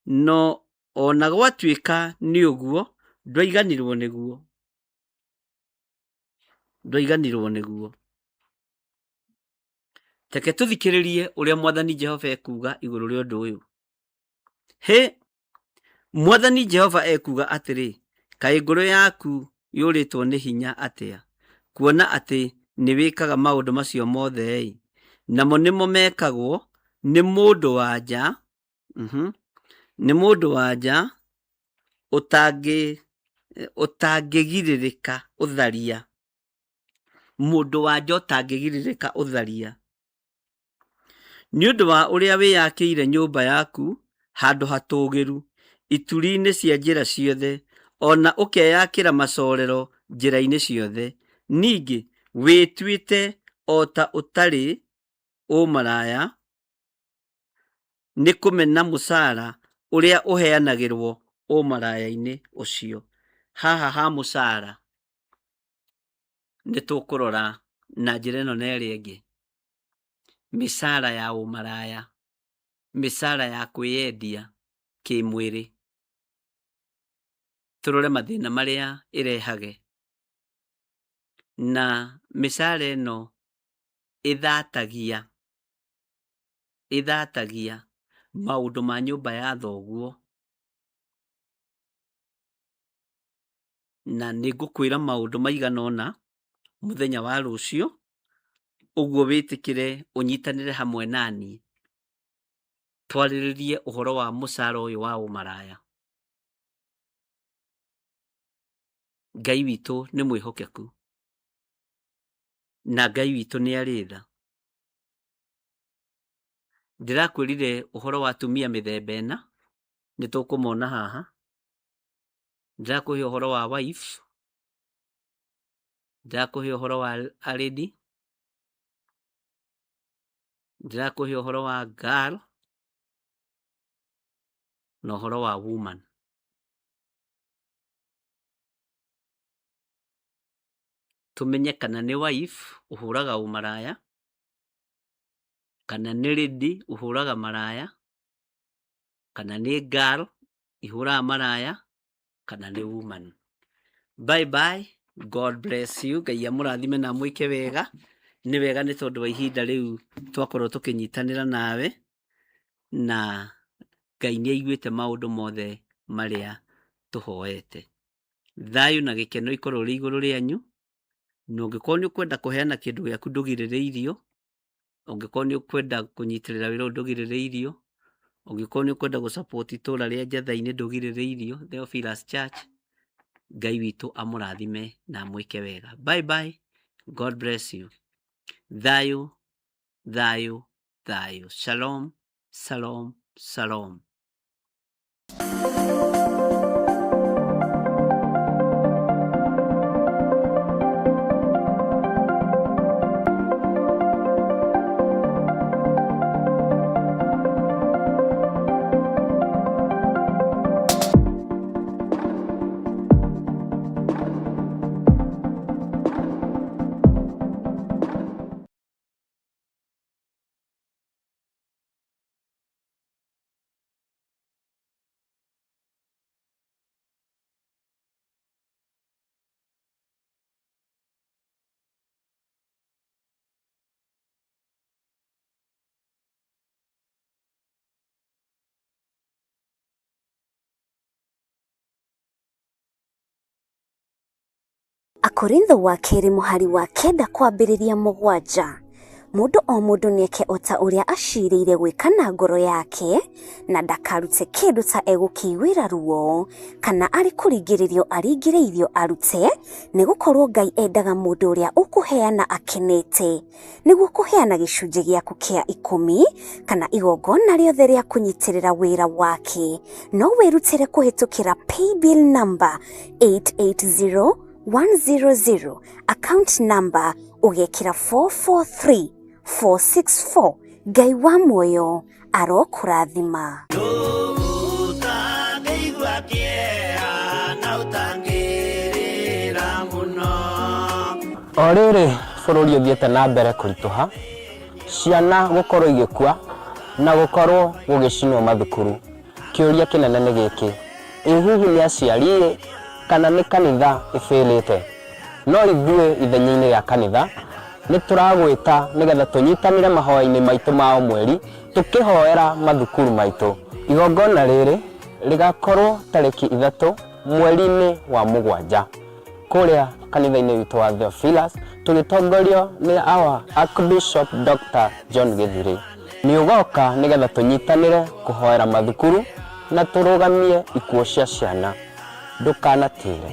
No ona gwatuĩka nĩ ũguo, ndwaiganirwo nĩguo. Ndwaiganirwo nĩguo. Teke tũthikĩrĩrie ũrĩa Mwathani Jehova ekuga igũrũ rĩa ũndũ ũyũ. Mwathani Jehova ekuga atĩrĩ, kaĩ ngoro yaku yũrĩtwo nĩ hinya atĩa, kuona atĩ nĩ wĩkaga maũndũ macio mothe, namo nĩmo mekagwo nĩ mũndũ wa nja. Nĩ mũndũ wa nja ũtangĩgirĩrĩka ũtharia. Mũndũ wa nja ũtangĩgirĩrĩka ũtharia. Nĩ ũndũ wa ũrĩa wĩyakĩire nyũmba yaku handũ hatũũgĩru ituri-inĩ cia njĩra ciothe, ona ũkeyakĩra macorero njĩra-inĩ ciothe. Ningĩ wĩtuĩte o ta ũtarĩ ũmaraya nĩ kũmena mũcara ũrĩa ũheanagĩrwo ũmaraya-inĩ ũcio. Haha ha mũcara nĩ tũkũrora na njĩra ĩno na ĩrĩa ĩngĩ. Mĩcara ya ũmaraya, mĩcara ya kwĩyendia kĩmwĩrĩ. Tũrore mathĩna marĩa ĩrehage. Na mĩcara ĩno ĩthatagia maũndũ ma nyũmba ya thoguo. Na nĩ ngũkwĩra maũndũ maigana ũna mũthenya wa rũciũ, ũguo wĩtĩkĩre ũnyitanĩre hamwe naniĩ twarĩrĩrie ũhoro wa mũcara ũyũ wa ũmaraya. Ngai witũ nĩ mwĩhokeku na Ngai witũ nĩ arĩ tha. Ndĩrakwĩrire ũhoro wa atumia mĩthemba ĩna, nĩ tũkũmona haha. Ndĩrakũhe ũhoro wa wife, ndĩrakũhe ũhoro wa lady, ndĩrakũhe ũhoro wa girl, na ũhoro wa woman. Tumenye kana nĩ wife ũhũraga ũmaraya, kana nĩ lady ũhũraga maraya, kana nĩ girl ihũraga maraya, kana nĩ woman. Bye bye, God bless you. Ngai amũrathime na mwĩke wega. Nĩ wega nĩ tondũ wa ihinda rĩu twakorwo tũkĩnyitanĩra nawe, na Ngai nĩ aiguĩte maũndũ mothe marĩa tũhoete. Thayũ na gĩkeno ikorwo rĩ igũrũ rĩanyu. Na ũngĩkorwo nĩ ũkwenda kũheana kĩndũ gĩaku ndũgirĩrĩirio, ũngĩkorwo nĩ ũkwenda kũnyitĩrĩra wĩra ũyũ ndũgirĩrĩirio, ũngĩkorwo nĩ ũkwenda gũ-support itũũra rĩa Njatha-inĩ ndũgirĩrĩirio, Theophilus Church, Ngai witũ amũrathime na mwĩke wega. Bye bye, God bless you. Thayũ, thayũ, thayũ. Shalom, shalom, shalom. Akorintho wa kerĩ mũhari wa 9 kwambĩrĩria 7. Mũndũ o mũndũ nĩeke o ta ũrĩa acirĩire gwĩka na ngoro yake, na ndakarute kĩndũ ta egũkĩiguĩra ruo, kana arĩ kũringĩrĩrio aringĩrĩirio arute, nĩgũkorwo Ngai endaga mũndũ ũrĩa ũkũheana akenete, nĩguo kũheana gĩcunjĩ gĩaku kĩa 10 kana igongona rĩothe rĩa kũnyitĩrĩra wĩra wake. No wĩrutĩre kũhĩtũkĩra paybill number 880100, account number ũgekĩra 443464. Ngai wa muoyo arokũrathima. O rĩrĩ bũrũri ũthiĩte na mbere kũritũha, ciana gũkorwo igĩkua na gũkorwo gũgĩcinwo mathukuru. Kĩũria kĩnene nĩ gĩkĩ: ĩ hihi nĩ aciari kana nĩ kanitha ĩbĩrĩte? No ithuĩ ithenya-inĩ rĩa kanitha nĩ tũragwĩta nĩgetha tũnyitanĩre mahoya-inĩ maitũ ma o mweri, tũkĩhoera mathukuru maitũ. Igongona rĩrĩ rĩgakorwo tarĩki 3 mweri-inĩ wa 7 kũrĩa kanitha-inĩ witũ wa Theophilus, tũgĩtongorio nĩ our Archbishop Dr. John Githiri. Nĩ ũgoka nĩgetha tũnyitanĩre kũhoera mathukuru na tũrũgamie ikuũ cia ciana. Ndũkanatĩre.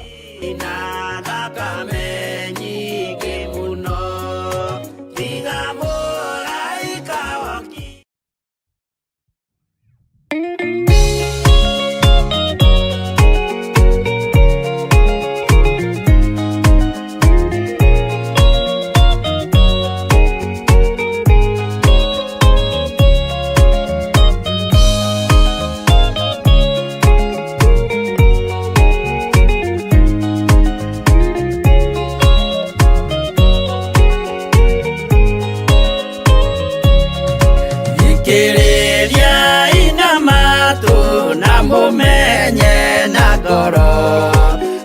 Mumenye na ngoro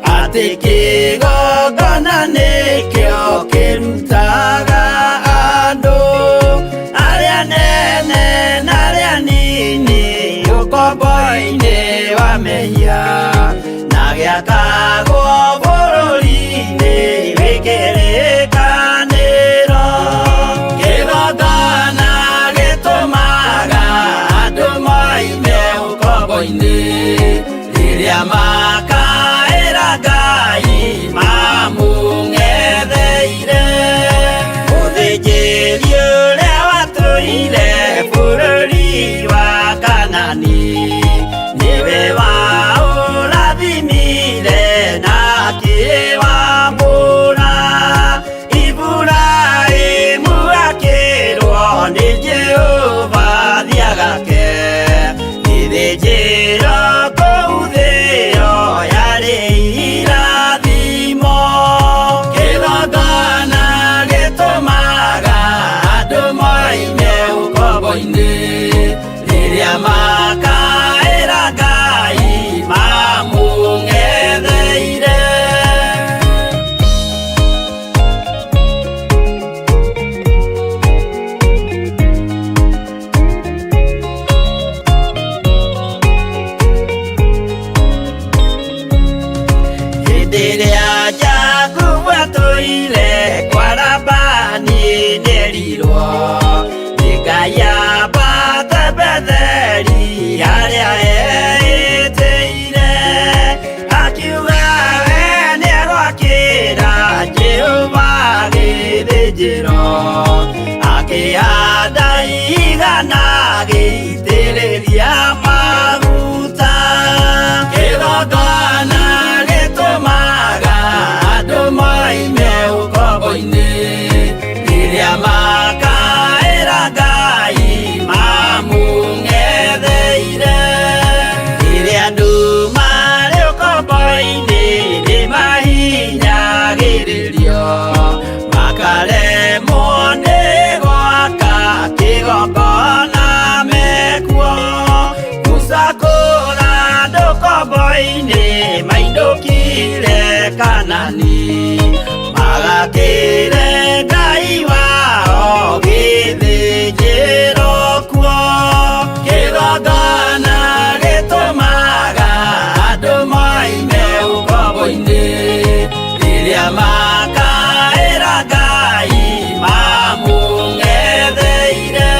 atĩ kĩgongona nĩkĩo kĩrutaga andũ arĩa nene na arĩa nini ũkombo-inĩ wa mehia, na gĩakagwo bũrũri-inĩ wĩkĩrĩkanĩro. Kĩgongona gĩtũmaga andũ moime ũkombo-inĩ rĩrĩa makaĩra Ngai mamũng'etheire. Mũthĩnjĩri ũrĩa watũire bũrũri wa Kanani nĩwe waũrathimire na Kanani magakĩre Ngai wao gĩthĩnjĩro kuo. Kĩgongona gĩtũmaga andũ moime ũkombo-inĩ rĩrĩa makaĩra Ngai mamũng'etheire.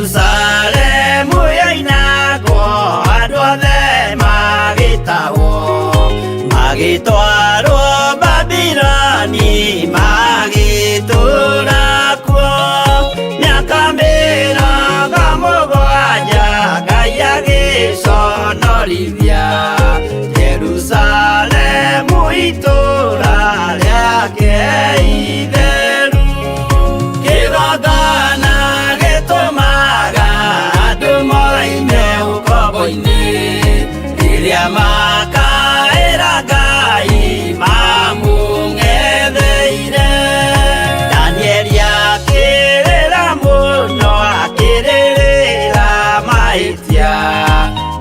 Jerusalemu yainagwo andũ othe magĩtahwo, magĩtwarwo Babironi magĩtũũra kuo mĩaka 70 Ngai agĩconorithia Jerusalemu itũũra rĩake itheru. Kĩgongona gĩtũmaga andũ moime ũkombo-inĩ rĩrĩa makaĩra Ngai mamũng'etheire. Danieli akĩrĩra mũno akĩrĩrĩra mahĩtia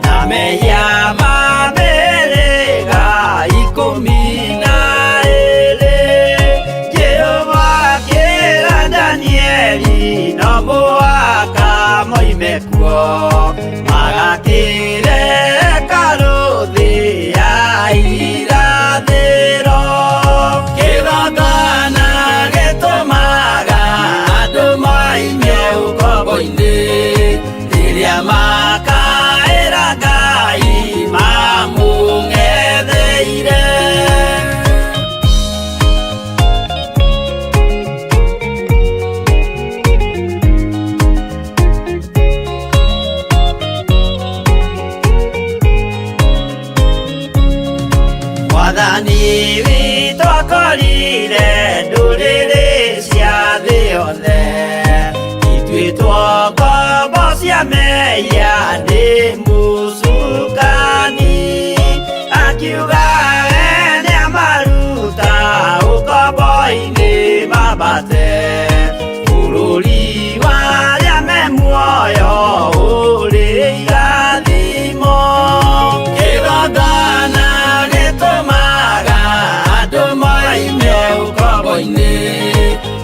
na mehia ma mĩhĩrĩga 12. Jehova akĩra Danieli no mũhaka moime kuo magakĩre karũthĩ ya irathĩro. Kĩgongona gĩtũmaga andũ moime ũkombo-inĩ rĩrĩa makaĩra Ngai mamũng'etheire. Mwathani witũ akorire ndũrĩrĩ cia thĩ yothe, ituĩtwo ngombo cia mehia nĩ mũcukani. Akiuga nĩamaruta ũkombo-inĩ mambate bũrũri wa arĩa me muoyo ũrĩ irathimo. Kĩgongona gĩtũmaga andũ moime ũkombo-inĩ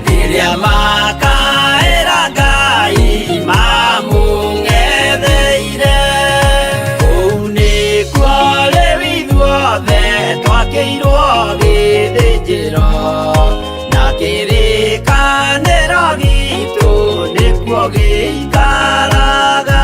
rĩrĩa makaĩra Ngai mamũng'etheire. Kũu nĩkuo rĩu ithuothe twakĩirwo gĩthĩnjĩro na kĩrĩkanĩro gitũ nĩkuo gĩikaraga.